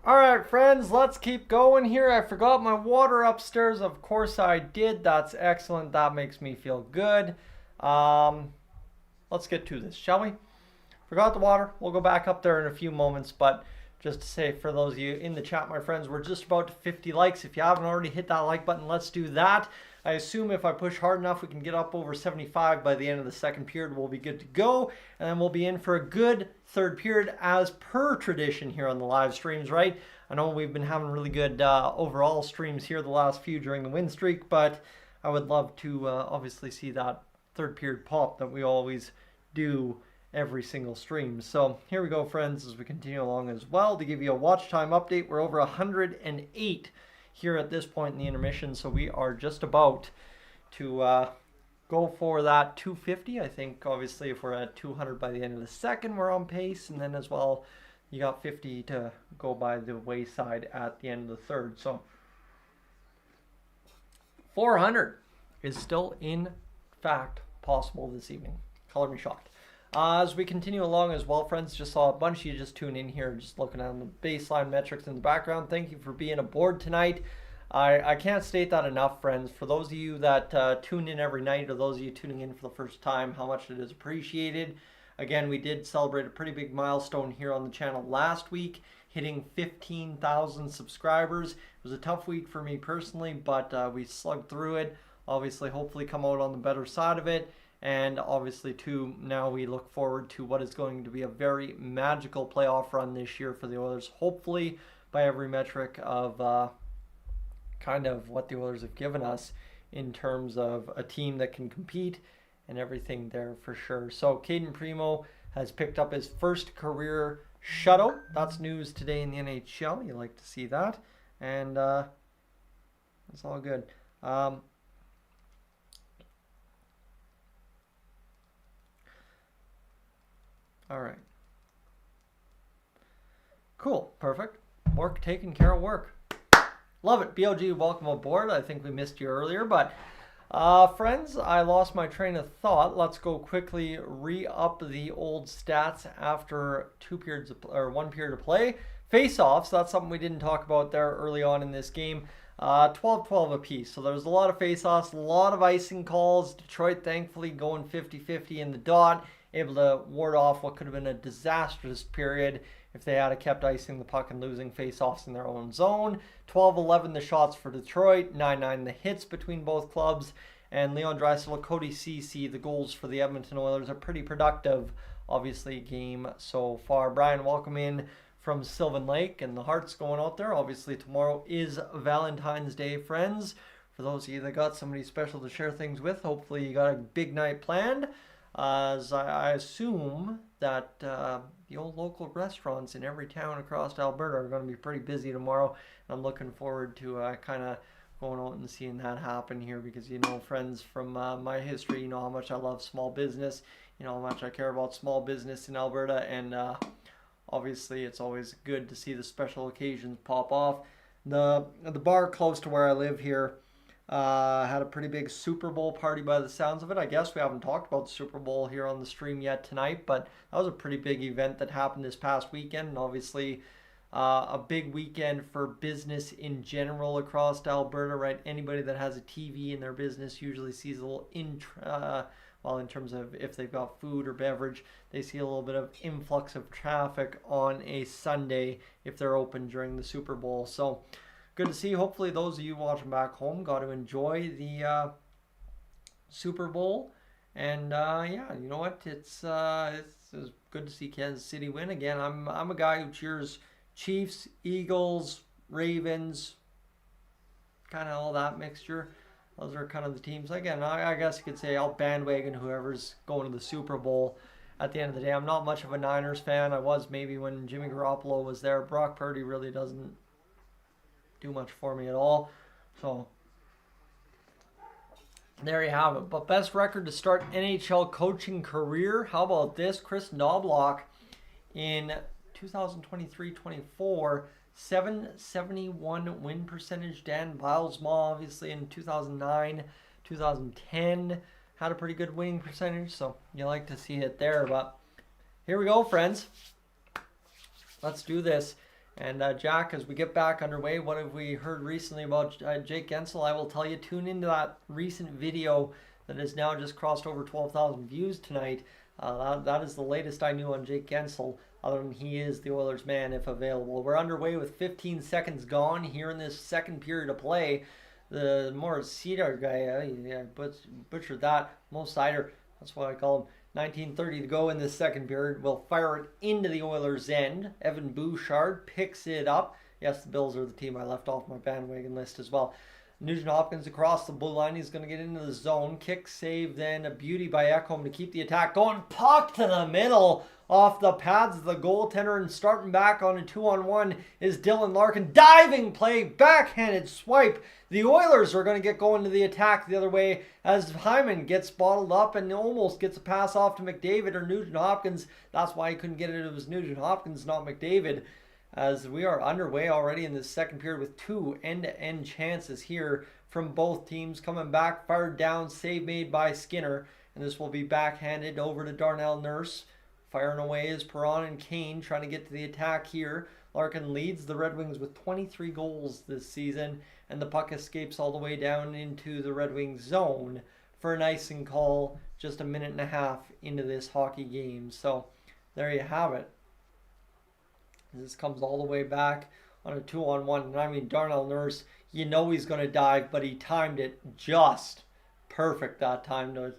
Alright, friends, let's keep going here. I forgot my water upstairs. Of course I did. That's excellent. That makes me feel good. Let's get to this, shall we? Forgot the water. We'll go back up there in a few moments, but just to say, for those of you in the chat, my friends, we're just about to 50 likes. If you haven't already hit that like button, let's do that. I assume if I push hard enough, we can get up over 75 by the end of the second period. We'll be good to go, and then we'll be in for a good third period as per tradition here on the live streams, right? I know we've been having really good overall streams here the last few during the win streak, but I would love to obviously see that third period pop that we always do every single stream. So here we go, friends, as we continue along as well to give you a watch time update. We're over 108 here at this point in the intermission, so we are just about to go for that 250. I think obviously if we're at 200 by the end of the second, we're on pace, and then as well you got 50 to go by the wayside at the end of the third. So 400 is still in fact possible this evening. Color me shocked. As we continue along as well, friends, just saw a bunch of you just tune in here, just looking at the baseline metrics in the background. Thank you for being aboard tonight. I can't state that enough, friends. For those of you that tune in every night, or those of you tuning in for the first time, how much it is appreciated. Again, we did celebrate a pretty big milestone here on the channel last week, hitting 15,000 subscribers. It was a tough week for me personally, but we slugged through it. Obviously, hopefully come out on the better side of it. And obviously, too, now we look forward to what is going to be a very magical playoff run this year for the Oilers. Hopefully, by every metric of kind of what the Oilers have given us in terms of a team that can compete and everything there for sure. So, Caden Primo has picked up his first career shutout. That's news today in the NHL. You like to see that. And it's all good. All right. Cool. Perfect. Work taking care of work. Love it. BLG, welcome aboard. I think we missed you earlier, but friends, I lost my train of thought. Let's go quickly re-up the old stats after one period of play. Face-offs, that's something we didn't talk about there early on in this game. 12-12 apiece. So there was a lot of face-offs, a lot of icing calls. Detroit thankfully going 50-50 in the dot, able to ward off what could have been a disastrous period if they had kept icing the puck and losing face-offs in their own zone. 12-11 the shots for Detroit, 9-9 the hits between both clubs, and Leon Draisaitl, Cody Ceci, the goals for the Edmonton Oilers. A pretty productive, obviously, game so far. Brian, welcome in from Sylvan Lake, and the Hearts going out there. Obviously, tomorrow is Valentine's Day, friends. For those of you that got somebody special to share things with, hopefully you got a big night planned. As I assume that the old local restaurants in every town across Alberta are going to be pretty busy tomorrow. And I'm looking forward to kind of going out and seeing that happen here, because, you know, friends, from my history, you know how much I love small business, you know how much I care about small business in Alberta, and obviously it's always good to see the special occasions pop off. The bar close to where I live here had a pretty big Super Bowl party by the sounds of it. I guess we haven't talked about the Super Bowl here on the stream yet tonight, but that was a pretty big event that happened this past weekend, and obviously a big weekend for business in general across Alberta, right? Anybody that has a TV in their business usually sees a little in terms of if they've got food or beverage, they see a little bit of influx of traffic on a Sunday if they're open during the Super Bowl. So good to see. Hopefully those of you watching back home got to enjoy the Super Bowl. And yeah, you know what? It's good to see Kansas City win again. I'm a guy who cheers Chiefs, Eagles, Ravens, kind of all that mixture. Those are kind of the teams. Again, I guess you could say I'll bandwagon whoever's going to the Super Bowl. At the end of the day, I'm not much of a Niners fan. I was maybe when Jimmy Garoppolo was there. Brock Purdy really doesn't do much for me at all. So there you have it. But best record to start NHL coaching career. How about this? Chris Knobloch in 2023-24, 771 win percentage. Dan Bilesma, obviously, in 2009, 2010, had a pretty good winning percentage. So you like to see it there. But here we go, friends. Let's do this. And Jack, as we get back underway, what have we heard recently about Jake Guentzel? I will tell you, tune into that recent video that has now just crossed over 12,000 views tonight. That is the latest I knew on Jake Guentzel, other than he is the Oilers man if available. We're underway with 15 seconds gone here in this second period of play. the more Cedar guy, yeah, butchered that. Mo Sider, that's what I call him. 19:30 to go in the second period. We'll fire it into the Oilers' end. Evan Bouchard picks it up. Yes, the Bills are the team I left off my bandwagon list as well. Nugent Hopkins across the blue line. He's going to get into the zone. Kick save, then a beauty by Ekholm to keep the attack going. Puck to the middle off the pads of the goaltender, and starting back on a 2-on-1 is Dylan Larkin. Diving play, backhanded swipe. The Oilers are going to get going to the attack the other way as Hyman gets bottled up and almost gets a pass off to McDavid or Nugent Hopkins. That's why he couldn't get it. It was Nugent Hopkins, not McDavid. As we are underway already in this second period with two end-to-end chances here from both teams. Coming back, fired down, save made by Skinner. And this will be backhanded over to Darnell Nurse. Firing away is Perron and Kane trying to get to the attack here. Larkin leads the Red Wings with 23 goals this season. And the puck escapes all the way down into the Red Wings zone for an icing call just a minute and a half into this hockey game. So there you have it. This comes all the way back on a 2-on-1. And I mean, Darnell Nurse, you know he's going to dive, but he timed it just perfect that time to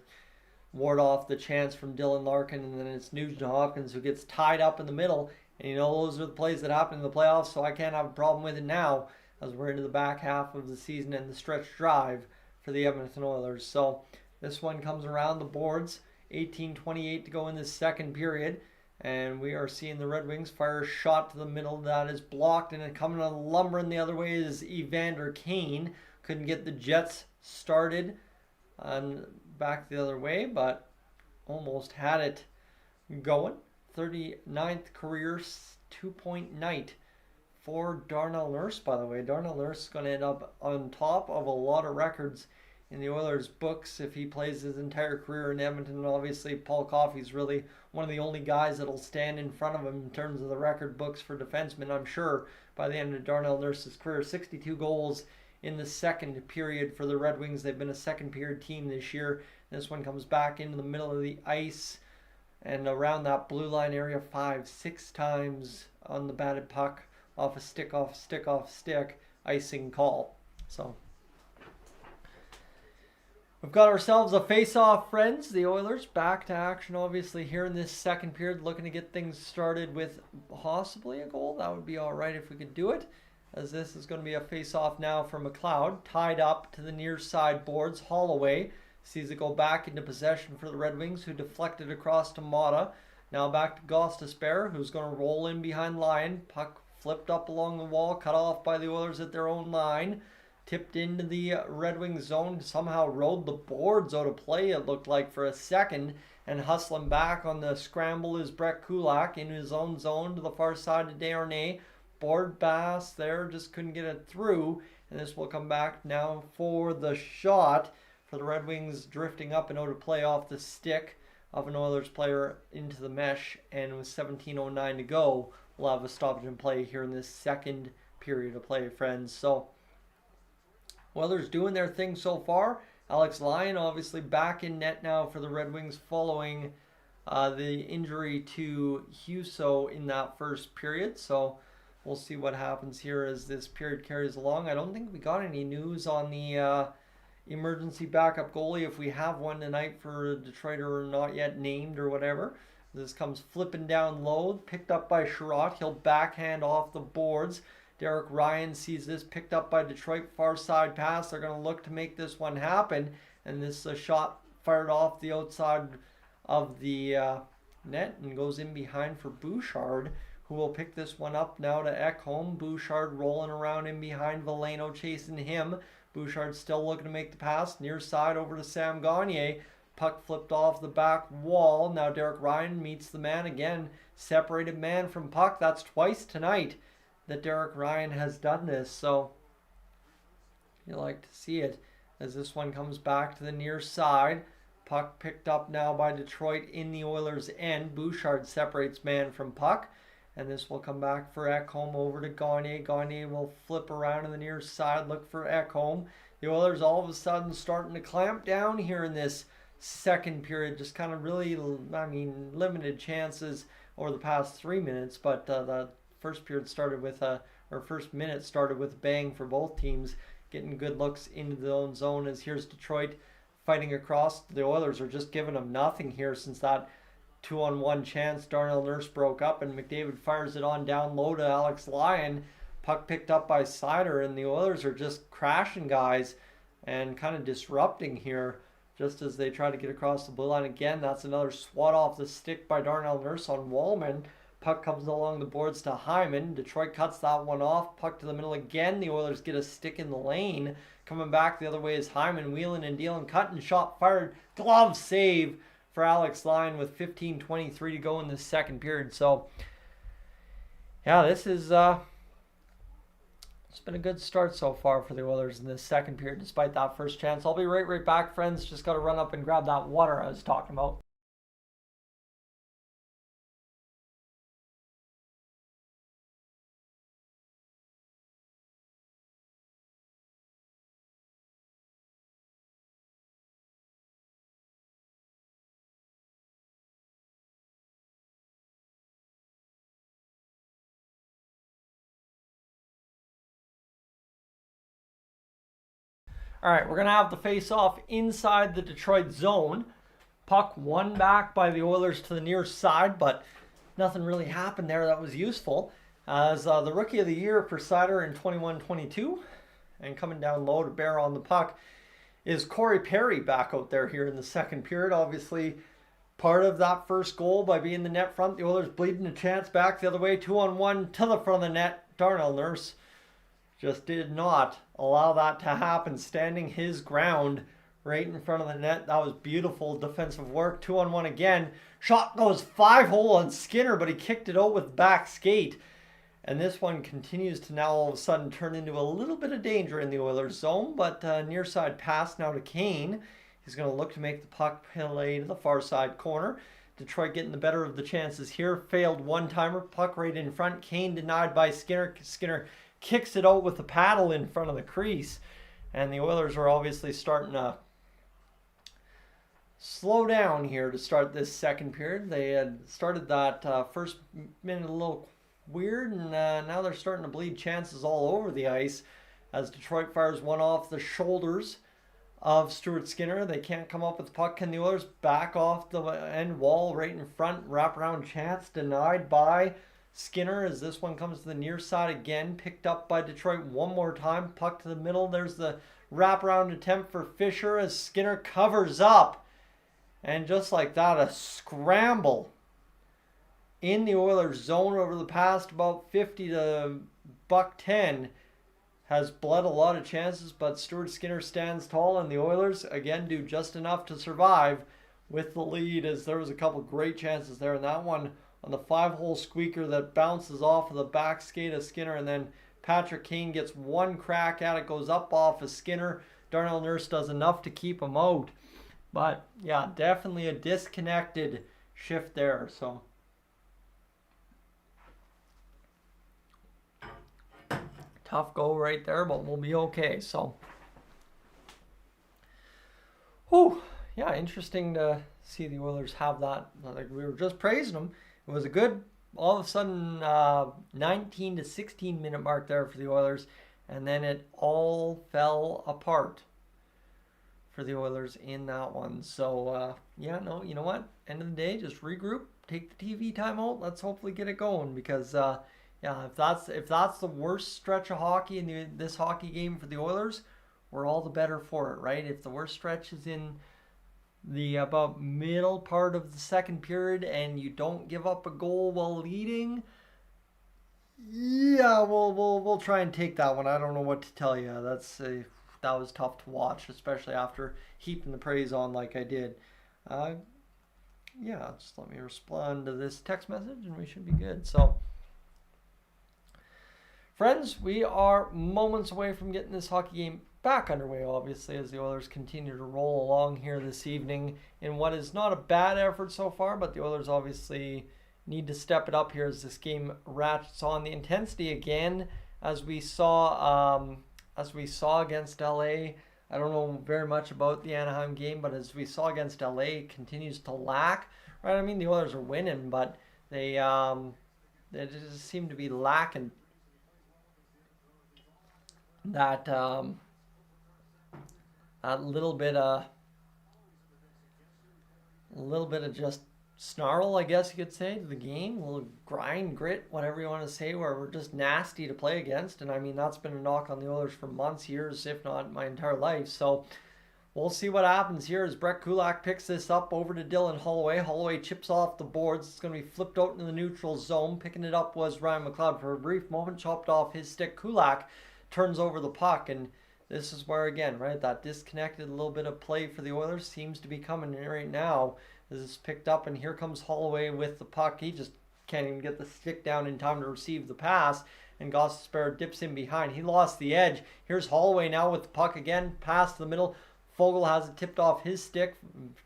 ward off the chance from Dylan Larkin. And then it's Nugent Hopkins who gets tied up in the middle. And you know those are the plays that happen in the playoffs, so I can't have a problem with it now as we're into the back half of the season and the stretch drive for the Edmonton Oilers. So this one comes around the boards. 18:28 to go in this second period. And we are seeing the Red Wings fire a shot to the middle that is blocked. And coming on lumbering the other way is Evander Kane. Couldn't get the Jets started and back the other way, but almost had it going. 39th career 2-point night for Darnell Nurse, by the way. Darnell Nurse is going to end up on top of a lot of records in the Oilers' books if he plays his entire career in Edmonton. And obviously, Paul Coffey's really one of the only guys that'll stand in front of him in terms of the record books for defensemen, I'm sure, by the end of Darnell Nurse's career. 62 goals in the second period for the Red Wings. They've been a second period team this year. This one comes back into the middle of the ice and around that blue line area 5-6 times on the batted puck off a stick, off stick, off stick, icing call. So we've got ourselves a face-off, friends. The Oilers back to action, obviously, here in this second period, looking to get things started with possibly a goal. That would be all right if we could do it, as this is going to be a face-off now for McLeod. Tied up to the near side boards. Holloway sees it go back into possession for the Red Wings, who deflected across to Mata. Now back to Gostisbehere, who's going to roll in behind Lyon. Puck flipped up along the wall, cut off by the Oilers at their own line. Tipped into the Red Wings zone, somehow rode the boards out of play, it looked like, for a second. And hustling back on the scramble is Brett Kulak in his own zone to the far side of Desharnais. Board pass there, just couldn't get it through. And this will come back now for the shot for the Red Wings, drifting up and out of play off the stick of an Oilers player into the mesh. And with 17:09 to go, we'll have a stoppage in play here in this second period of play, friends. So Oilers doing their thing so far. Alex Lyon obviously back in net now for the Red Wings following the injury to Husso in that first period. So we'll see what happens here as this period carries along. I don't think we got any news on the emergency backup goalie, if we have one tonight for Detroit or not yet named or whatever. This comes flipping down low, picked up by Sherratt. He'll backhand off the boards. Derek Ryan sees this, picked up by Detroit, far side pass. They're going to look to make this one happen. And this shot fired off the outside of the net and goes in behind for Bouchard, who will pick this one up now to Ekholm. Bouchard rolling around in behind, Veleno chasing him. Bouchard still looking to make the pass, near side over to Sam Gagner. Puck flipped off the back wall. Now Derek Ryan meets the man again. Separated man from puck. That's twice tonight that Derek Ryan has done this. So you like to see it as this one comes back to the near side. Puck picked up now by Detroit in the Oilers' end. Bouchard separates man from puck. And this will come back for Ekholm over to Gagner. Gagner will flip around in the near side, look for Ekholm. The Oilers all of a sudden starting to clamp down here in this second period. Just kind of really, limited chances over the past 3 minutes. But the first period started with first minute started with a bang for both teams. getting good looks into the own zone as here's Detroit fighting across. The Oilers are just giving them nothing here since that 2-on-1 chance. Darnell Nurse broke up and McDavid fires it on down low to Alex Lyon. Puck picked up by Seider, and the Oilers are just crashing guys and kind of disrupting here just as they try to get across the blue line again. That's another swat off the stick by Darnell Nurse on Wallman. Puck comes along the boards to Hyman. Detroit cuts that one off. Puck to the middle again. The Oilers get a stick in the lane. Coming back the other way is Hyman, wheeling and dealing, cutting, shot fired, glove save for Alex Lyon with 15:23 to go in the second period. So, yeah, this is it's been a good start so far for the Oilers in this second period, despite that first chance. I'll be right back, friends. Just got to run up and grab that water I was talking about. All right, we're going to have the face-off inside the Detroit zone. Puck won back by the Oilers to the near side, but nothing really happened there that was useful. As the Rookie of the Year for Seider in 21-22, and coming down low to bear on the puck is Corey Perry back out there here in the second period. Obviously, part of that first goal by being the net front. The Oilers bleeding a chance back the other way, 2-on-1 to the front of the net. Darnell Nurse just did not allow that to happen, standing his ground right in front of the net. That was beautiful defensive work. 2-on-1 again. Shot goes 5-hole on Skinner, but he kicked it out with back skate. And this one continues to now all of a sudden turn into a little bit of danger in the Oilers zone, but near side pass now to Kane. He's going to look to make the puck play to the far side corner. Detroit getting the better of the chances here. Failed one-timer. Puck right in front. Kane denied by Skinner. Skinner kicks it out with the paddle in front of the crease. And the Oilers are obviously starting to slow down here to start this second period. They had started that first minute a little weird, and now they're starting to bleed chances all over the ice as Detroit fires one off the shoulders of Stuart Skinner. They can't come up with the puck. Can the Oilers back off the end wall right in front? Wraparound chance denied by Skinner as this one comes to the near side again. Picked up by Detroit one more time. Puck to the middle. There's the wraparound attempt for Fisher as Skinner covers up. And just like that, a scramble in the Oilers zone over the past about 50 to $10 has bled a lot of chances, but Stuart Skinner stands tall, and the Oilers again do just enough to survive with the lead, as there was a couple great chances there, and that one on the 5-hole squeaker that bounces off of the back skate of Skinner, and then Patrick Kane gets one crack at it, goes up off of Skinner. Darnell Nurse does enough to keep him out, but yeah, definitely a disconnected shift there. So tough go right there, but we'll be okay. So, yeah, interesting to see the Oilers have that. Like we were just praising them. It was a good, all of a sudden, 19 to 16 minute mark there for the Oilers, and then it all fell apart for the Oilers in that one. So, yeah, no, you know what? End of the day, just regroup, take the TV timeout. Let's hopefully get it going because, yeah, if that's the worst stretch of hockey in this hockey game for the Oilers, we're all the better for it, right? If the worst stretch is in the about middle part of the second period and you don't give up a goal while leading, yeah, we'll try and take that one. I don't know what to tell you. That was tough to watch, especially after heaping the praise on like I did. Yeah, just let me respond to this text message and we should be good. So, friends, we are moments away from getting this hockey game back underway, obviously, as the Oilers continue to roll along here this evening in what is not a bad effort so far, but the Oilers obviously need to step it up here as this game ratchets on. The intensity again, as we saw against LA. I don't know very much about the Anaheim game, but as we saw against LA, continues to lack. Right? I mean, the Oilers are winning, but they just seem to be lacking that a little bit of just snarl, I guess you could say, to the game. A little grind, grit, whatever you want to say, where we're just nasty to play against. And I mean, that's been a knock on the Oilers for months, years, if not my entire life. So we'll see what happens here as Brett Kulak picks this up over to Dylan Holloway. Holloway chips off the boards. It's going to be flipped out into the neutral zone. Picking it up was Ryan McLeod for a brief moment. Chopped off his stick. Kulak turns over the puck. And this is where, again, right, that disconnected little bit of play for the Oilers seems to be coming in right now. This is picked up, and here comes Holloway with the puck. He just can't even get the stick down in time to receive the pass. And Gostisbehere dips in behind. He lost the edge. Here's Holloway now with the puck again. Pass to the middle. Fogle has it tipped off his stick.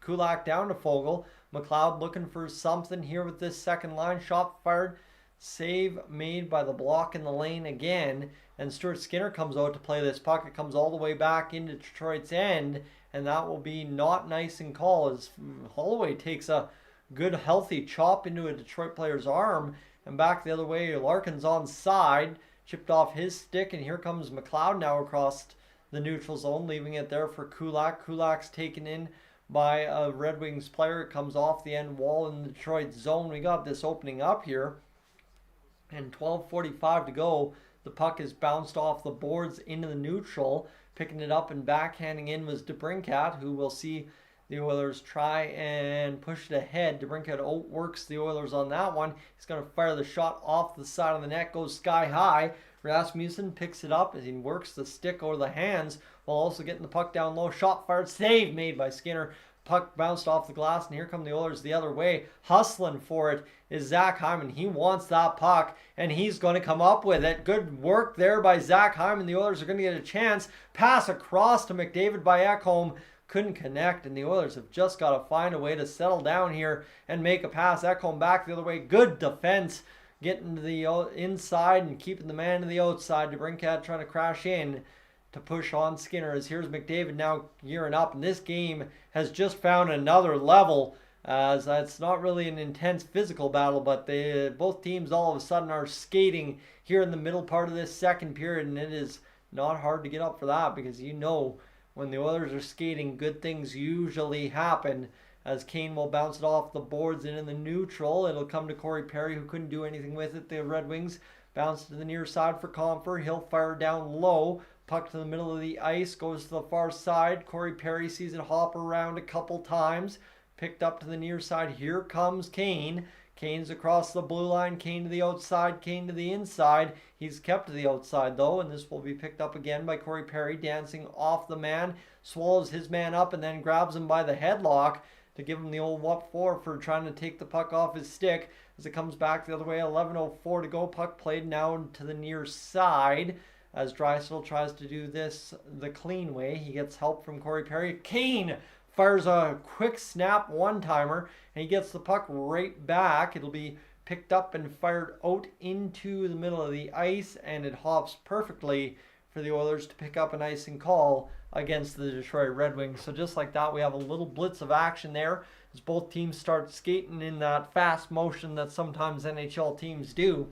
Kulak down to Fogle. McLeod looking for something here with this second line. Shot fired. Save made by the block in the lane again. And Stuart Skinner comes out to play this puck. It comes all the way back into Detroit's end. And that will be not nice and call as Holloway takes a good healthy chop into a Detroit player's arm. And back the other way, Larkin's on side. Chipped off his stick. And here comes McLeod now across the neutral zone, leaving it there for Kulak. Kulak's taken in by a Red Wings player. It comes off the end wall in the Detroit zone. We got this opening up here. And 12:45 to go. The puck is bounced off the boards into the neutral. Picking it up and backhanding in was DeBrincat, who will see the Oilers try and push it ahead. DeBrincat outworks the Oilers on that one. He's going to fire the shot off the side of the net, goes sky high. Rasmussen picks it up as he works the stick over the hands while also getting the puck down low. Shot fired, save made by Skinner. Puck bounced off the glass, and here come the Oilers the other way. Hustling for it is Zach Hyman. He wants that puck, and he's going to come up with it. Good work there by Zach Hyman. The Oilers are going to get a chance. Pass across to McDavid by Ekholm. Couldn't connect, and the Oilers have just got to find a way to settle down here and make a pass. Ekholm back the other way. Good defense. Getting to the inside and keeping the man to the outside. DeBrincat trying to crash in to push on Skinner as here's McDavid now gearing up. And this game has just found another level as it's not really an intense physical battle, but both teams all of a sudden are skating here in the middle part of this second period, and it is not hard to get up for that because you know when the Oilers are skating, good things usually happen. As Kane will bounce it off the boards and in the neutral. It'll come to Corey Perry, who couldn't do anything with it. The Red Wings bounce to the near side for Comfer. He'll fire down low. Puck to the middle of the ice. Goes to the far side. Corey Perry sees it hop around a couple times. Picked up to the near side. Here comes Kane. Kane's across the blue line. Kane to the outside. Kane to the inside. He's kept to the outside, though. And this will be picked up again by Corey Perry. Dancing off the man. Swallows his man up and then grabs him by the headlock to give him the old what for trying to take the puck off his stick as it comes back the other way. 11:04 to go. Puck played now to the near side as Draisaitl tries to do this the clean way. He gets help from Corey Perry. Kane fires a quick snap one-timer, and he gets the puck right back. It'll be picked up and fired out into the middle of the ice, and it hops perfectly for the Oilers to pick up an icing call against the Detroit Red Wings. So just like that, we have a little blitz of action there as both teams start skating in that fast motion that sometimes NHL teams do.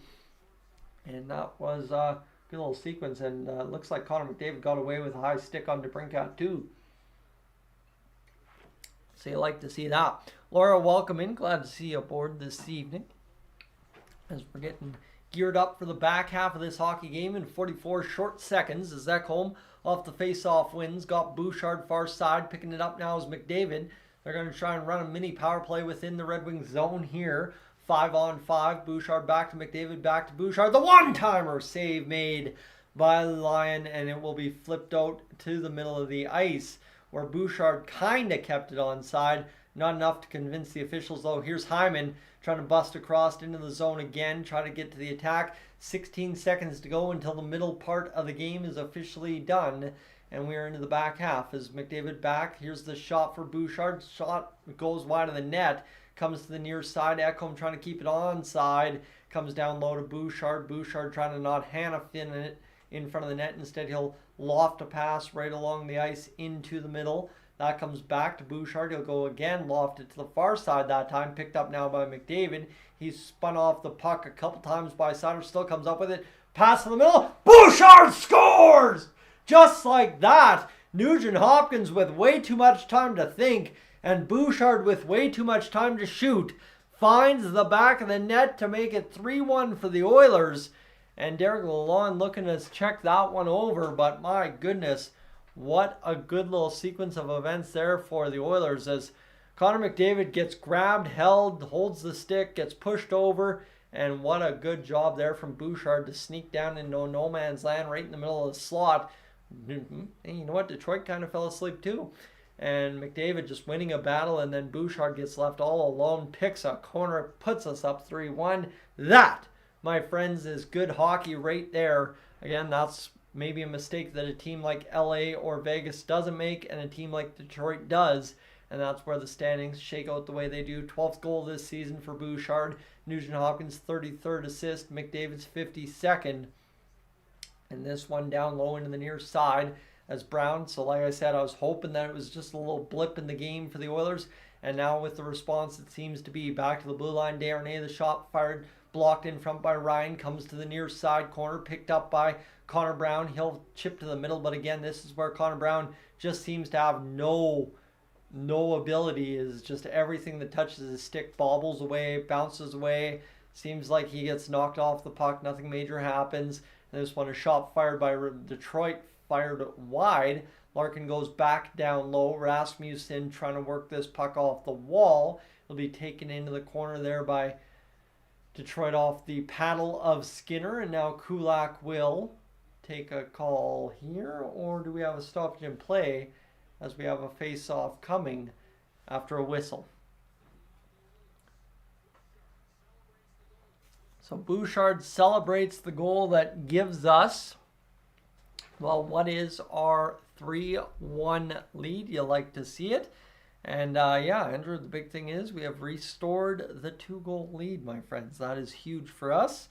And that was a good little sequence, and looks like Connor McDavid got away with a high stick on DeBrincat too. So you like to see that. Laura, welcome in. Glad to see you aboard this evening as we're getting geared up for the back half of this hockey game in 44 short seconds as Ekholm off the face-off wins. Got Bouchard far side. Picking it up now is McDavid. They're going to try and run a mini power play within the Red Wings zone here. 5-on-5. Bouchard back to McDavid. Back to Bouchard. The one-timer save made by Lyon, and it will be flipped out to the middle of the ice where Bouchard kind of kept it onside. Not enough to convince the officials, though. Here's Hyman trying to bust across into the zone again, try to get to the attack. 16 seconds to go until the middle part of the game is officially done. And we are into the back half as McDavid back. Here's the shot for Bouchard. Shot goes wide of the net. Comes to the near side. Ekholm trying to keep it onside. Comes down low to Bouchard. Bouchard trying to not Hanifin it in front of the net. Instead, he'll loft a pass right along the ice into the middle. That comes back to Bouchard. He'll go again, loft it to the far side that time. Picked up now by McDavid. He's spun off the puck a couple times by Sider. Still comes up with it. Pass in the middle. Bouchard scores! Just like that. Nugent Hopkins with way too much time to think, and Bouchard with way too much time to shoot, finds the back of the net to make it 3-1 for the Oilers. And Derek Lalonde looking to check that one over, but my goodness, what a good little sequence of events there for the Oilers as Connor McDavid gets grabbed, held, holds the stick, gets pushed over, and what a good job there from Bouchard to sneak down into no man's land right in the middle of the slot. And you know what? Detroit kind of fell asleep too. And McDavid just winning a battle, and then Bouchard gets left all alone, picks a corner, puts us up 3-1. That, my friends, is good hockey right there. Again, that's maybe a mistake that a team like LA or Vegas doesn't make, and a team like Detroit does. And that's where the standings shake out the way they do. 12th goal this season for Bouchard. Nugent Hopkins' 33rd assist. McDavid's 52nd. And this one down low into the near side as Brown. So like I said, I was hoping that it was just a little blip in the game for the Oilers. And now with the response, it seems to be back to the blue line. Desharnais, the shot fired, blocked in front by Ryan. Comes to the near side corner, picked up by Connor Brown. He'll chip to the middle. But again, this is where Connor Brown just seems to have no ability. Is just everything that touches his stick bobbles away, bounces away. Seems like he gets knocked off the puck. Nothing major happens. And this one, a shot fired by Detroit, fired wide. Larkin goes back down low. Rasmussen trying to work this puck off the wall. It'll be taken into the corner there by Detroit off the paddle of Skinner. And now Kulak will take a call here. Or do we have a stoppage in play as we have a face-off coming after a whistle? So Bouchard celebrates the goal that gives us, well, what is our 3-1 lead. You like to see it. And yeah, Andrew, the big thing is we have restored the 2-goal lead, my friends. That is huge for us.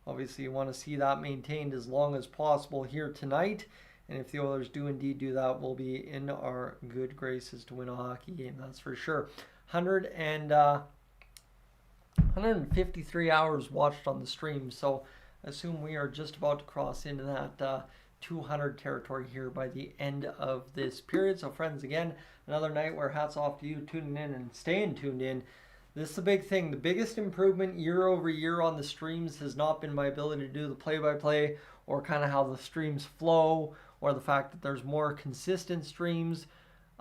Obviously, you want to see that maintained as long as possible here tonight. And if the Oilers do indeed do that, we'll be in our good graces to win a hockey game, that's for sure. 153 hours watched on the stream, so I assume we are just about to cross into that 200 territory here by the end of this period. So friends, again, another night where hats off to you tuning in and staying tuned in. This is the big thing. The biggest improvement year over year on the streams has not been my ability to do the play-by-play or kind of how the streams flow or the fact that there's more consistent streams.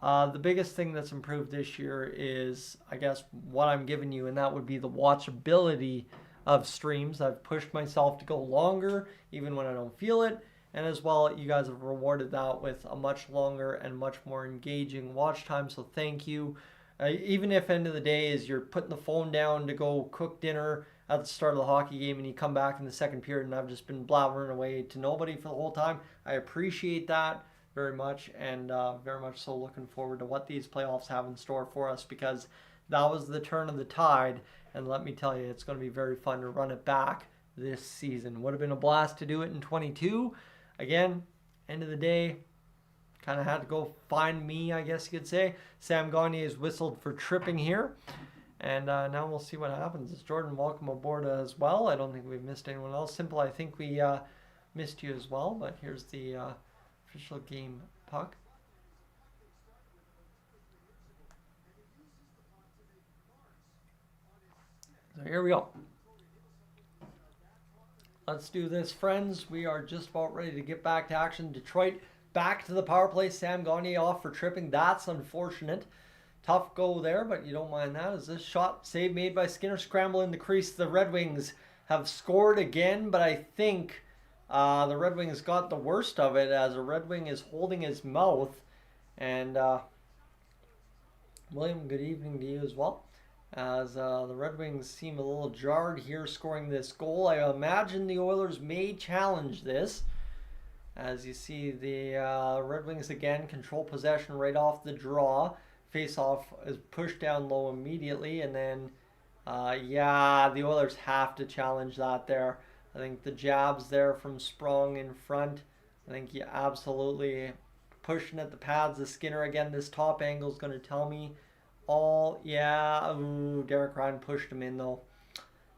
The biggest thing that's improved this year is, I guess, what I'm giving you, and that would be the watchability of streams. I've pushed myself to go longer, even when I don't feel it. And as well, you guys have rewarded that with a much longer and much more engaging watch time. So thank you. Even if end of the day is you're putting the phone down to go cook dinner at the start of the hockey game and you come back in the second period and I've just been blabbering away to nobody for the whole time, I appreciate that very much, and very much so looking forward to what these playoffs have in store for us, because that was the turn of the tide, and let me tell you, it's going to be very fun to run it back this season. Would have been a blast to do it in 22. Again, end of the day, kind of had to go find me, I guess you could say. Sam Gagner is whistled for tripping here. And now we'll see what happens. It's Jordan, welcome aboard as well. I don't think we've missed anyone else. Simple, I think we missed you as well. But here's the official game puck. So here we go. Let's do this, friends. We are just about ready to get back to action. Detroit back to the power play. Sam Gagner off for tripping. That's unfortunate. Tough go there, but you don't mind that. As this shot save made by Skinner, scramble in the crease. The Red Wings have scored again, but I think the Red Wings got the worst of it as a Red Wing is holding his mouth. And William, good evening to you as well. As the Red Wings seem a little jarred here scoring this goal. I imagine the Oilers may challenge this. As you see, the Red Wings again control possession right off the draw. Face-off is pushed down low immediately, and then, yeah, the Oilers have to challenge that there. I think the jabs there from Sprong in front. I think you absolutely pushing at the pads of Skinner again. This top angle is going to tell me all, yeah, ooh, Derek Ryan pushed him in though.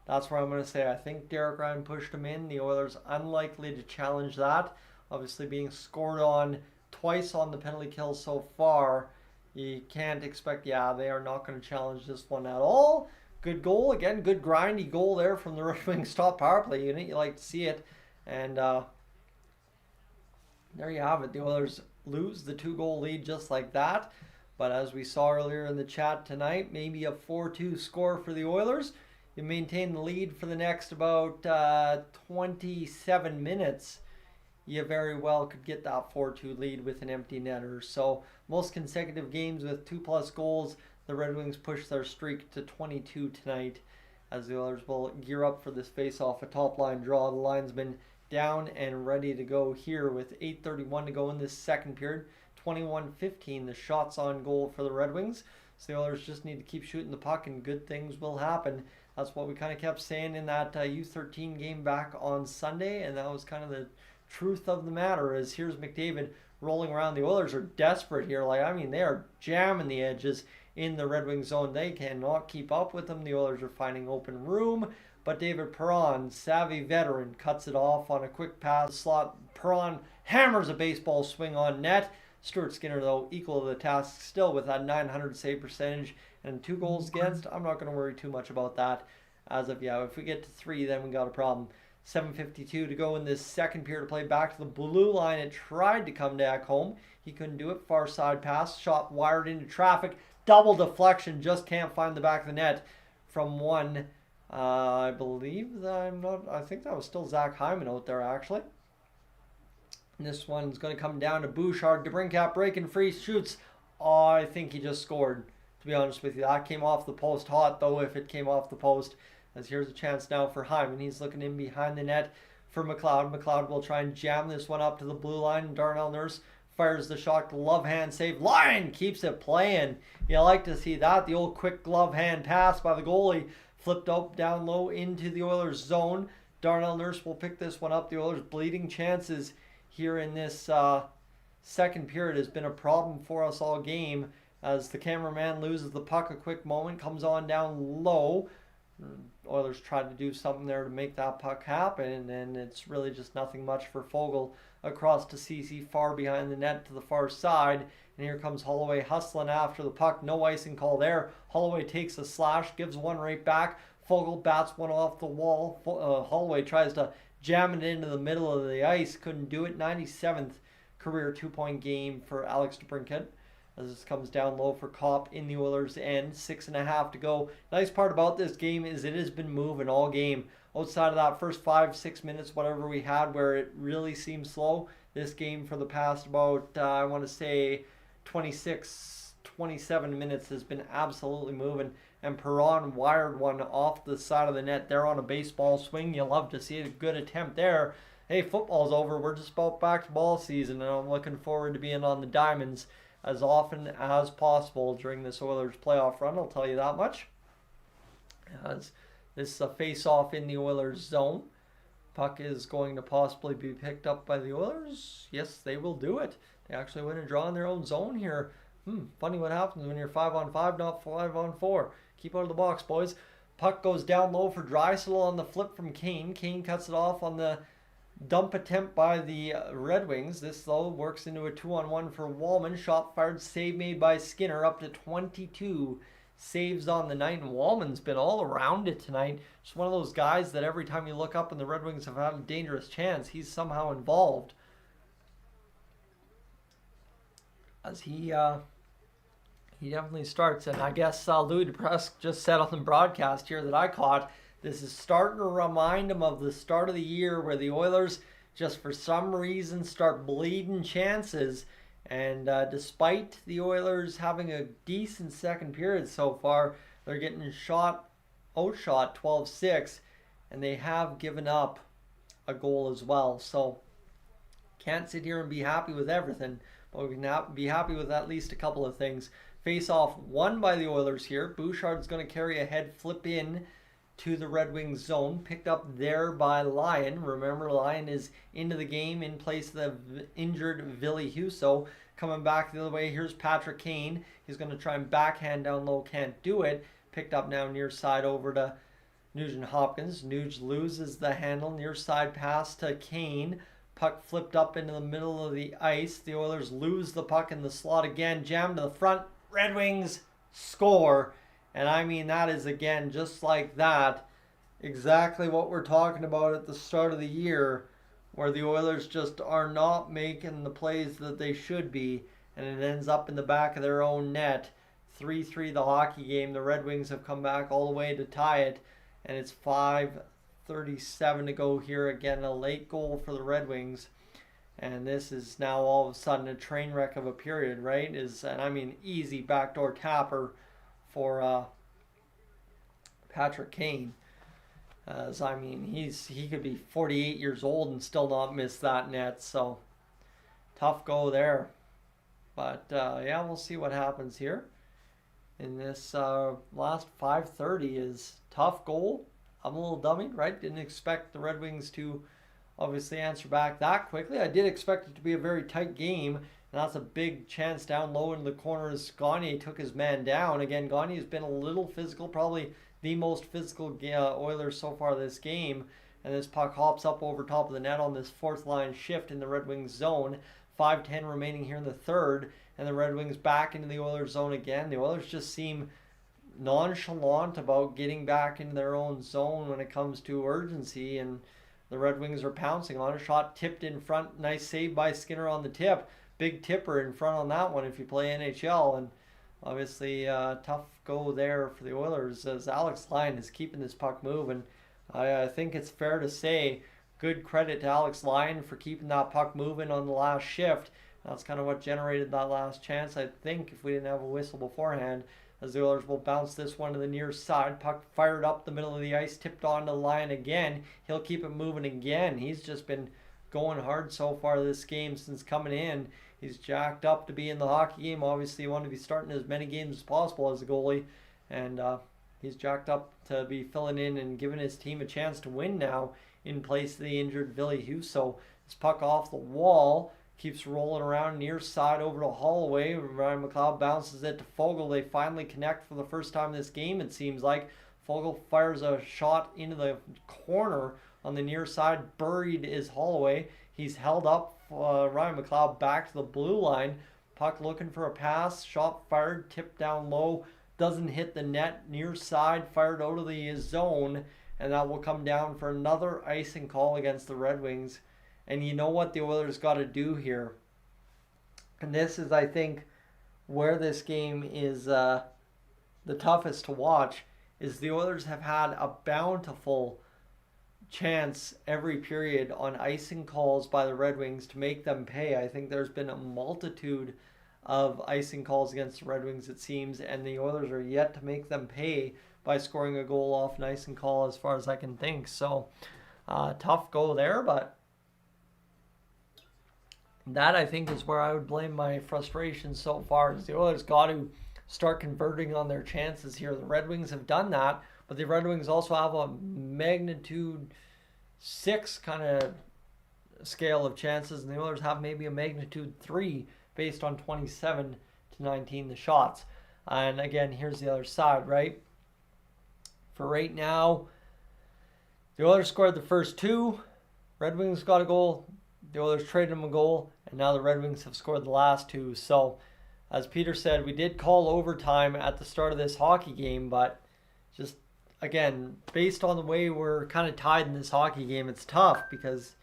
That's what I'm going to say. I think Derek Ryan pushed him in. The Oilers unlikely to challenge that. Obviously being scored on twice on the penalty kill so far. You can't expect, yeah, they are not going to challenge this one at all. Good goal. Again, good grindy goal there from the Red Wings top power play unit. You like to see it. And there you have it. The Oilers lose the 2-goal lead just like that. But as we saw earlier in the chat tonight, maybe a 4-2 score for the Oilers. You maintain the lead for the next about 27 minutes. You very well could get that 4-2 lead with an empty netter. So most consecutive games with 2+ goals. The Red Wings push their streak to 22 tonight as the Oilers will gear up for this face-off, a top-line draw. The line's been down and ready to go here with 8:31 to go in this second period. 21-15, the shots on goal for the Red Wings. So the Oilers just need to keep shooting the puck and good things will happen. That's what we kind of kept saying in that U13 game back on Sunday, and that was kind of the truth of the matter. Is here's McDavid rolling around. The Oilers are desperate here. They are jamming the edges in the Red Wings zone. They cannot keep up with them. The Oilers are finding open room, but David Perron, savvy veteran, cuts it off on a quick pass slot. Perron hammers a baseball swing on net. Stuart Skinner, though, equal to the task still with that .900 save percentage and 2 goals against. I'm not going to worry too much about that as of yet. If we get to 3, then we got a problem. 7:52 to go in this second period to play. Back to the blue line. It tried to come back home. He couldn't do it. Far side pass. Shot wired into traffic. Double deflection. Just can't find the back of the net from one. I believe that I think that was still Zach Hyman out there actually. And this one's going to come down to Bouchard. DeBrincat breaking free. Shoots. Oh, I think he just scored, to be honest with you. That came off the post hot, though, if it came off the post. As here's a chance now for Hyman. He's looking in behind the net for McLeod. McLeod will try and jam this one up to the blue line. Darnell Nurse fires the shot. Glove hand save. Lyon keeps it playing. You like to see that. The old quick glove hand pass by the goalie. Flipped up down low into the Oilers zone. Darnell Nurse will pick this one up. The Oilers' bleeding chances here in this second period has been a problem for us all game. As the cameraman loses the puck a quick moment. Comes on down low. Oilers tried to do something there to make that puck happen, and it's really just nothing much for Fogle across to CC far behind the net to the far side. And here comes Holloway hustling after the puck. No icing call there. Holloway takes a slash, gives one right back. Fogle bats one off the wall. Holloway tries to jam it into the middle of the ice. Couldn't do it. 97th career 2-point game for Alex DeBrincat. As this comes down low for Kopp in the Oilers' end. 6.5 to go. Nice part about this game is it has been moving all game. Outside of that first 5-6 minutes, whatever we had, where it really seemed slow, this game for the past about, I want to say, 26-27 minutes has been absolutely moving. And Perron wired one off the side of the net there on a baseball swing. You love to see it. A good attempt there. Hey, football's over. We're just about back to ball season, and I'm looking forward to being on the diamonds as often as possible during this Oilers playoff run. I'll tell you that much. As this is a face-off in the Oilers zone. Puck is going to possibly be picked up by the Oilers. Yes, they will do it. They actually went and draw in their own zone here. Funny what happens when you're 5-on-5, not 5-on-4. Keep out of the box, boys. Puck goes down low for Draisaitl on the flip from Kane. Kane cuts it off on the dump attempt by the Red Wings. This, though, works into a 2-on-1 for Wallman. Shot fired, save made by Skinner, up to 22 saves on the night. And Wallman's been all around it tonight. Just one of those guys that every time you look up and the Red Wings have had a dangerous chance, he's somehow involved. As he definitely starts. And I guess Louis Dupresque just said on the broadcast here that I caught, this is starting to remind him of the start of the year where the Oilers just for some reason start bleeding chances. And despite the Oilers having a decent second period so far, they're getting outshot 12-6, and they have given up a goal as well. So can't sit here and be happy with everything, but we can be happy with at least a couple of things. Face-off won by the Oilers here. Bouchard's going to carry ahead, flip in to the Red Wings zone, picked up there by Lyon. Remember, Lyon is into the game in place of the injured Ville Husso. Coming back the other way, here's Patrick Kane. He's going to try and backhand down low, can't do it. Picked up now near side over to Nugent Hopkins. Nuge loses the handle, near side pass to Kane. Puck flipped up into the middle of the ice. The Oilers lose the puck in the slot again. Jam to the front. Red Wings score. And I mean, that is, again, just like that, exactly what we're talking about at the start of the year, where the Oilers just are not making the plays that they should be, and it ends up in the back of their own net. 3-3 the hockey game. The Red Wings have come back all the way to tie it, and it's 5:37 to go here. Again, a late goal for the Red Wings, and this is now all of a sudden a train wreck of a period, right? And I mean, easy backdoor tapper for Patrick Kane. As I mean, he could be 48 years old and still not miss that net. So tough go there. But yeah, we'll see what happens here. In this last 5:30 is tough goal. I'm a little dummy, right? Didn't expect the Red Wings to obviously answer back that quickly. I did expect it to be a very tight game. And that's a big chance down low in the corner as Gagne took his man down. Again, Gagne has been a little physical, probably the most physical Oilers so far this game. And this puck hops up over top of the net on this fourth line shift in the Red Wings zone. 5:10 remaining here in the third. And the Red Wings back into the Oilers zone again. The Oilers just seem nonchalant about getting back into their own zone when it comes to urgency. And the Red Wings are pouncing on a shot tipped in front. Nice save by Skinner on the tip. Big tipper in front on that one if you play NHL. And obviously tough go there for the Oilers as Alex Lyon is keeping this puck moving. I think it's fair to say good credit to Alex Lyon for keeping that puck moving on the last shift. That's kind of what generated that last chance, I think, if we didn't have a whistle beforehand, as the Oilers will bounce this one to the near side. Puck fired up the middle of the ice, tipped on to Lyon again. He'll keep it moving again. He's just been going hard so far this game since coming in. He's jacked up to be in the hockey game. Obviously, you want to be starting as many games as possible as a goalie. And he's jacked up to be filling in and giving his team a chance to win now in place of the injured Ville Husso. This puck off the wall. Keeps rolling around near side over to Holloway. Ryan McLeod bounces it to Fogle. They finally connect for the first time this game, it seems like. Fogle fires a shot into the corner on the near side. Buried is Holloway. He's held up. Ryan McLeod back to the blue line. Puck looking for a pass. Shot fired. Tipped down low. Doesn't hit the net. Near side. Fired out of the zone. And that will come down for another icing call against the Red Wings. And you know what the Oilers got to do here. And this is, I think, where this game is the toughest to watch. Is the Oilers have had a bountiful chance every period on icing calls by the Red Wings to make them pay. I think there's been a multitude of icing calls against the Red Wings, it seems, and the Oilers are yet to make them pay by scoring a goal off an icing call as far as I can think. So, tough go there, but that, I think, is where I would blame my frustration so far. Is the Oilers got to start converting on their chances here. The Red Wings have done that, but the Red Wings also have a magnitude 6 kind of scale of chances, and the Oilers have maybe a magnitude 3 based on 27 to 19 the shots. And again, here's the other side, right? For right now, the Oilers scored the first 2. Red Wings got a goal. The Oilers traded them a goal, and now the Red Wings have scored the last 2. So, as Peter said, we did call overtime at the start of this hockey game, but just, again, based on the way we're kind of tied in this hockey game, it's tough because,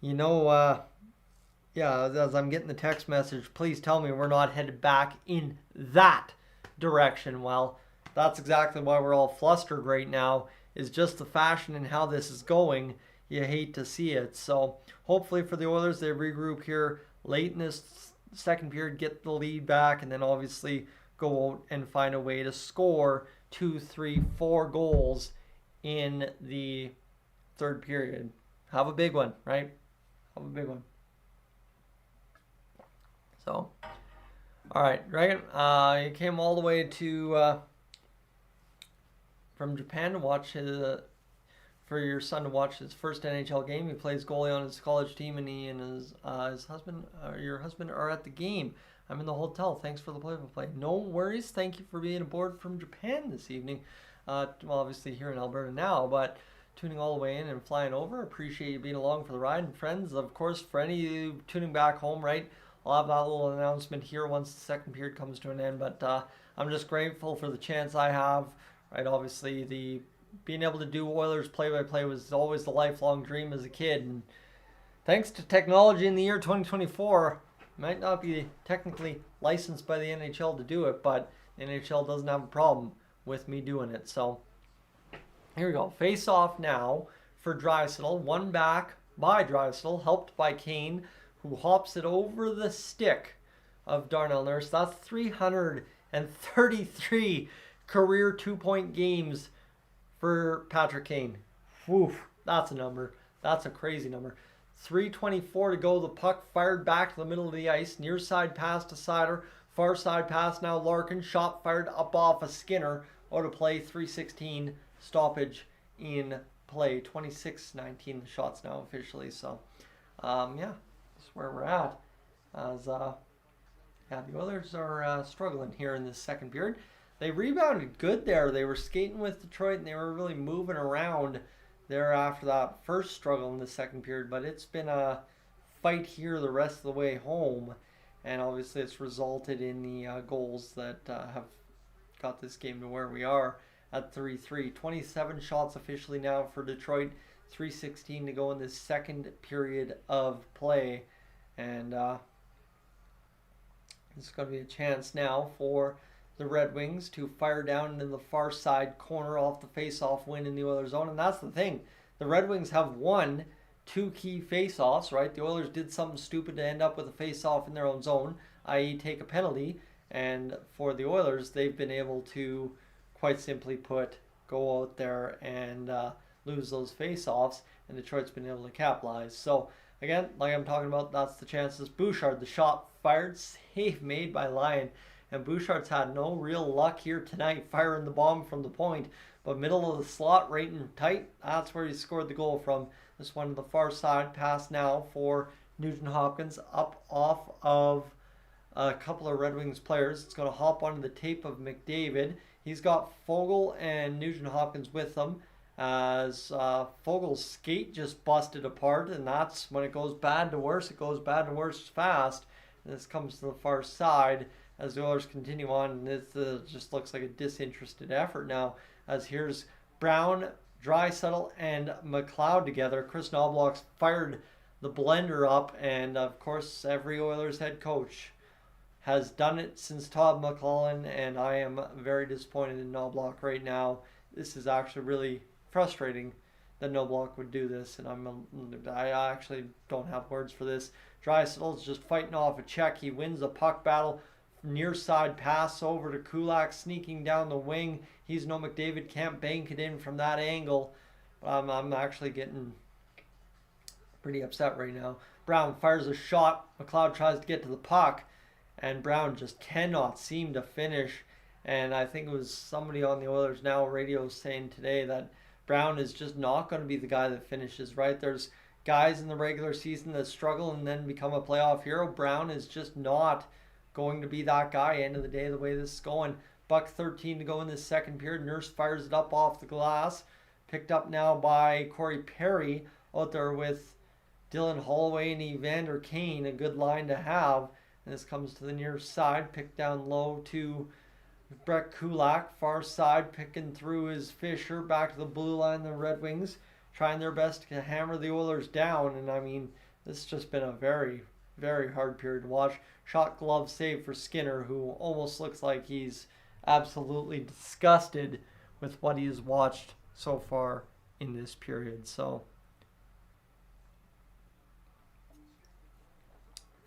you know, yeah, as I'm getting the text message, please tell me we're not headed back in that direction. Well, that's exactly why we're all flustered right now, is just the fashion and how this is going. You hate to see it. So hopefully for the Oilers, they regroup here late in this second period, get the lead back, and then obviously go out and find a way to score 2, 3, 4 goals in the third period. Have a big one, right? Have a big one. So, all right, Dragon, you came all the way to from Japan to watch his for your son to watch his first NHL game. He plays goalie on his college team, and he and his husband, your husband, are at the game. I'm in the hotel. Thanks for the play-by-play. No worries. Thank you for being aboard from Japan this evening. Well, obviously here in Alberta now, but tuning all the way in and flying over. Appreciate you being along for the ride. And friends, of course, for any of you tuning back home, right, I'll have that little announcement here once the second period comes to an end. But I'm just grateful for the chance I have, right? Obviously, the being able to do Oilers play-by-play was always the lifelong dream as a kid. And thanks to technology in the year 2024, might not be technically licensed by the NHL to do it, but the NHL doesn't have a problem with me doing it. So here we go. Face off now for Draisaitl. One back by Draisaitl, helped by Kane, who hops it over the stick of Darnell Nurse. That's 333 career 2-point games for Patrick Kane. Woof, that's a number. That's a crazy number. 3:24 to go. The puck fired back to the middle of the ice. Near side pass to Sider. Far side pass now Larkin. Shot fired up off a Skinner. Out of play. 3:16 stoppage in play. 26-19 the shots now officially. So, yeah, that's where we're at. As the Oilers are struggling here in this second period. They rebounded good there. They were skating with Detroit and they were really moving around there after that first struggle in the second period. But it's been a fight here the rest of the way home. And obviously it's resulted in the goals that have got this game to where we are at 3-3. 27 shots officially now for Detroit. 3:16 to go in this second period of play. And it's going to be a chance now for the Red Wings to fire down into the far side corner off the face-off win in the Oilers zone. And that's the thing. The Red Wings have won 2 key face-offs, right? The Oilers did something stupid to end up with a face-off in their own zone, i.e. take a penalty. And for the Oilers, they've been able to, quite simply put, go out there and lose those face-offs. And Detroit's been able to capitalize. So, again, like I'm talking about, that's the chances. Bouchard, the shot fired, save made by Lyon. And Bouchard's had no real luck here tonight firing the bomb from the point. But middle of the slot, right and tight, that's where he scored the goal from. This one to the far side. Pass now for Nugent Hopkins up off of a couple of Red Wings players. It's going to hop onto the tape of McDavid. He's got Fogle and Nugent Hopkins with them. As Fogle's skate just busted apart. And that's when it goes bad to worse. It goes bad to worse fast. And this comes to the far side. As the Oilers continue on, this just looks like a disinterested effort now. As here's Brown, Draisaitl, and McLeod together. Chris Knobloch's fired the blender up, and of course, every Oilers head coach has done it since Todd McLellan, and I am very disappointed in Knobloch right now. This is actually really frustrating that Knobloch would do this, and I actually don't have words for this. Draisaitl's just fighting off a check. He wins the puck battle. Near side pass over to Kulak, sneaking down the wing. He's no McDavid, can't bank it in from that angle. I'm actually getting pretty upset right now. Brown fires a shot. McLeod tries to get to the puck, and Brown just cannot seem to finish. And I think it was somebody on the Oilers Now radio saying today that Brown is just not going to be the guy that finishes, right? There's guys in the regular season that struggle and then become a playoff hero. Brown is just not going to be that guy. End of the day, the way this is going. Buck 13 to go in this second period. Nurse fires it up off the glass. Picked up now by Corey Perry out there with Dylan Holloway and Evander Kane. A good line to have. And this comes to the near side. Picked down low to Brett Kulak. Far side picking through his Fisher. Back to the blue line. The Red Wings trying their best to hammer the Oilers down. And I mean, this has just been a very, very hard period to watch. Shot glove save for Skinner, who almost looks like he's absolutely disgusted with what he has watched so far in this period. So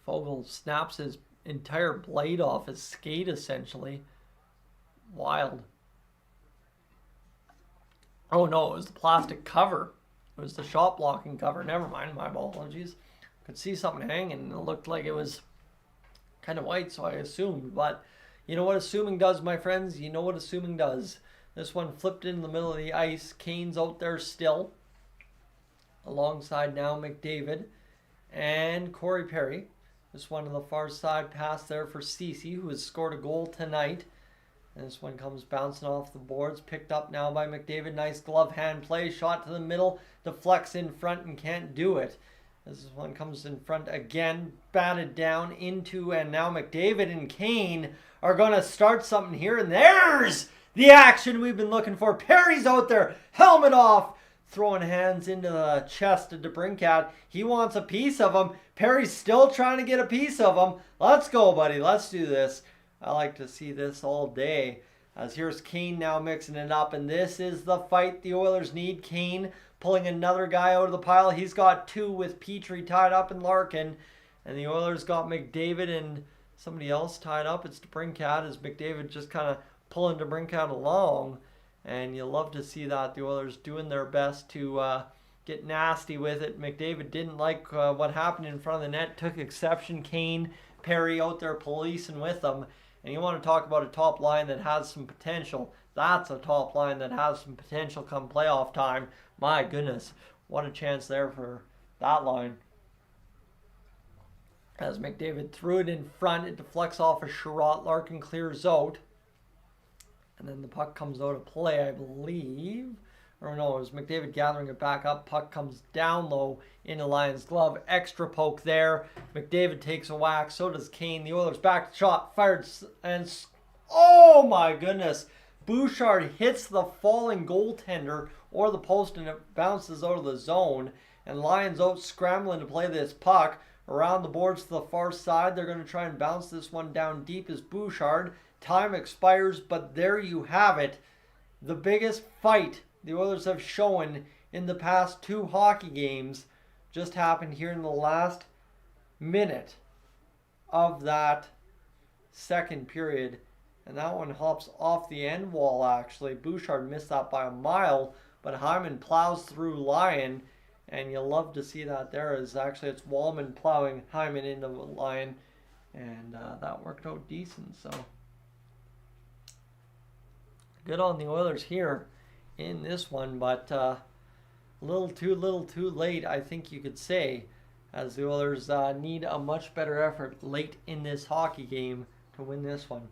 Fogle snaps his entire blade off his skate essentially. Wild. Oh no, it was the plastic cover. It was the shot blocking cover. Never mind, my apologies. Could see something hanging and it looked like it was kind of white, so I assumed. But you know what assuming does, my friends? You know what assuming does. This one flipped in the middle of the ice. Kane's out there still. Alongside now McDavid and Corey Perry. This one on the far side pass there for Ceci, who has scored a goal tonight. And this one comes bouncing off the boards. Picked up now by McDavid. Nice glove hand play. Shot to the middle. Deflects in front and can't do it. This one comes in front again. Batted down into, and now McDavid and Kane are going to start something here. And there's the action we've been looking for. Perry's out there. Helmet off. Throwing hands into the chest of DeBrincat. He wants a piece of him. Perry's still trying to get a piece of him. Let's go, buddy. Let's do this. I like to see this all day. As here's Kane now mixing it up. And this is the fight the Oilers need. Kane pulling another guy out of the pile. He's got two with Petrie tied up and Larkin. And the Oilers got McDavid and somebody else tied up. It's DeBrincat as McDavid just kind of pulling DeBrincat along. And you love to see that. The Oilers doing their best to get nasty with it. McDavid didn't like what happened in front of the net. Took exception. Kane, Perry out there policing with them. And you want to talk about a top line that has some potential. That's a top line that has some potential come playoff time. My goodness, what a chance there for that line. As McDavid threw it in front, it deflects off a Sherratt. Larkin clears out. And then the puck comes out of play, I believe. Or no, it was McDavid gathering it back up. Puck comes down low into Lyon's glove. Extra poke there. McDavid takes a whack. So does Kane. The Oilers back shot. Fired. And oh my goodness. Bouchard hits the falling goaltender or the post and it bounces out of the zone. And Lyon's out scrambling to play this puck. Around the boards to the far side. They're going to try and bounce this one down deep as Bouchard. Time expires, but there you have it. The biggest fight the Oilers have shown in the past two hockey games just happened here in the last minute of that second period. And that one hops off the end wall, actually. Bouchard missed that by a mile, but Hyman plows through Lyon. And you'll love to see that there. Is actually it's Wallman plowing Hyman into Lyon. And that worked out decent, so good on the Oilers here in this one, but a little too late, I think you could say, as the Oilers need a much better effort late in this hockey game to win this one.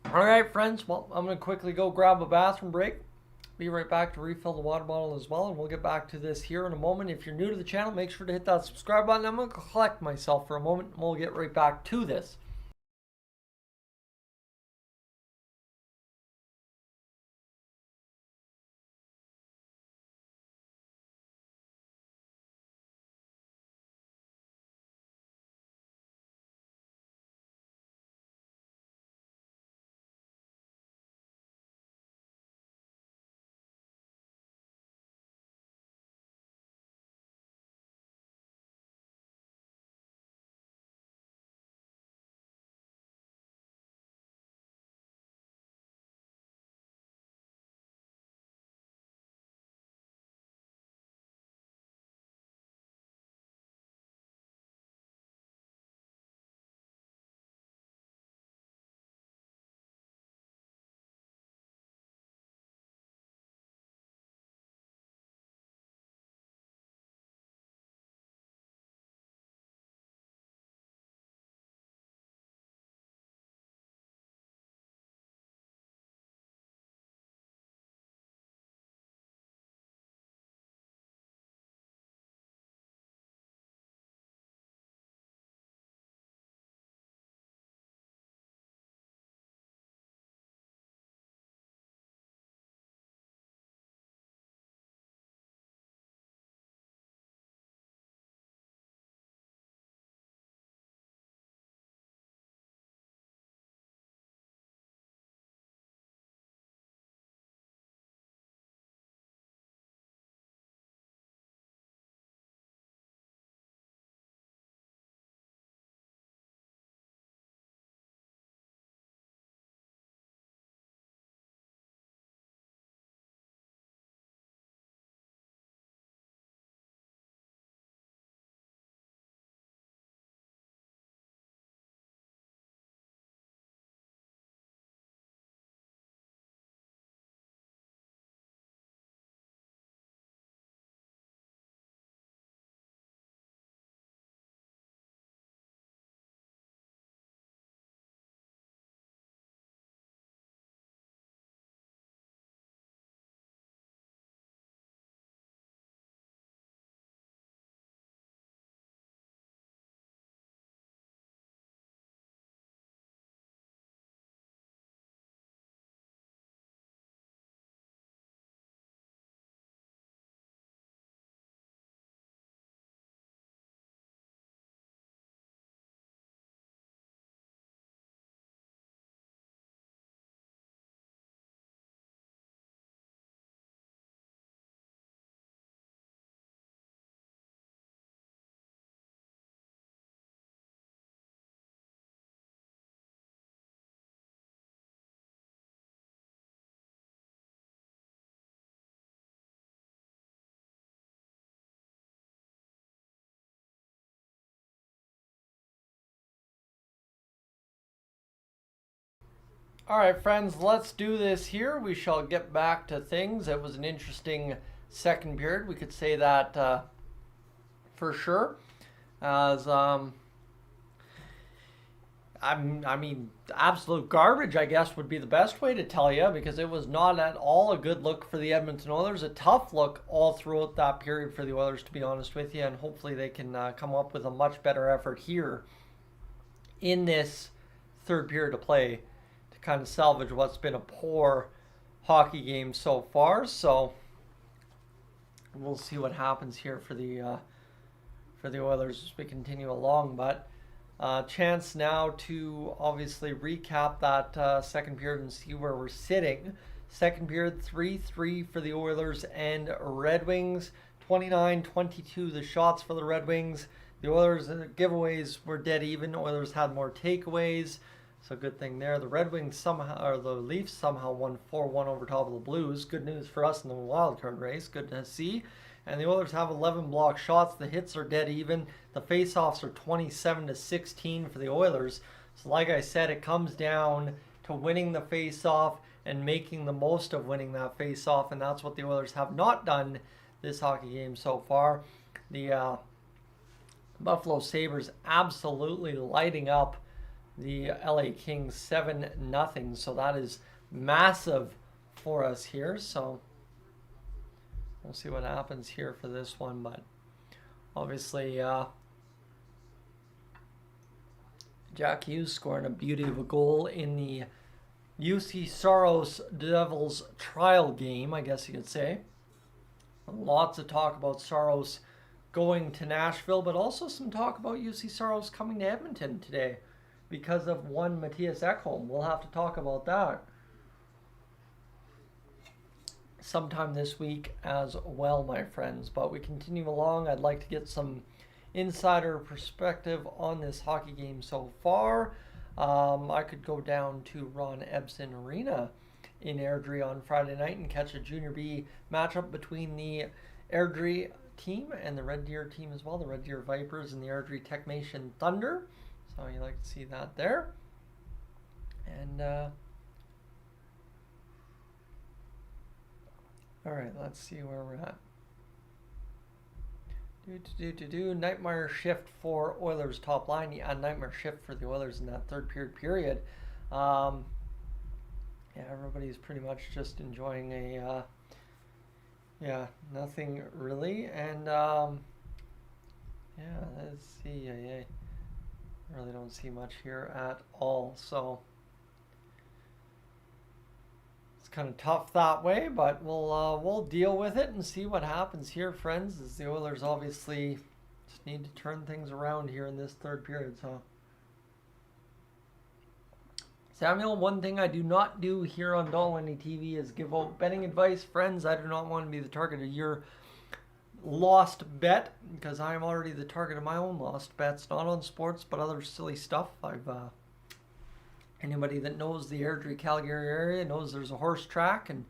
All right, friends, well, I'm going to quickly go grab a bathroom break. Be right back to refill the water bottle as well, and we'll get back to this here in a moment. If you're new to the channel, make sure to hit that subscribe button. I'm going to collect myself for a moment, and we'll get right back to this. All right, friends, let's do this here. We shall get back to things. It was an interesting second period. We could say that for sure. As I mean, absolute garbage, I guess, would be the best way to tell you, because it was not at all a good look for the Edmonton Oilers. A tough look all throughout that period for the Oilers, to be honest with you, and hopefully they can come up with a much better effort here in this third period of play to kind of salvage what's been a poor hockey game so far. So we'll see what happens here for the Oilers as we continue along, but chance now to obviously recap that second period and see where we're sitting. Second period, 3-3 for the Oilers and Red Wings. 29-22 the shots for the Red Wings. The Oilers' giveaways were dead even. Oilers had more takeaways, so good thing there. The Red Wings the Leafs somehow won 4-1 over top of the Blues. Good news for us in the wild card race. Good to see. And the Oilers have 11 block shots. The hits are dead even. The faceoffs are 27-16 for the Oilers. So like I said, it comes down to winning the faceoff and making the most of winning that faceoff, and that's what the Oilers have not done this hockey game so far. The Buffalo Sabres absolutely lighting up the LA Kings 7-0. So that is massive for us here. So we'll see what happens here for this one, but obviously Jack Hughes scoring a beauty of a goal in the UC Saros Devils trial game, I guess you could say. Lots of talk about Saros going to Nashville, but also some talk about UC Saros coming to Edmonton today because of one Matthias Ekholm. We'll have to talk about that sometime this week as well, my friends. But we continue along. I'd like to get some insider perspective on this hockey game so far. I could go down to Ron Ebsen Arena in Airdrie on Friday night and catch a Junior B matchup between the Airdrie team and the Red Deer team as well, the Red Deer Vipers and the Airdrie Technician Thunder. So you like to see that there. And all right, let's see where we're at. Nightmare shift for Oilers top line. Yeah, nightmare shift for the Oilers in that third period. Yeah, everybody's pretty much just enjoying a nothing really. And yeah, let's see. I really don't see much here at all. So it's kind of tough that way, but we'll deal with it and see what happens here, friends. As the Oilers obviously just need to turn things around here in this third period. So Samuel, one thing I do not do here on Dolynny TV is give out betting advice. Friends, I do not want to be the target of your lost bet, because I am already the target of my own lost bets, not on sports, but other silly stuff. Anybody that knows the Airdrie, Calgary area knows there's a horse track, and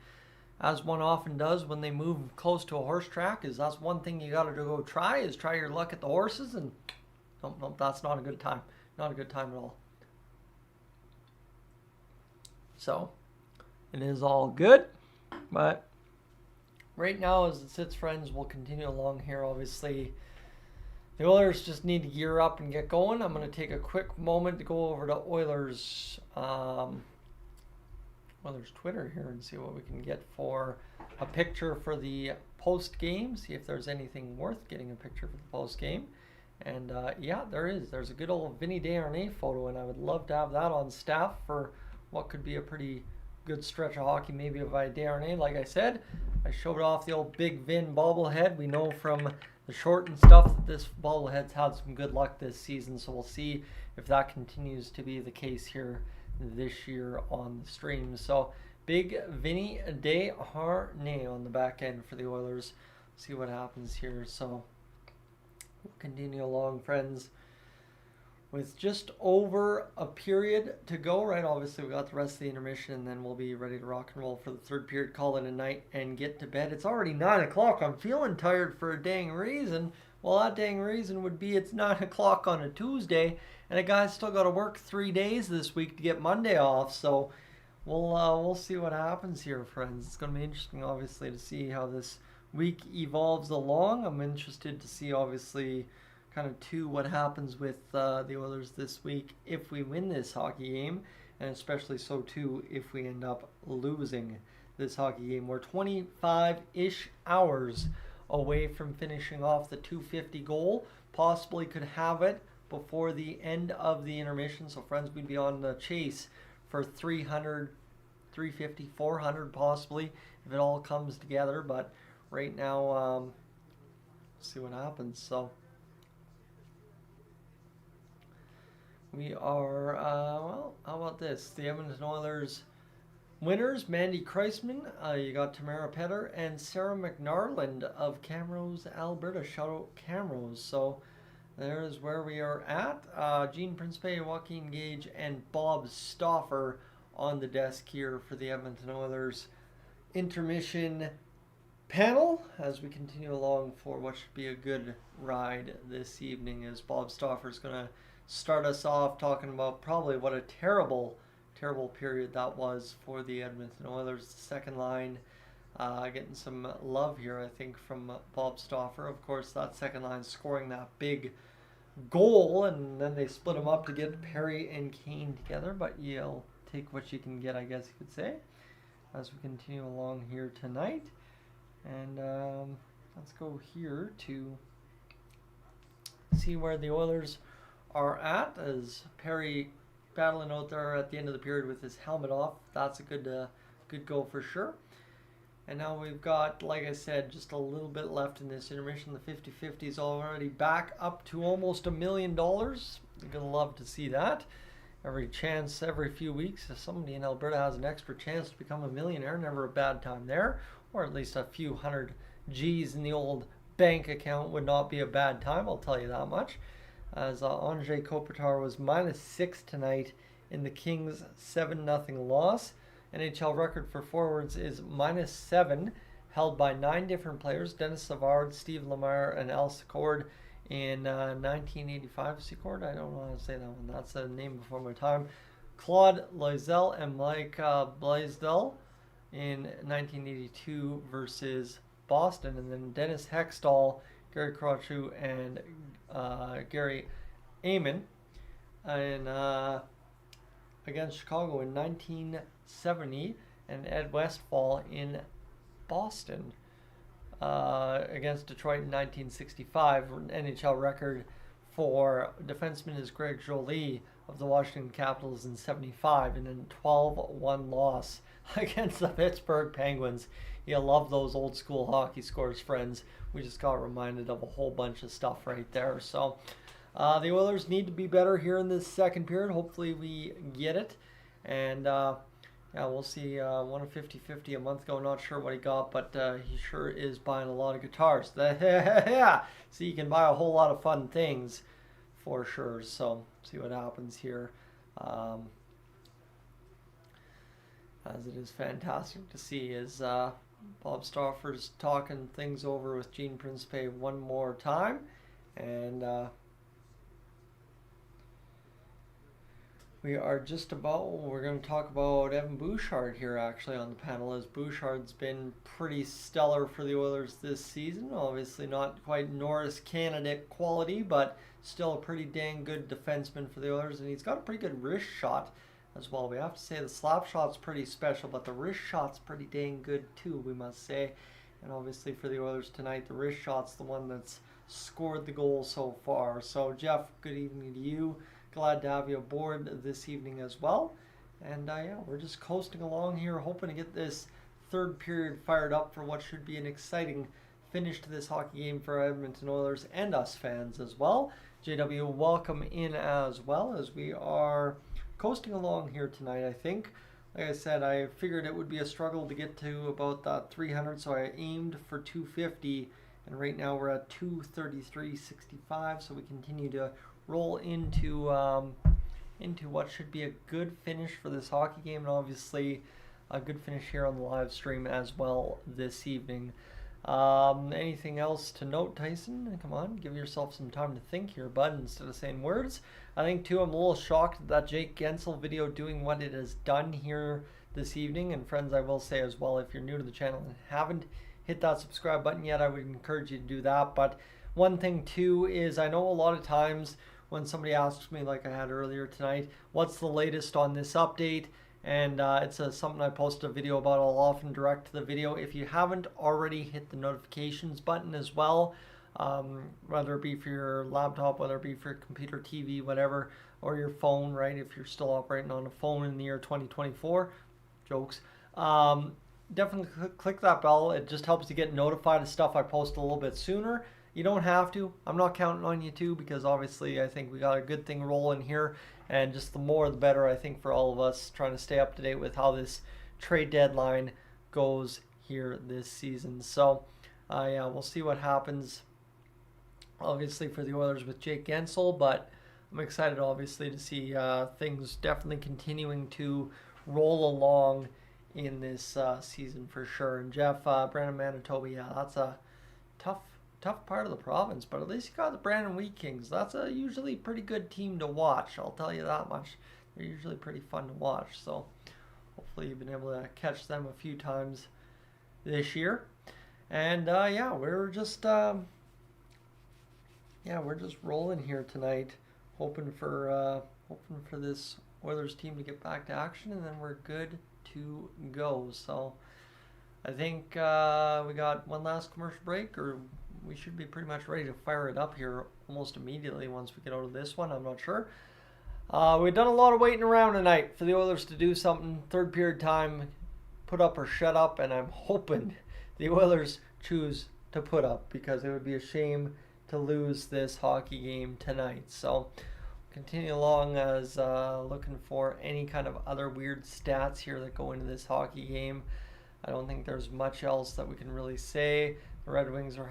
as one often does when they move close to a horse track, is that's one thing you got to go try your luck at the horses, and nope, that's not a good time. Not a good time at all. So it is all good, but right now as it sits, friends, we'll continue along here. Obviously the Oilers just need to gear up and get going. I'm going to take a quick moment to go over to Oilers Twitter here and see what we can get for a picture for the post game, see if there's anything worth getting a picture for the post game. And yeah, there is. There's a good old Vinny Desharnais photo, and I would love to have that on staff for what could be a pretty good stretch of hockey, maybe by Desharnais. Like I said, I showed off the old Big Vin bobblehead. We know from the short and stuff that this bobblehead's had some good luck this season, so we'll see if that continues to be the case here this year on the stream. So big Vinny Desharnais on the back end for the Oilers. See what happens here. So we'll continue along, friends, with just over a period to go, right? Obviously, we got the rest of the intermission, and then we'll be ready to rock and roll for the third period, call it a night, and get to bed. It's already 9 o'clock. I'm feeling tired for a dang reason. Well, that dang reason would be it's 9 o'clock on a Tuesday, and a guy's still got to work 3 days this week to get Monday off. So we'll see what happens here, friends. It's going to be interesting, obviously, to see how this week evolves along. I'm interested to see, obviously, kind of too what happens with the Oilers this week if we win this hockey game, and especially so too if we end up losing this hockey game. We're 25-ish hours away from finishing off the 250 goal. Possibly could have it before the end of the intermission. So friends, we'd be on the chase for 300, 350, 400 possibly if it all comes together. But right now, see what happens. So we are, well, how about this? The Edmonton Oilers winners, Mandy Kreisman, you got Tamara Petter, and Sarah McNarland of Camrose, Alberta. Shout out Camrose. So there's where we are at. Jean Principe, Joaquin Gage, and Bob Stauffer on the desk here for the Edmonton Oilers intermission panel as we continue along for what should be a good ride this evening, as Bob Stauffer is going to start us off talking about probably what a terrible period that was for the Edmonton Oilers. The second line getting some love here, I think, from Bob Stauffer. Of course, that second line scoring that big goal, and then they split them up to get Perry and Kane together, but you'll take what you can get, I guess you could say, as we continue along here tonight. And let's go here to see where the Oilers are at, as Perry battling out there at the end of the period with his helmet off. That's a good goal for sure. And now we've got, like I said, just a little bit left in this intermission. The 50-50 is already back up to almost $1 million. You're going to love to see that. Every chance, every few weeks, if somebody in Alberta has an extra chance to become a millionaire, never a bad time there. Or at least a few hundred G's in the old bank account would not be a bad time, I'll tell you that much. As Andrei Kopitar was -6 tonight in the Kings' 7-0 loss. NHL record for forwards is -7, held by 9 different players: Dennis Savard, Steve Lemire, and Al Secord in 1985. Secord? I don't know how to say that one. That's a name before my time. Claude Loisel and Mike Blaisdell in 1982 versus Boston. And then Dennis Hextall, Gary Crotcheau, and Gary Amon against Chicago in 1970, and Ed Westfall in Boston against Detroit in 1965. NHL record for defenseman is Greg Jolie of the Washington Capitals in 75, and then 12-1 loss against the Pittsburgh Penguins. You love those old school hockey scores, friends. We just got reminded of a whole bunch of stuff right there. So the Oilers need to be better here in this second period. Hopefully we get it. And yeah, we'll see. Won a 50-50 a month ago. Not sure what he got, but he sure is buying a lot of guitars. Yeah, so you can buy a whole lot of fun things for sure. So see what happens here. As it is fantastic to see is Bob Stauffer's talking things over with Jean Principe one more time. And we are just about, we're going to talk about Evan Bouchard here actually on the panel, as Bouchard's been pretty stellar for the Oilers this season. Obviously not quite Norris candidate quality, but still a pretty dang good defenseman for the Oilers, and he's got a pretty good wrist shot as well. We have to say the slap shot's pretty special, but the wrist shot's pretty dang good too, we must say. And obviously for the Oilers tonight, the wrist shot's the one that's scored the goal so far. So Jeff, good evening to you. Glad to have you aboard this evening as well. And yeah, we're just coasting along here, hoping to get this third period fired up for what should be an exciting finish to this hockey game for Edmonton Oilers and us fans as well. JW, welcome in as well, as we are coasting along here tonight, I think. Like I said, I figured it would be a struggle to get to about that 300, so I aimed for 250, and right now we're at 233.65, so we continue to roll into what should be a good finish for this hockey game, and obviously a good finish here on the live stream as well this evening. Anything else to note, Tyson? Come on, give yourself some time to think here, bud, instead of saying words. I think, too, I'm a little shocked at that Jake Gensel video doing what it has done here this evening. And friends, I will say as well, if you're new to the channel and haven't hit that subscribe button yet, I would encourage you to do that. But one thing too is, I know a lot of times when somebody asks me, like I had earlier tonight, what's the latest on this update? And it's something I posted a video about. I'll often direct to the video. If you haven't already, hit the notifications button as well, whether it be for your laptop, whether it be for your computer, TV, whatever, or your phone, right? If you're still operating on a phone in the year 2024, jokes. Definitely click that bell. It just helps you get notified of stuff I post a little bit sooner. You don't have to. I'm not counting on you to, because obviously I think we got a good thing rolling here, and just the more the better, I think, for all of us trying to stay up to date with how this trade deadline goes here this season. So yeah, we'll see what happens obviously for the Oilers with Jake Guentzel, but I'm excited obviously to see things definitely continuing to roll along in this season for sure. And Jeff, Brandon Manitoba, yeah, that's a tough part of the province, but at least you got the Brandon Wheat Kings. That's a usually pretty good team to watch, I'll tell you that much. They're usually pretty fun to watch, so hopefully you've been able to catch them a few times this year. And yeah, we're just rolling here tonight, hoping for this Oilers team to get back to action, and then we're good to go. So I think we got one last commercial break, or we should be pretty much ready to fire it up here almost immediately once we get out of this one. I'm not sure. We've done a lot of waiting around tonight for the Oilers to do something. Third period time, put up or shut up, and I'm hoping the Oilers choose to put up, because it would be a shame to lose this hockey game tonight. So continue along as looking for any kind of other weird stats here that go into this hockey game. I don't think there's much else that we can really say. The Red Wings are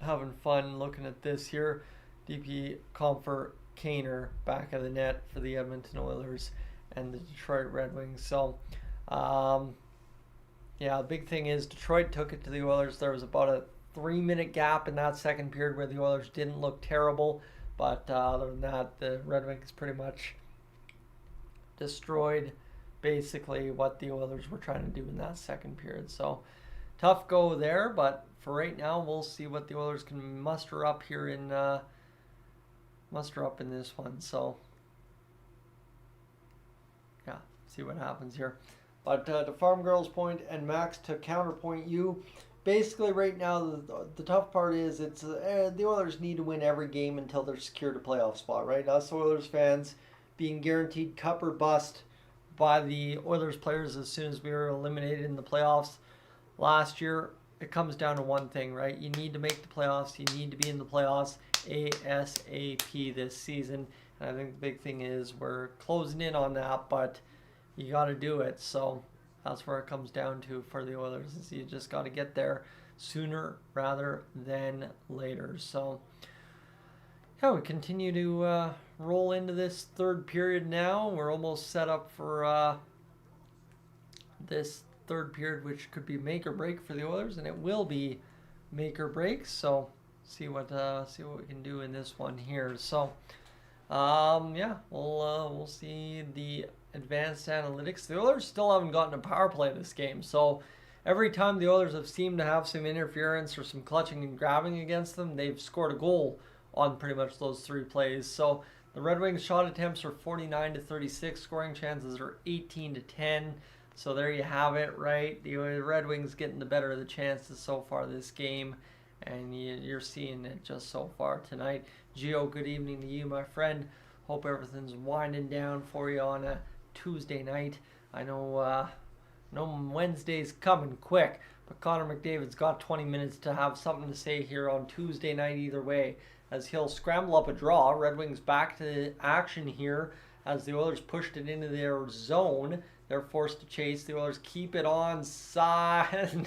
having fun looking at this here. DP Comfort Kaner back of the net for the Edmonton Oilers and the Detroit Red Wings. So yeah, the big thing is Detroit took it to the Oilers. There was about a 3-minute gap in that second period where the Oilers didn't look terrible, but other than that, the Red Wings pretty much destroyed basically what the Oilers were trying to do in that second period. So tough go there, but for right now, we'll see what the Oilers can muster up here in this one. So yeah, see what happens here. But to Farm Girls point and Max to counterpoint you, basically right now the tough part is it's the Oilers need to win every game until they're secured a playoff spot, right? Us Oilers fans being guaranteed cup or bust by the Oilers players as soon as we were eliminated in the playoffs last year. It comes down to one thing, right? You need to make the playoffs. You need to be in the playoffs ASAP this season. And I think the big thing is we're closing in on that, but you got to do it. So that's where it comes down to for the Oilers, is you just got to get there sooner rather than later. So yeah, we continue to roll into this third period now. We're almost set up for this third period, which could be make or break for the Oilers, and it will be make or break. So see what we can do in this one here. So yeah, we'll see the advanced analytics. The Oilers still haven't gotten a power play this game, so every time the Oilers have seemed to have some interference or some clutching and grabbing against them, they've scored a goal on pretty much those 3 plays. So the Red Wings shot attempts are 49-36, scoring chances are 18-10. So there you have it, right? The Red Wings getting the better of the chances so far this game, and you're seeing it just so far tonight. Gio, good evening to you, my friend. Hope everything's winding down for you on a Tuesday night. I know Wednesday's coming quick, but Connor McDavid's got 20 minutes to have something to say here on Tuesday night either way, as he'll scramble up a draw. Red Wings back to action here as the Oilers pushed it into their zone. They're forced to chase. The Oilers keep it onside.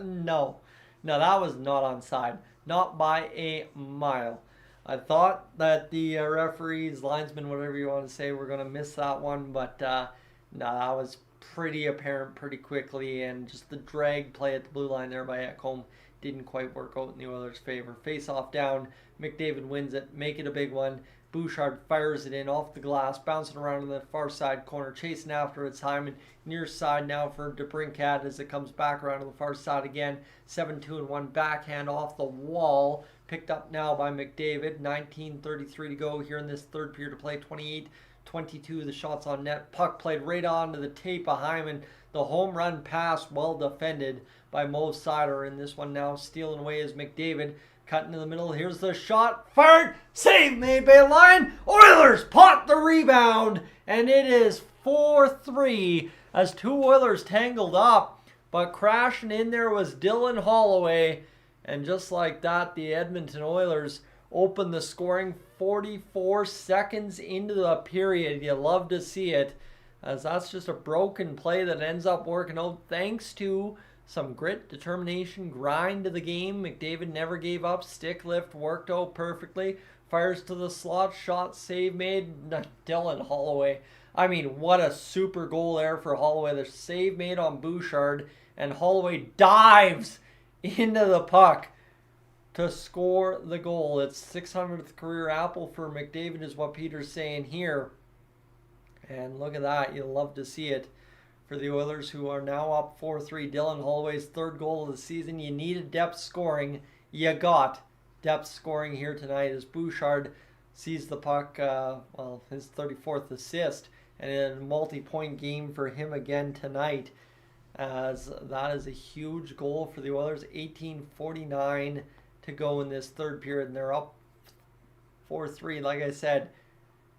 No, that was not onside. Not by a mile. I thought that the referees, linesmen, whatever you want to say, were going to miss that one, but no, that was pretty apparent pretty quickly, and just the drag play at the blue line there by Ekholm didn't quite work out in the Oilers' favor. Face off down, McDavid wins it, make it a big one. Bouchard fires it in off the glass, bouncing around in the far side corner, chasing after its Hyman. Near side now for DeBrincat as it comes back around to the far side again. 7-2-1 backhand off the wall. Picked up now by McDavid. 19:33 to go here in this third period to play. 28-22 the shots on net. Puck played right onto the tape of Hyman. The home run pass well defended by Mo Seider. In this one now stealing away is McDavid. Cutting in the middle. Here's the shot. Fired. Save made by line. Oilers pot the rebound. And it is 4-3 as two Oilers tangled up. But crashing in there was Dylan Holloway. And just like that, the Edmonton Oilers opened the scoring 44 seconds into the period. You love to see it, as that's just a broken play that ends up working out thanks to some grit, determination, grind to the game. McDavid never gave up. Stick lift worked out perfectly. Fires to the slot. Shot save made. Dylan Holloway. I mean, what a super goal there for Holloway. The save made on Bouchard. And Holloway dives into the puck to score the goal. It's 600th career apple for McDavid is what Peter's saying here. And look at that. You'll love to see it for the Oilers, who are now up 4-3. Dylan Holloway's third goal of the season. You needed depth scoring. You got depth scoring here tonight as Bouchard sees the puck, his 34th assist, and a multi-point game for him again tonight, as that is a huge goal for the Oilers. 18:49 to go in this third period, and they're up 4-3. Like I said,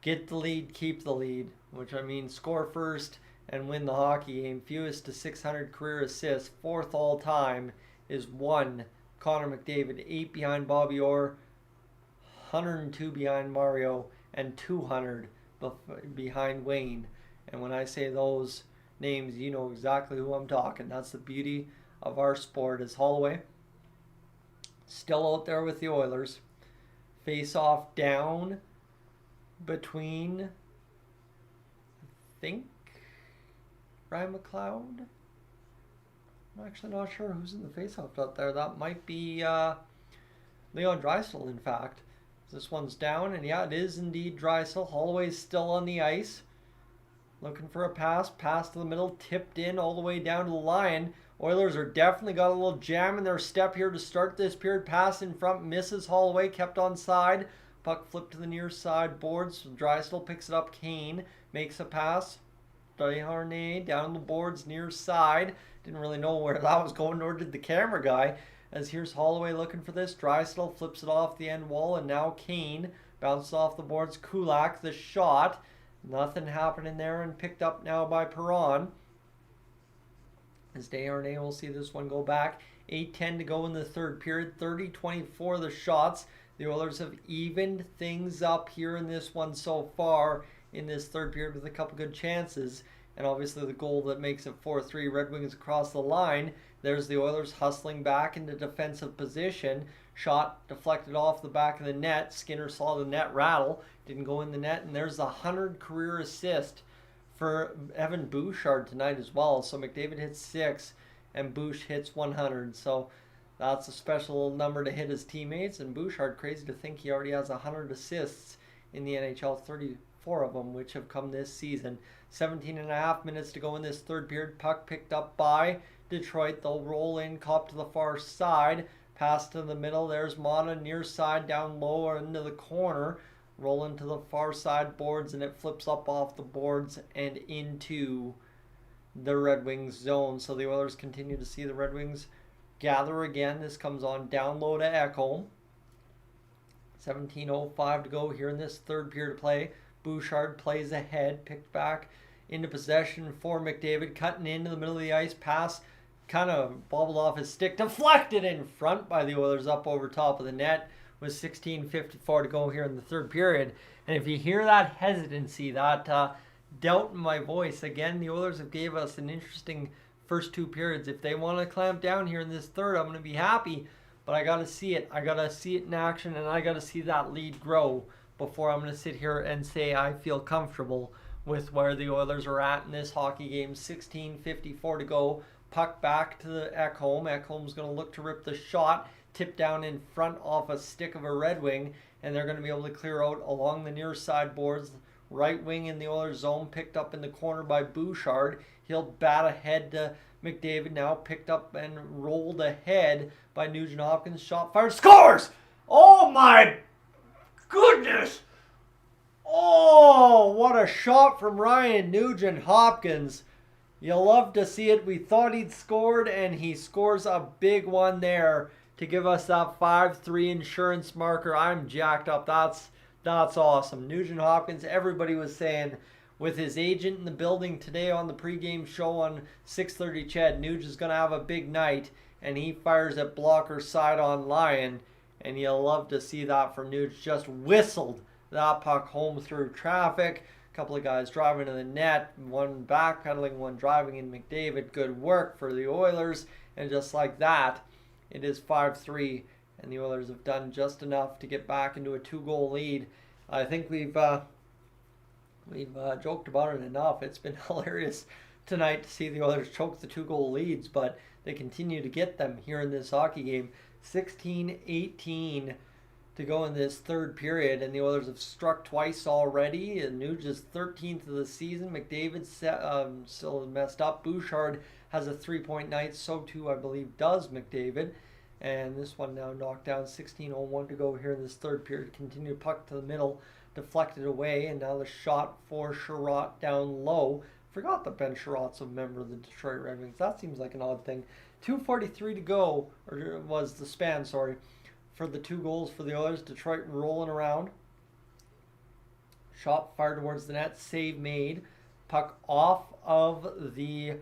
get the lead, keep the lead, which I mean score first and win the hockey game. Fewest to 600 career assists, fourth all time, is 1 Connor McDavid, 8 behind Bobby Orr, 102 behind Mario, and 200 behind Wayne. And when I say those names, you know exactly who I'm talking. That's the beauty of our sport. Is Holloway still out there with the Oilers. Face off down between, I think, Ryan McLeod. I'm actually not sure who's in the face-off out there. That might be Leon Draisaitl, in fact. This one's down, and yeah, it is indeed Draisaitl. Holloway's still on the ice. Looking for a pass. Pass to the middle. Tipped in all the way down to the line. Oilers are definitely got a little jam in their step here to start this period. Pass in front. Misses Holloway. Kept on side. Puck flipped to the near side boards. Draisaitl picks it up. Kane makes a pass. Desharnais down the boards near side. Didn't really know where that was going, nor did the camera guy. As here's Holloway looking for this. Draisaitl flips it off the end wall, and now Kane bounces off the boards. Kulak, the shot. Nothing happening there, and picked up now by Perron. As Desharnais will see this one go back. 8:10 to go in the third period. 30-24 the shots. The Oilers have evened things up here in this one so far in this third period with a couple good chances. And obviously the goal that makes it 4-3, Red Wings across the line. There's the Oilers hustling back into defensive position. Shot deflected off the back of the net. Skinner saw the net rattle. Didn't go in the net. And there's a 100 career assist for Evan Bouchard tonight as well. So McDavid hits 6 and Bouch hits 100. So that's a special number to hit his teammates. And Bouchard, crazy to think he already has 100 assists in the NHL, 34 of them which have come this season. 17.5 minutes to go in this third period. Puck picked up by Detroit. They'll roll in, cop to the far side. Pass to the middle. There's Mata near side, down low or into the corner. Rolling to the far side boards, and it flips up off the boards and into the Red Wings zone. So the Oilers continue to see the Red Wings gather again. This comes on down low to Ekholm. 17:05 to go here in this third period of play. Bouchard plays ahead, picked back into possession for McDavid, cutting into the middle of the ice. Pass kind of bobbled off his stick, deflected in front by the Oilers up over top of the net. With 16:54 to go here in the third period. And if you hear that hesitancy, that doubt in my voice, again, the Oilers have gave us an interesting first two periods. If they want to clamp down here in this third, I'm going to be happy. But I got to see it. I got to see it in action, and I got to see that lead grow before I'm going to sit here and say I feel comfortable with where the Oilers are at in this hockey game. 16:54 to go. Puck back to the Ekholm. Ekholm's going to look to rip the shot. Tip down in front off a stick of a Red Wing. And they're going to be able to clear out along the near side boards. Right wing in the Oilers zone. Picked up in the corner by Bouchard. He'll bat ahead to McDavid now. Picked up and rolled ahead by Nugent Hopkins. Shot fired. Scores! Oh my goodness! Oh, what a shot from Ryan Nugent Hopkins. You'll love to see it. We thought he'd scored, and he scores a big one there to give us that 5-3 insurance marker. I'm jacked up. That's awesome. Nugent Hopkins, everybody was saying, with his agent in the building today on the pregame show on 6:30 CHED, Nuge is going to have a big night, and he fires at blocker side on Lyon, and you'll love to see that from Nuge. Just whistled that puck home through traffic. A couple of guys driving to the net, one backpedaling, one driving in McDavid. Good work for the Oilers, and just like that, it is 5-3, and the Oilers have done just enough to get back into a 2-goal lead. I think we've joked about it enough. It's been hilarious tonight to see the Oilers choke the 2-goal leads, but they continue to get them here in this hockey game. 16-18 to go in this third period, and the Oilers have struck twice already. And Nuge is 13th of the season. McDavid still messed up. Bouchard has a 3-point night. So too, I believe, does McDavid. And this one now knocked down. 16:01 to go here in this third period. Continue puck to the middle, deflected away, and now the shot for Sherratt down low. Forgot that Ben Sherratt's a member of the Detroit Red Wings. That seems like an odd thing. 2:43 to go, or it was the span, sorry, for the 2 goals for the Oilers. Detroit rolling around. Shot fired towards the net. Save made. Puck off of the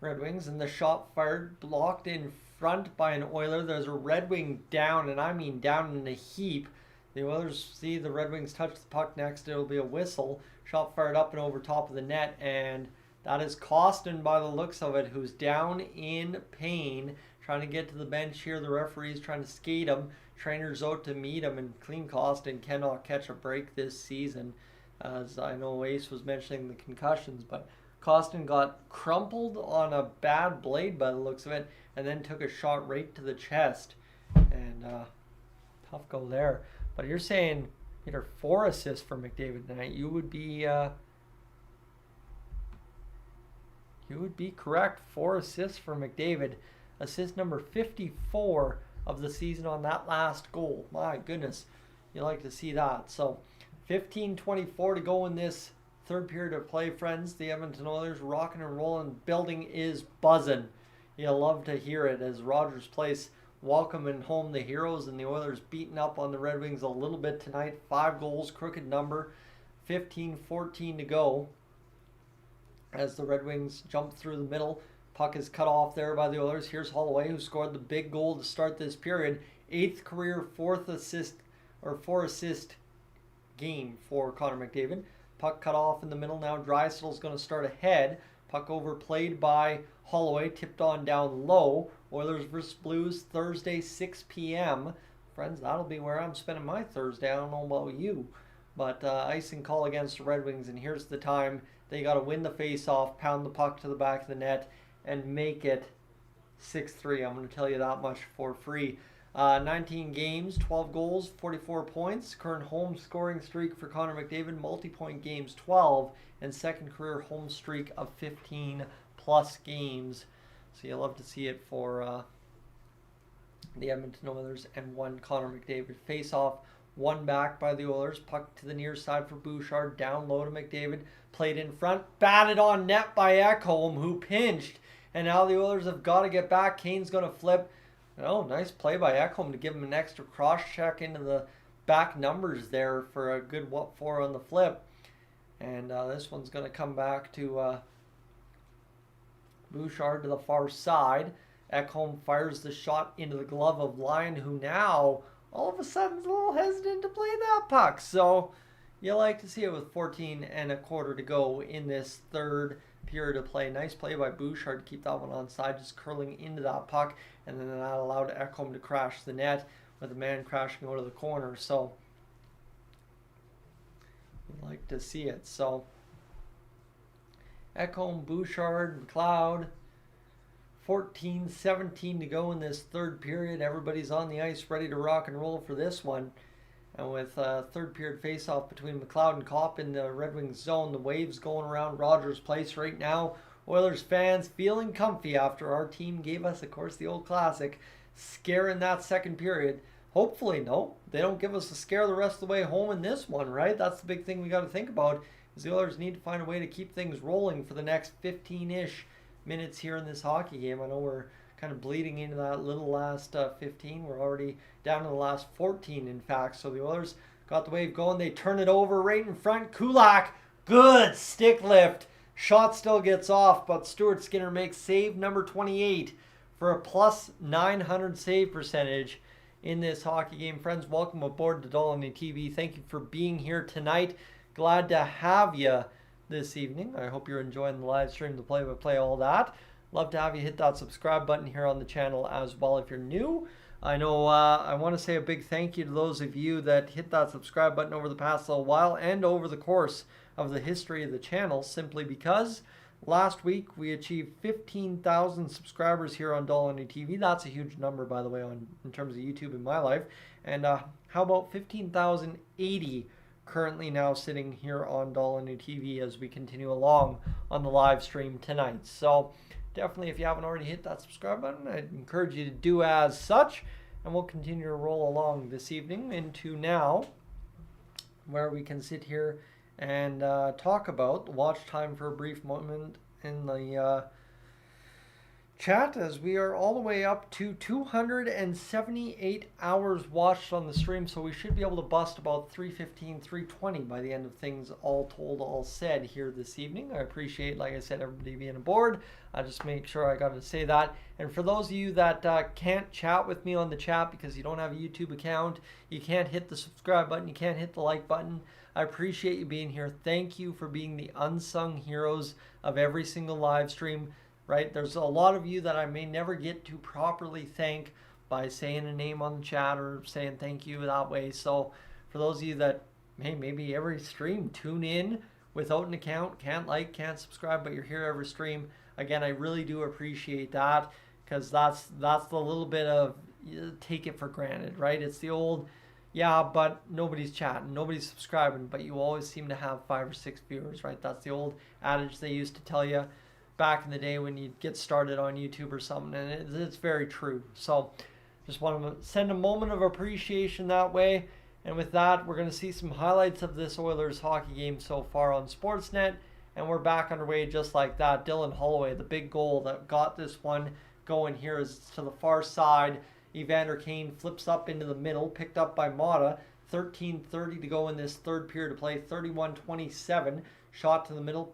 Red Wings, and the shot fired, blocked in front by an Oiler. There's a Red Wing down, and I mean down in a heap. The Oilers see the Red Wings touch the puck next. It'll be a whistle. Shot fired up and over top of the net, and that is Costin by the looks of it, who's down in pain, trying to get to the bench here. The referee's trying to skate him. Trainer's out to meet him, and Clean Costin cannot catch a break this season. As I know Ace was mentioning the concussions, but Costin got crumpled on a bad blade by the looks of it, and then took a shot right to the chest. And tough go there. But you're saying, Peter, 4 assists for McDavid tonight. You would be correct. 4 assists for McDavid. Assist number 54 of the season on that last goal. My goodness, you like to see that. So 15:24 to go in this third period of play, friends. The Edmonton Oilers rocking and rolling. Building is buzzing. You'll love to hear it as Rogers Place welcoming home the Heroes, and the Oilers beating up on the Red Wings a little bit tonight. 5 goals, crooked number. 15:14 to go as the Red Wings jump through the middle. Puck is cut off there by the Oilers. Here's Holloway, who scored the big goal to start this period. 8th career, 4th assist, or 4-assist game for Connor McDavid. Puck cut off in the middle. Now Draisaitl's going to start ahead. Puck overplayed by Holloway, tipped on down low. Oilers versus Blues, Thursday, 6 p.m. Friends, that'll be where I'm spending my Thursday. I don't know about you. But icing call against the Red Wings, and here's the time. They got to win the face-off, pound the puck to the back of the net, and make it 6-3. I'm going to tell you that much for free. 19 games, 12 goals, 44 points. Current home scoring streak for Connor McDavid. Multi-point games, 12. And second career home streak of 15-plus games. So you'll love to see it for the Edmonton Oilers and one Connor McDavid. Face-off, one back by the Oilers. Puck to the near side for Bouchard. Down low to McDavid. Played in front. Batted on net by Ekholm, who pinched. And now the Oilers have got to get back. Kane's going to flip. Oh, nice play by Ekholm to give him an extra cross-check into the back numbers there for a good 4 on the flip. And this one's going to come back to Bouchard to the far side. Ekholm fires the shot into the glove of Lyon, who now all of a sudden is a little hesitant to play that puck. So you like to see it with 14 and a quarter to go in this third period of play. Nice play by Bouchard to keep that one onside, just curling into that puck, and then that allowed Ekholm to crash the net with a man crashing out of the corner. So you like to see it. So Ekholm, Bouchard, McLeod, 14-17 to go in this third period. Everybody's on the ice ready to rock and roll for this one. And with third period face-off between McLeod and Kopp in the Red Wings zone, the waves going around Rogers Place right now. Oilers fans feeling comfy after our team gave us, of course, the old classic scare in that second period. Hopefully, no, they don't give us a scare the rest of the way home in this one, right? That's the big thing we got to think about, is the Oilers need to find a way to keep things rolling for the next 15-ish minutes here in this hockey game. I know we're kind of bleeding into that little last 15. We're already down to the last 14, in fact. So the Oilers got the wave going. They turn it over right in front. Kulak, good stick lift. Shot still gets off, but Stuart Skinner makes save number 28 for a plus 900 save percentage in this hockey game. Friends, welcome aboard to Dolynny TV. Thank you for being here tonight. Glad to have you this evening. I hope you're enjoying the live stream, the play-by-play, all that. Love to have you hit that subscribe button here on the channel as well if you're new. I know I want to say a big thank you to those of you that hit that subscribe button over the past little while and over the course of the history of the channel, simply because last week we achieved 15,000 subscribers here on Dolynny TV. That's a huge number, by the way, in terms of YouTube in my life. And how about 15,080 currently now sitting here on Dolynny TV as we continue along on the live stream tonight. So definitely, if you haven't already hit that subscribe button, I'd encourage you to do as such. And we'll continue to roll along this evening into now, where we can sit here and talk about watch time for a brief moment in the chat, as we are all the way up to 278 hours watched on the stream. So we should be able to bust about 315, 320 by the end of things, all told, all said here this evening. I appreciate, like I said, everybody being aboard. I just make sure I got to say that. And for those of you that can't chat with me on the chat because you don't have a YouTube account, you can't hit the subscribe button, you can't hit the like button, I appreciate you being here. Thank you for being the unsung heroes of every single live stream, right? There's a lot of you that I may never get to properly thank by saying a name on the chat or saying thank you that way. So for those of you that maybe every stream tune in without an account, can't like, can't subscribe, but you're here every stream, again, I really do appreciate that, because that's the little bit of take it for granted, right? It's the old, yeah, but nobody's chatting, nobody's subscribing, but you always seem to have 5 or 6 viewers, right? That's the old adage they used to tell you back in the day when you get started on YouTube or something, and it's very true. So just want to send a moment of appreciation that way. And with that, we're going to see some highlights of this Oilers hockey game so far on Sportsnet, and we're back underway just like that. Dylan Holloway, the big goal that got this one going here, is to the far side. Evander Kane flips up into the middle, picked up by Mata. 13:30 to go in this third period to play. 31-27. Shot to the middle.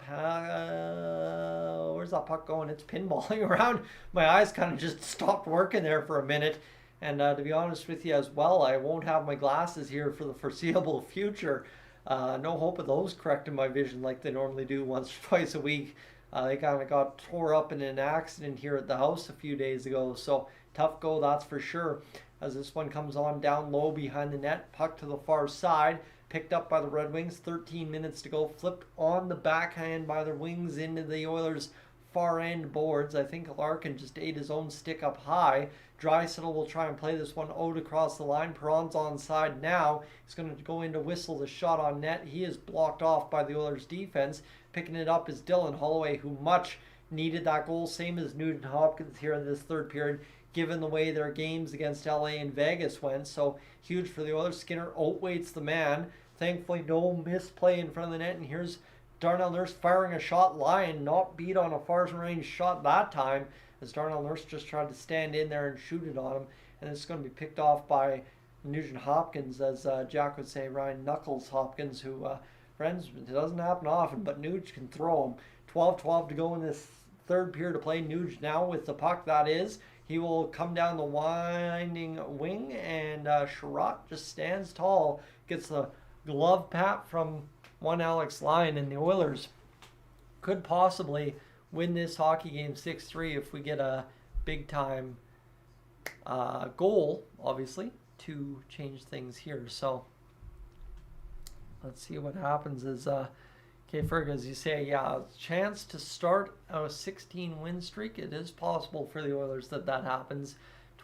Where's that puck going? It's pinballing around. My eyes kind of just stopped working there for a minute. And to be honest with you as well, I won't have my glasses here for the foreseeable future. No hope of those correcting my vision like they normally do once or twice a week. They kind of got tore up in an accident here at the house a few days ago. So tough go, that's for sure. As this one comes on down low behind the net. Puck to the far side. Picked up by the Red Wings. 13 minutes to go. Flipped on the backhand by the Wings into the Oilers' far end boards. I think Larkin just ate his own stick up high. Draisaitl will try and play this one out across the line. Perron's onside now. He's going to go in to whistle the shot on net. He is blocked off by the Oilers' defense. Picking it up is Dylan Holloway, who much needed that goal. Same as Nugent Hopkins here in this third period, given the way their games against LA and Vegas went. So huge for the Oilers. Skinner outweights the man. Thankfully, no misplay in front of the net. And here's Darnell Nurse firing a shot. Lyon not beat on a far range shot that time, as Darnell Nurse just tried to stand in there and shoot it on him. And it's going to be picked off by Nugent Hopkins, as Jack would say, Ryan Knuckles Hopkins, who, friends, it doesn't happen often, but Nuge can throw him. 12-12 to go in this third period to play. Nuge now with the puck, that is. He will come down the winding wing, and Sherratt just stands tall, gets the glove pat from one Alex Lyon, and the Oilers could possibly win this hockey game 6-3 if we get a big-time goal, obviously, to change things here. So let's see what happens as Okay, Ferg, as you say, yeah, chance to start a 16-win streak. It is possible for the Oilers that happens.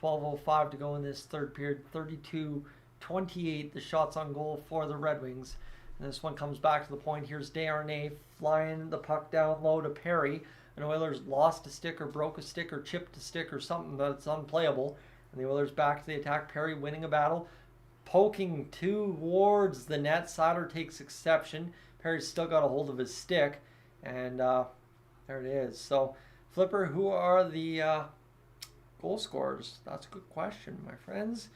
12:05 to go in this third period. 32-28 the shots on goal for the Red Wings. And this one comes back to the point. Here's Dolynny flying the puck down low to Perry. And Oilers lost a stick or broke a stick or chipped a stick or something that's unplayable. And the Oilers back to the attack. Perry winning a battle. Poking towards the net. Sider takes exception. Perry's still got a hold of his stick. And there it is. So, Flipper, who are the goal scorers? That's a good question, my friends.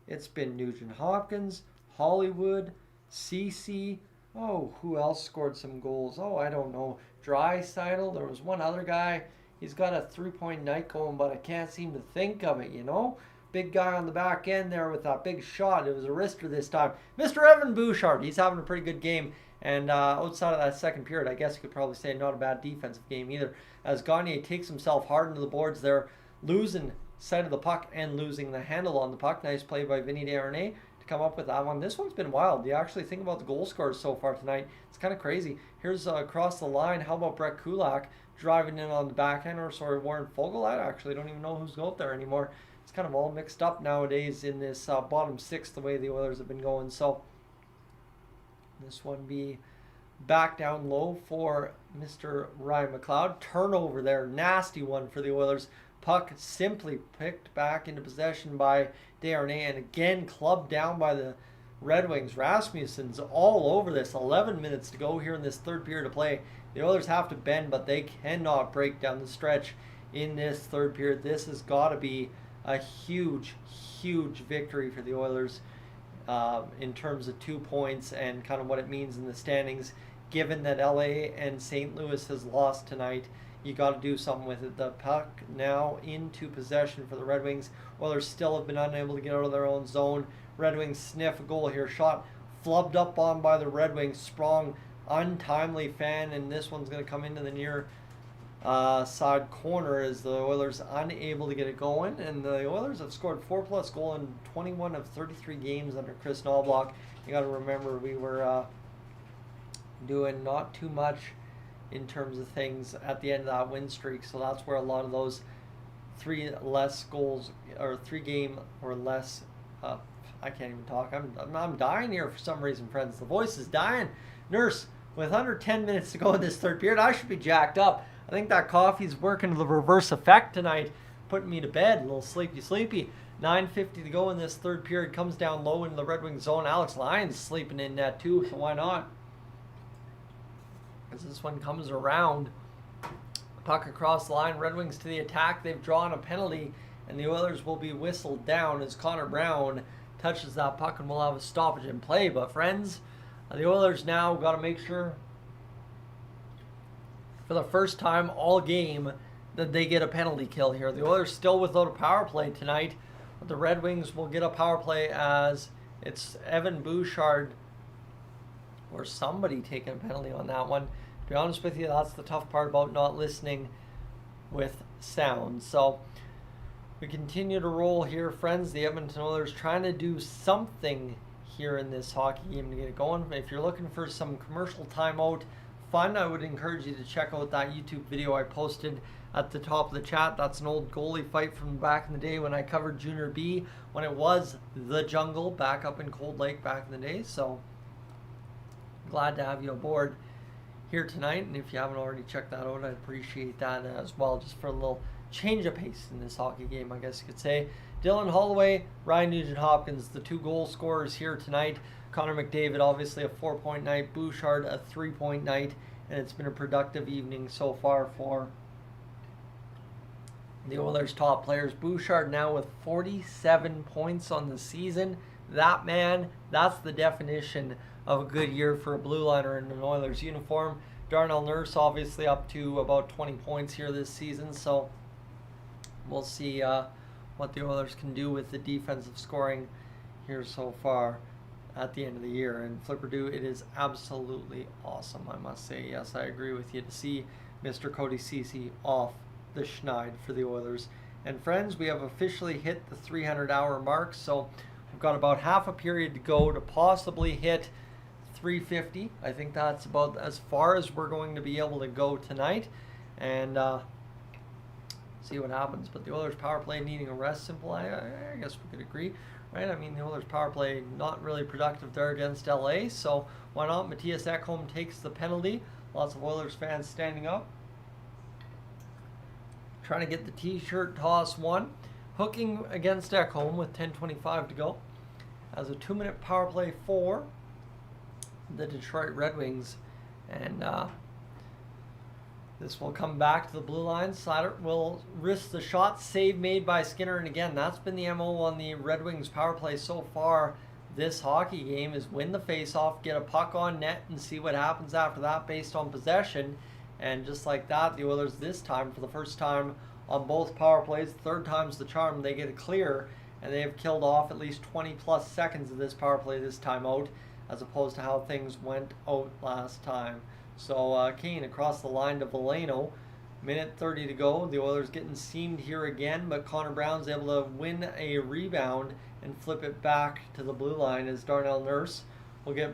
It's been Nugent Hopkins, Hollywood, Cece. Oh, who else scored some goals? Oh, I don't know. Draisaitl. There was one other guy. He's got a 3-point night going, but I can't seem to think of it, you know? Big guy on the back end there with that big shot. It was a wrister this time. Mr. Evan Bouchard. He's having a pretty good game. And outside of that second period, I guess you could probably say not a bad defensive game either. As Gagne takes himself hard into the boards there, losing sight of the puck and losing the handle on the puck. Nice play by Vinny Desharnais to come up with that one. This one's been wild. You actually think about the goal scorers so far tonight. It's kind of crazy. Here's across the line. How about Brett Kulak driving in on the backhand, or sorry, Warren Foegele? I actually don't even know who's out there anymore. It's kind of all mixed up nowadays in this bottom six, the way the Oilers have been going. So this one be back down low for Mr. Ryan McLeod. Turnover there. Nasty one for the Oilers. Puck simply picked back into possession by Desharnais, and again clubbed down by the Red Wings. Rasmussen's all over this. 11 minutes to go here in this third period of play. The Oilers have to bend, but they cannot break down the stretch in this third period. This has got to be a huge, huge victory for the Oilers in terms of 2 points and kind of what it means in the standings. Given that LA and St. Louis has lost tonight, you got to do something with it. The puck now into possession for the Red Wings. Oilers still have been unable to get out of their own zone. Red Wings sniff a goal here. Shot flubbed up on by the Red Wings. Sprong, untimely fan, and this one's going to come into the near side corner as the Oilers unable to get it going. And the Oilers have scored 4+ goals in 21 of 33 games under Chris Knoblauch. You got to remember we were doing not too much in terms of things at the end of that win streak, so that's where a lot of those 3 less goals or 3 game or less I can't even talk. I'm dying here for some reason, friends. The voice is dying. Nurse, with under 10 minutes to go in this third period, I should be jacked up. I think that coffee's working the reverse effect tonight, putting me to bed, a little sleepy. 9:50 to go in this third period. Comes down low into the Red Wings zone. Alex Lyons sleeping in net too, so why not? As this one comes around, puck across the line, Red Wings to the attack. They've drawn a penalty, and the Oilers will be whistled down as Connor Brown touches that puck, and we'll have a stoppage in play. But friends, the Oilers now got to make sure for the first time all game that they get a penalty kill here. The Oilers still without a power play tonight, but the Red Wings will get a power play as it's Evan Bouchard or somebody taking a penalty on that one. To be honest with you, that's the tough part about not listening with sound. So we continue to roll here, friends. The Edmonton Oilers trying to do something here in this hockey game to get it going. If you're looking for some commercial timeout fun, I would encourage you to check out that YouTube video I posted at the top of the chat. That's an old goalie fight from back in the day when I covered Junior B, when it was the Jungle back up in Cold Lake back in the day. So glad to have you aboard here tonight, and if you haven't already checked that out, I'd appreciate that as well, just for a little change of pace in this hockey game, I guess you could say. Dylan Holloway, Ryan Nugent-Hopkins, the 2 goal scorers here tonight. Connor McDavid, obviously a 4-point night. Bouchard, a 3-point night, and it's been a productive evening so far for the Oilers' top players. Bouchard now with 47 points on the season. That man, that's the definition of a good year for a blue liner in an Oilers uniform. Darnell Nurse obviously up to about 20 points here this season, so we'll see what the Oilers can do with the defensive scoring here so far at the end of the year. And Flipper Do, it is absolutely awesome, I must say. Yes, I agree with you, to see Mr. Cody Ceci off the schneid for the Oilers. And friends, we have officially hit the 300-hour mark, so we've got about half a period to go to possibly hit 350. I think that's about as far as we're going to be able to go tonight. And see what happens. But the Oilers power play needing a rest, simple. I guess we could agree, right? I mean, the Oilers power play not really productive there against LA, so why not? Matthias Ekholm takes the penalty. Lots of Oilers fans standing up, trying to get the t-shirt toss one. Hooking against Ekholm with 10:25 to go. As a 2-minute power play for the Detroit Red Wings, and this will come back to the blue line. Slater will risk the shot. Save made by Skinner. And again, that's been the MO on the Red Wings power play so far this hockey game, is win the faceoff, get a puck on net, and see what happens after that based on possession. And just like that, the Oilers this time, for the first time on both power plays, third time's the charm, they get a clear. And they have killed off at least 20 plus seconds of this power play this time out, as opposed to how things went out last time. So Kane across the line to Veleno. Minute 30 to go. The Oilers getting seamed here again, but Connor Brown's able to win a rebound and flip it back to the blue line as Darnell Nurse will get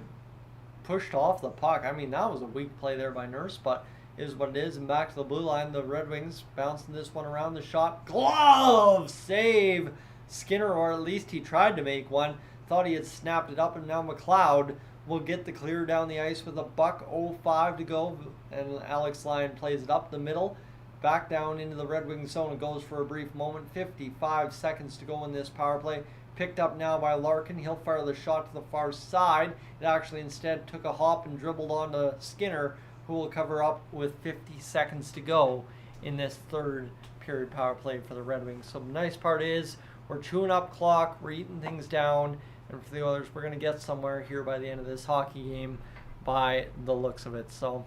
pushed off the puck. I mean, that was a weak play there by Nurse, but it is what it is. And back to the blue line. The Red Wings bouncing this one around. The shot. Glove save. Skinner, or at least he tried to make one. Thought he had snapped it up, and now McLeod will get the clear down the ice with a $1:05 to go, and Alex Lyon plays it up the middle, back down into the Red Wings zone. It goes for a brief moment. 55 seconds to go in this power play. Picked up now by Larkin. He'll fire the shot to the far side. It actually instead took a hop and dribbled onto Skinner, who will cover up with 50 seconds to go in this third period power play for the Red Wings. So the nice part is we're chewing up clock, we're eating things down. And for the Oilers, we're going to get somewhere here by the end of this hockey game by the looks of it. So,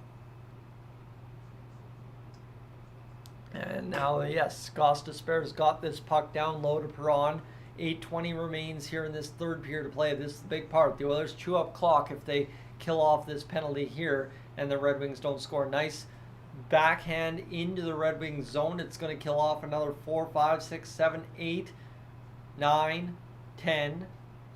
and now, yes, Gostisbehere's got this puck down low to Perron. 8:20 remains here in this third period to play. This is the big part. The Oilers chew up clock if they kill off this penalty here and the Red Wings don't score. Nice backhand into the Red Wings zone. It's going to kill off another 4, 5, 6, 7, 8, 9, 10,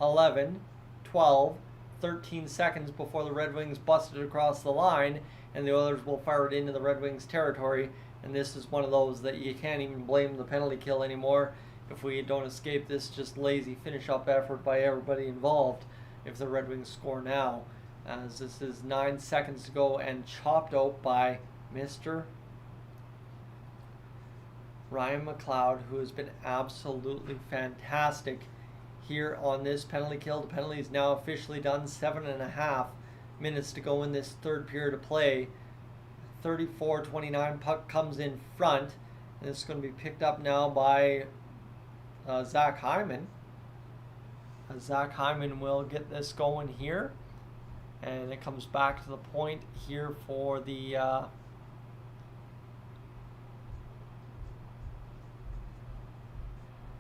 11, 12, 13 seconds before the Red Wings busted across the line, and the Oilers will fire it into the Red Wings territory. And this is one of those that you can't even blame the penalty kill anymore. If we don't escape this just lazy finish-up effort by everybody involved, if the Red Wings score now, as this is 9 seconds to go and chopped out by Mr. Ryan McLeod, who has been absolutely fantastic here on this penalty kill. The penalty is now officially done. 7.5 minutes to go in this third period of play. 34-29, puck comes in front, and it's going to be picked up now by Zach Hyman. Zach Hyman will get this going here, and it comes back to the point here for the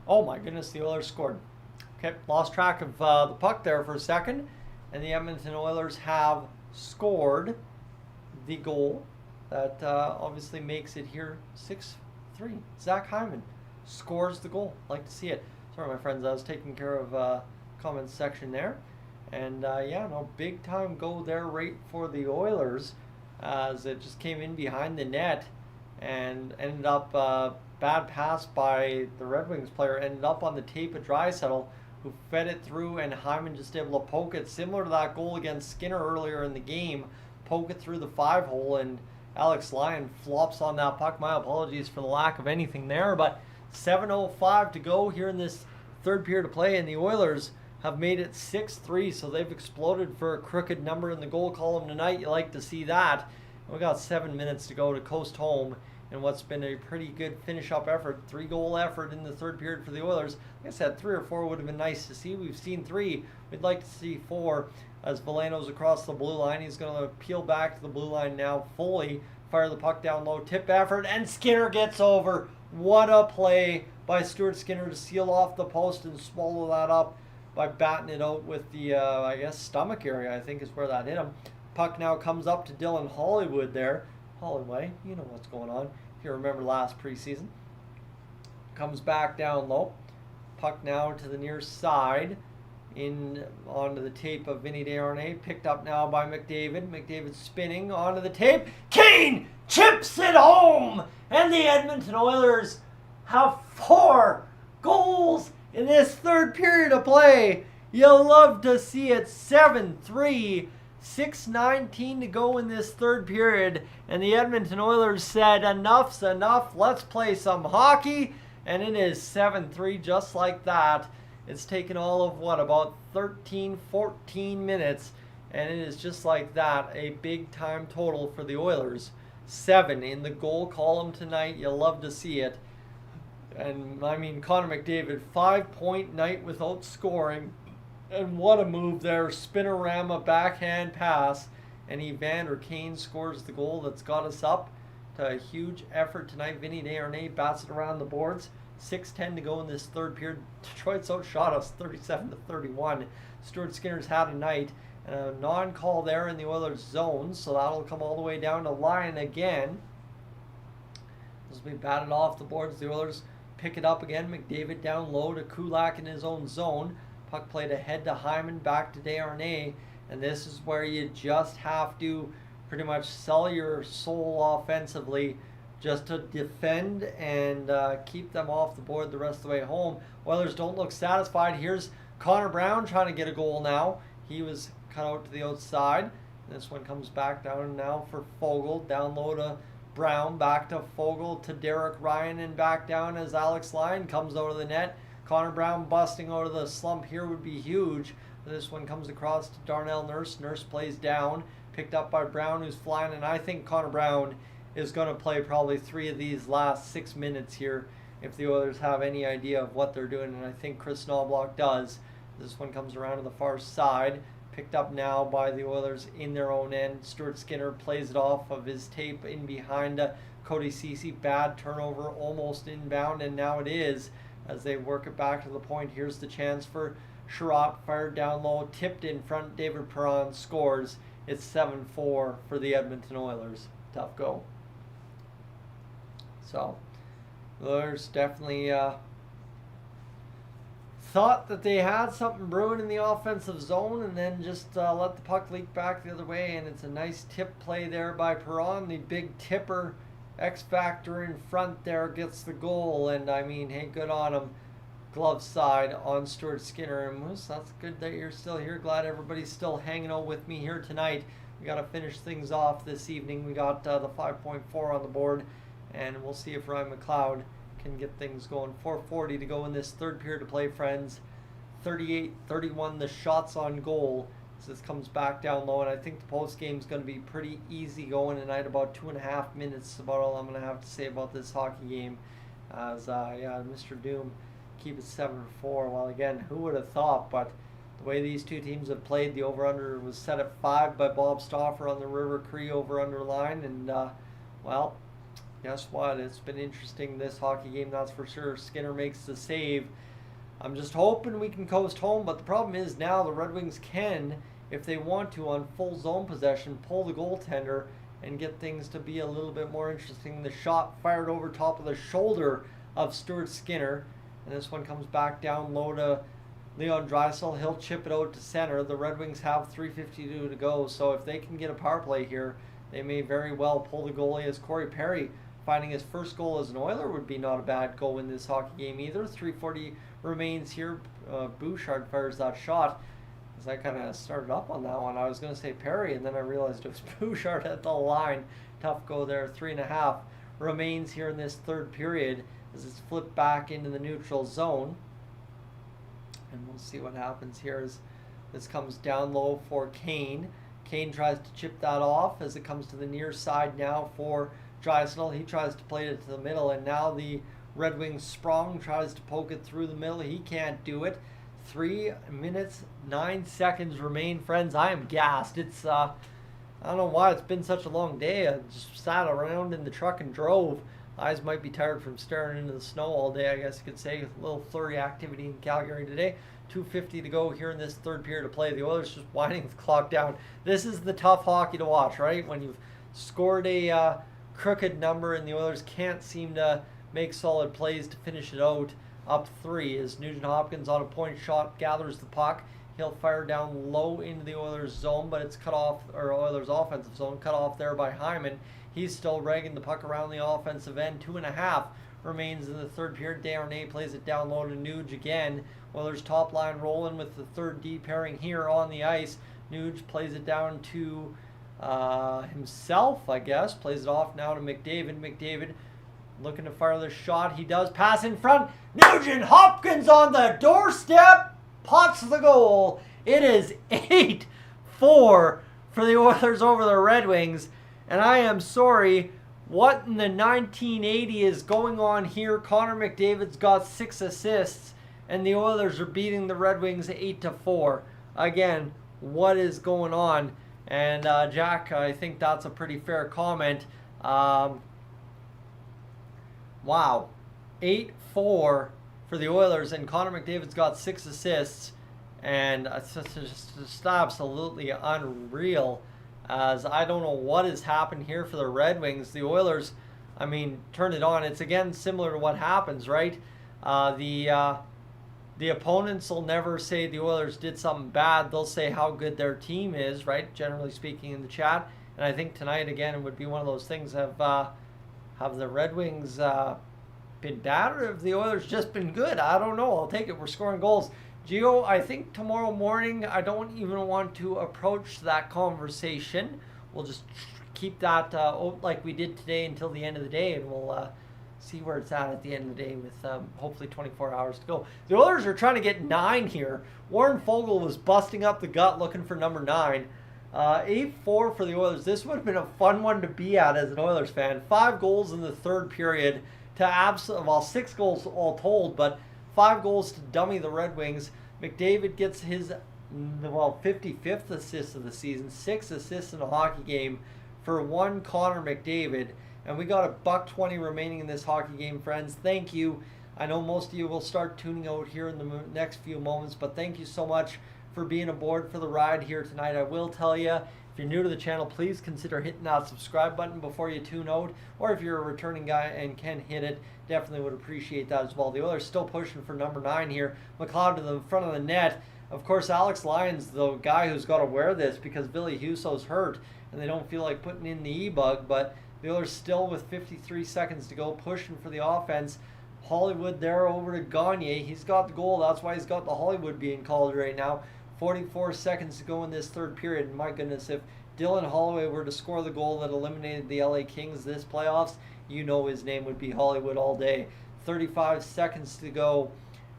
oh my goodness, the Oilers scored. Okay, lost track of the puck there for a second, and the Edmonton Oilers have scored the goal that obviously makes it here 6-3. Zach Hyman scores the goal. Like to see it. Sorry, my friends, I was taking care of comments section there, and yeah, no, big time goal there right for the Oilers, as it just came in behind the net and ended up bad pass by the Red Wings player, ended up on the tape of Draisaitl, who fed it through, and Hyman just able to poke it, similar to that goal against Skinner earlier in the game, poke it through the 5-hole, and Alex Lyon flops on that puck. My apologies for the lack of anything there, but 7:05 to go here in this third period of play, and the Oilers have made it 6-3, so they've exploded for a crooked number in the goal column tonight. You like to see that. We got 7 minutes to go to coast home in what's been a pretty good finish-up effort. 3-goal effort in the third period for the Oilers. Like I said, 3 or 4 would have been nice to see. We've seen 3. We'd like to see 4 as Veleno's across the blue line. He's going to peel back to the blue line now fully, fire the puck down low, tip effort, and Skinner gets over. What a play by Stuart Skinner to seal off the post and swallow that up by batting it out with the, I guess, stomach area, I think is where that hit him. Puck now comes up to Dylan Hollywood there. Holloway, you know what's going on. If you remember last preseason. Comes back down low. Puck now to the near side. in onto the tape of Vinny Desharnais, picked up now by McDavid. McDavid spinning onto the tape. Kane chips it home, and the Edmonton Oilers have 4 goals in this third period of play. You'll love to see it. 7-3, 6:19 to go in this third period, and the Edmonton Oilers said enough's enough, let's play some hockey, and it is 7-3 just like that. It's taken all of about 13-14 minutes, and it is just like that a big time total for the Oilers. 7 in the goal column tonight. You'll love to see it. And I mean, Connor McDavid, 5-point night without scoring. And what a move there. Spinorama backhand pass. And Evander Kane scores the goal that's got us up to a huge effort tonight. Vinny Desharnais bats it around the boards. 6:10 to go in this third period. Detroit's outshot us 37-31. Stuart Skinner's had a night. And a non-call there in the Oilers zone. So that'll come all the way down to Lyon again. As we batted off the boards, the Oilers pick it up again. McDavid down low to Kulak in his own zone. Puck played ahead to Hyman, back to Desharnais. And this is where you just have to pretty much sell your soul offensively just to defend and keep them off the board the rest of the way home. Oilers don't look satisfied. Here's Connor Brown trying to get a goal now. He was cut out to the outside. This one comes back down now for Fogle. Down low to Brown, back to Fogle, to Derek Ryan, and back down as Alex Lyon comes out of the net. Connor Brown busting out of the slump here would be huge. This one comes across to Darnell Nurse. Nurse plays down, picked up by Brown, who's flying, and I think Connor Brown is going to play probably 3 of these last 6 minutes here if the Oilers have any idea of what they're doing, and I think Chris Knobloch does. This one comes around to the far side, picked up now by the Oilers in their own end. Stuart Skinner plays it off of his tape in behind Cody Ceci. Bad turnover, almost inbound, and now it is as they work it back to the point. Here's the chance for Sherratt, fired down low, tipped in front. David Perron scores. It's 7-4 for the Edmonton Oilers. Tough go. So, the Oilers definitely thought that they had something brewing in the offensive zone, and then just let the puck leak back the other way, and it's a nice tip play there by Perron. The big tipper, X Factor in front there, gets the goal, and I mean, hey, good on him. Glove side on Stuart Skinner, and Moose, that's good that you're still here. Glad everybody's still hanging out with me here tonight. We got to finish things off this evening. We got the 5.4 on the board, and we'll see if Ryan McLeod can get things going. 4:40 to go in this third period to play, friends. 38-31 the shots on goal as this comes back down low, and I think the post game is going to be pretty easy going tonight. About 2.5 minutes, about all I'm going to have to say about this hockey game. As Mr. Doom keep it 7-4. Well, again, who would have thought? But the way these two teams have played, the over/under was set at 5 by Bob Stauffer on the River Cree over/under line, and well, guess what? It's been interesting this hockey game, that's for sure. Skinner makes the save. I'm just hoping we can coast home, but the problem is now the Red Wings can, if they want to, on full zone possession, pull the goaltender and get things to be a little bit more interesting. The shot fired over top of the shoulder of Stuart Skinner, and this one comes back down low to Leon Draisaitl. He'll chip it out to center. The Red Wings have 3:52 to go, so if they can get a power play here, they may very well pull the goalie, as Corey Perry finding his first goal as an Oiler would be not a bad goal in this hockey game either. 3:40 remains here. Bouchard fires that shot. As I kind of started up on that one, I was going to say Perry, and then I realized it was Bouchard at the line. Tough go there. 3.5 remains here in this third period as it's flipped back into the neutral zone. And we'll see what happens here as this comes down low for Kane. Kane tries to chip that off as it comes to the near side now for Draisaitl. He tries to play it to the middle, and now the Red Wings Sprong tries to poke it through the middle. He can't do it. 3 minutes, 9 seconds remain, friends. I am gassed. It's, I don't know why it's been such a long day. I just sat around in the truck and drove. Eyes might be tired from staring into the snow all day, I guess you could say. A little flurry activity in Calgary today. 2:50 to go here in this third period to play. The Oilers just winding the clock down. This is the tough hockey to watch, right? When you've scored a crooked number and the Oilers can't seem to make solid plays to finish it out. up 3 as Nugent Hopkins on a point shot gathers the puck. He'll fire down low into the Oilers zone, but it's cut off, or Oilers offensive zone, cut off there by Hyman. He's still ragging the puck around the offensive end. 2.5 remains in the third period. Desharnais plays it down low to Nuge again. Oilers top line rolling with the third D pairing here on the ice. Nuge plays it down to himself, I guess. Plays it off now to McDavid. McDavid looking to fire the shot. He does pass in front. Nugent Hopkins on the doorstep. Pots the goal. It is 8-4 for the Oilers over the Red Wings. And I am sorry, what in the 1980 is going on here? Connor McDavid's got 6 assists, and the Oilers are beating the Red Wings 8-4. Again, what is going on? And Jack, I think that's a pretty fair comment. Wow. 8-4 for the Oilers, and Connor McDavid's got 6 assists, and it's just absolutely unreal, as I don't know what has happened here for the Red Wings. The Oilers, I mean, turn it on. It's again similar to what happens, right? The opponents will never say the Oilers did something bad. They'll say how good their team is, right? Generally speaking in the chat. And I think tonight, again, it would be one of those things of have the Red Wings been bad, or have the Oilers just been good? I don't know. I'll take it. We're scoring goals. Gio, I think tomorrow morning, I don't even want to approach that conversation. We'll just keep that like we did today until the end of the day, and we'll see where it's at the end of the day with hopefully 24 hours to go. The Oilers are trying to get 9 here. Warren Fogle was busting up the gut looking for number 9. 8-4 for the Oilers. This would have been a fun one to be at as an Oilers fan. 5 goals in the third period to 6 goals all told, but 5 goals to dummy the Red Wings. McDavid gets his 55th assist of the season, 6 assists in a hockey game for one Connor McDavid. And we got $1.20 remaining in this hockey game, friends. Thank you. I know most of you will start tuning out here in the next few moments, but thank you so much for being aboard for the ride here tonight. I will tell you, if you're new to the channel, please consider hitting that subscribe button before you tune out. Or if you're a returning guy and can hit it, definitely would appreciate that as well. The Oilers still pushing for number 9 here. McLeod to the front of the net. Of course, Alex Lyons, the guy who's got to wear this because Ville Husso's hurt and they don't feel like putting in the E-bug, but the Oilers still with 53 seconds to go, pushing for the offense. Hollywood there over to Gagne. He's got the goal. That's why he's got the Hollywood being called right now. 44 seconds to go in this third period. My goodness, if Dylan Holloway were to score the goal that eliminated the LA Kings this playoffs, you know his name would be Hollywood all day. 35 seconds to go.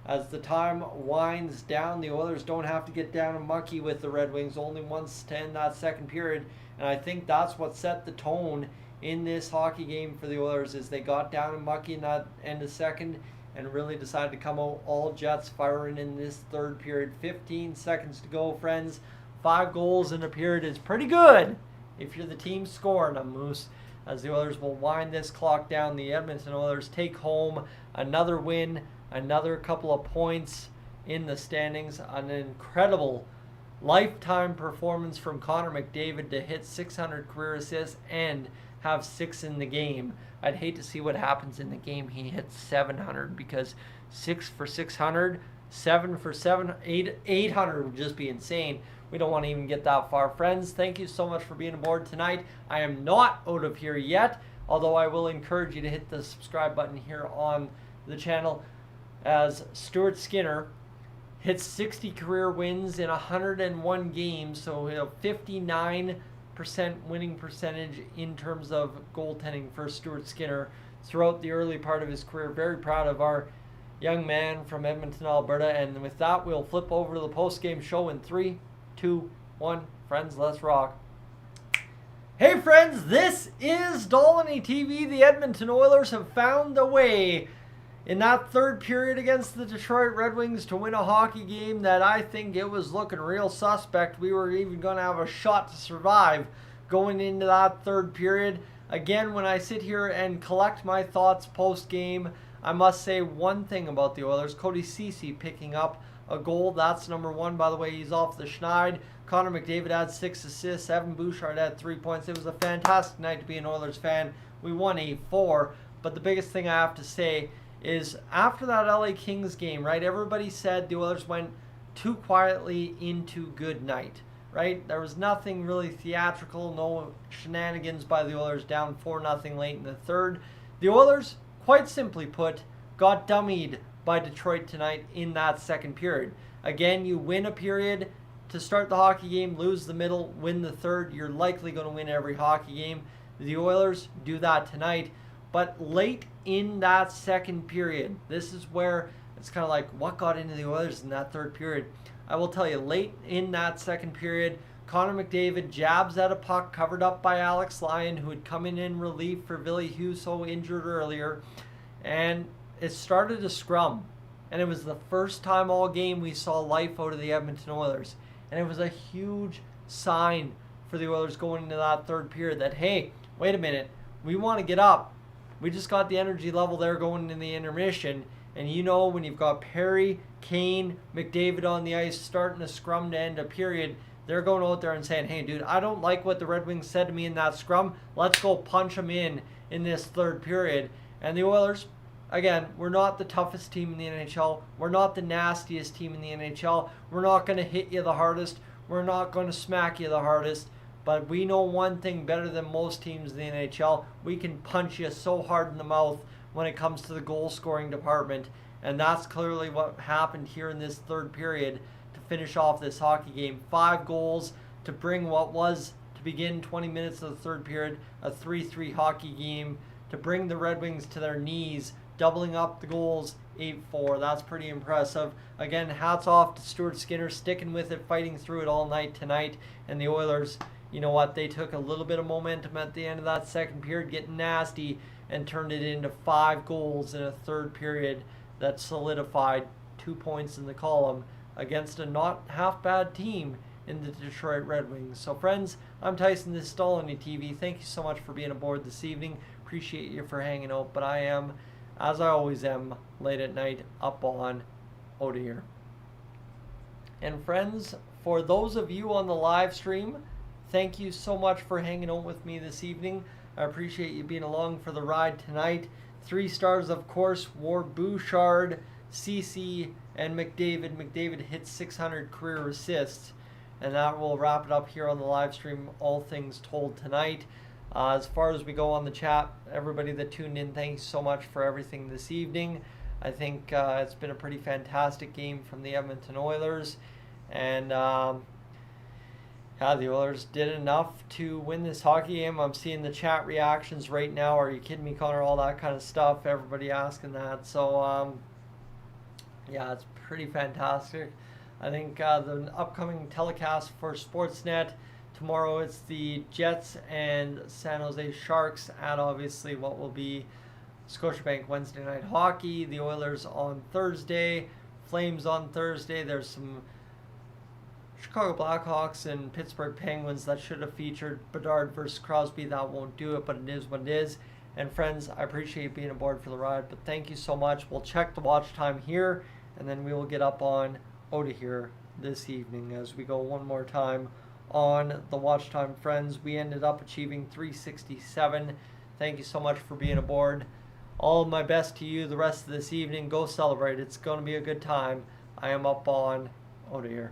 As the time winds down, the Oilers don't have to get down and mucky with the Red Wings. Only once to end that second period. And I think that's what set the tone in this hockey game for the Oilers, is they got down and mucky in that end of second and really decided to come out all jets firing in this third period. 15 seconds to go, friends. 5 goals in a period is pretty good if you're the team scoring them, Moose. As the Oilers will wind this clock down, the Edmonton Oilers take home another win, another couple of points in the standings. An incredible lifetime performance from Connor McDavid to hit 600 career assists and have 6 in the game. I'd hate to see what happens in the game he hits 700, because 6 for 600, 7 for 800 would just be insane. We don't want to even get that far. Friends, thank you so much for being aboard tonight. I am not out of here yet, although I will encourage you to hit the subscribe button here on the channel, as Stuart Skinner hits 60 career wins in 101 games, so he'll have 59% winning percentage in terms of goaltending for Stuart Skinner throughout the early part of his career. Very proud of our young man from Edmonton, Alberta. And with that, we'll flip over to the post-game show in 3, 2, 1. Friends, let's rock. Hey friends, this is Dolynny TV. The Edmonton Oilers have found a way in that third period against the Detroit Red Wings to win a hockey game that I think it was looking real suspect. We were even going to have a shot to survive going into that third period. Again, when I sit here and collect my thoughts post-game, I must say one thing about the Oilers. Cody Ceci picking up a goal. That's number 1. By the way, he's off the schneid. Connor McDavid had 6 assists. Evan Bouchard had 3 points. It was a fantastic night to be an Oilers fan. We won 8-4. But the biggest thing I have to say is after that LA Kings game, right? Everybody said the Oilers went too quietly into good night, right? There was nothing really theatrical, no shenanigans by the Oilers down 4-0 late in the third. The Oilers, quite simply put, got dummied by Detroit tonight in that second period. Again, you win a period to start the hockey game, lose the middle, win the third. You're likely going to win every hockey game. The Oilers do that tonight. But late in that second period, this is where it's kind of like, what got into the Oilers in that third period? I will tell you, late in that second period, Connor McDavid jabs at a puck covered up by Alex Lyon, who had come in relief for Ville Husso, injured earlier. And it started a scrum. And it was the first time all game we saw life out of the Edmonton Oilers. And it was a huge sign for the Oilers going into that third period that, hey, wait a minute, we want to get up. We just got the energy level there going in the intermission. And you know, when you've got Perry, Kane, McDavid on the ice starting a scrum to end a period, they're going out there and saying, hey, dude, I don't like what the Red Wings said to me in that scrum. Let's go punch them in this third period. And the Oilers, again, we're not the toughest team in the NHL. We're not the nastiest team in the NHL. We're not going to hit you the hardest. We're not going to smack you the hardest. But we know one thing better than most teams in the NHL. We can punch you so hard in the mouth when it comes to the goal-scoring department. And that's clearly what happened here in this third period to finish off this hockey game. 5 goals to bring what was, to begin 20 minutes of the third period, a 3-3 hockey game, to bring the Red Wings to their knees, doubling up the goals, 8-4. That's pretty impressive. Again, hats off to Stuart Skinner, sticking with it, fighting through it all night tonight. And the Oilers, you know what, they took a little bit of momentum at the end of that second period, getting nasty, and turned it into 5 goals in a third period that solidified 2 points in the column against a not half bad team in the Detroit Red Wings. So friends, I'm Tyson, this is Dolynny TV. Thank you so much for being aboard this evening. Appreciate you for hanging out, but I am, as I always am, late at night up on OILERS. And friends, for those of you on the live stream, thank you so much for hanging out with me this evening. I appreciate you being along for the ride tonight. 3 stars, of course, Ward Bouchard, CC, and McDavid. McDavid hit 600 career assists. And that will wrap it up here on the live stream, All Things Told tonight. As far as we go on the chat, everybody that tuned in, thanks so much for everything this evening. I think it's been a pretty fantastic game from the Edmonton Oilers. And the Oilers did enough to win this hockey game. I'm seeing the chat reactions right now. Are you kidding me, Connor? All that kind of stuff. Everybody asking that. So, yeah, it's pretty fantastic. I think the upcoming telecast for Sportsnet, tomorrow it's the Jets and San Jose Sharks at obviously what will be Scotiabank Wednesday Night Hockey. The Oilers on Thursday, Flames on Thursday. There's some Chicago Blackhawks and Pittsburgh Penguins that should have featured Bedard versus Crosby. That won't do it, but it is what it is. And friends, I appreciate you being aboard for the ride, but thank you so much. We'll check the watch time here, and then we will get up on OILERS this evening as we go one more time on the watch time. Friends, we ended up achieving 367. Thank you so much for being aboard. All my best to you the rest of this evening. Go celebrate. It's going to be a good time. I am up on OILERS.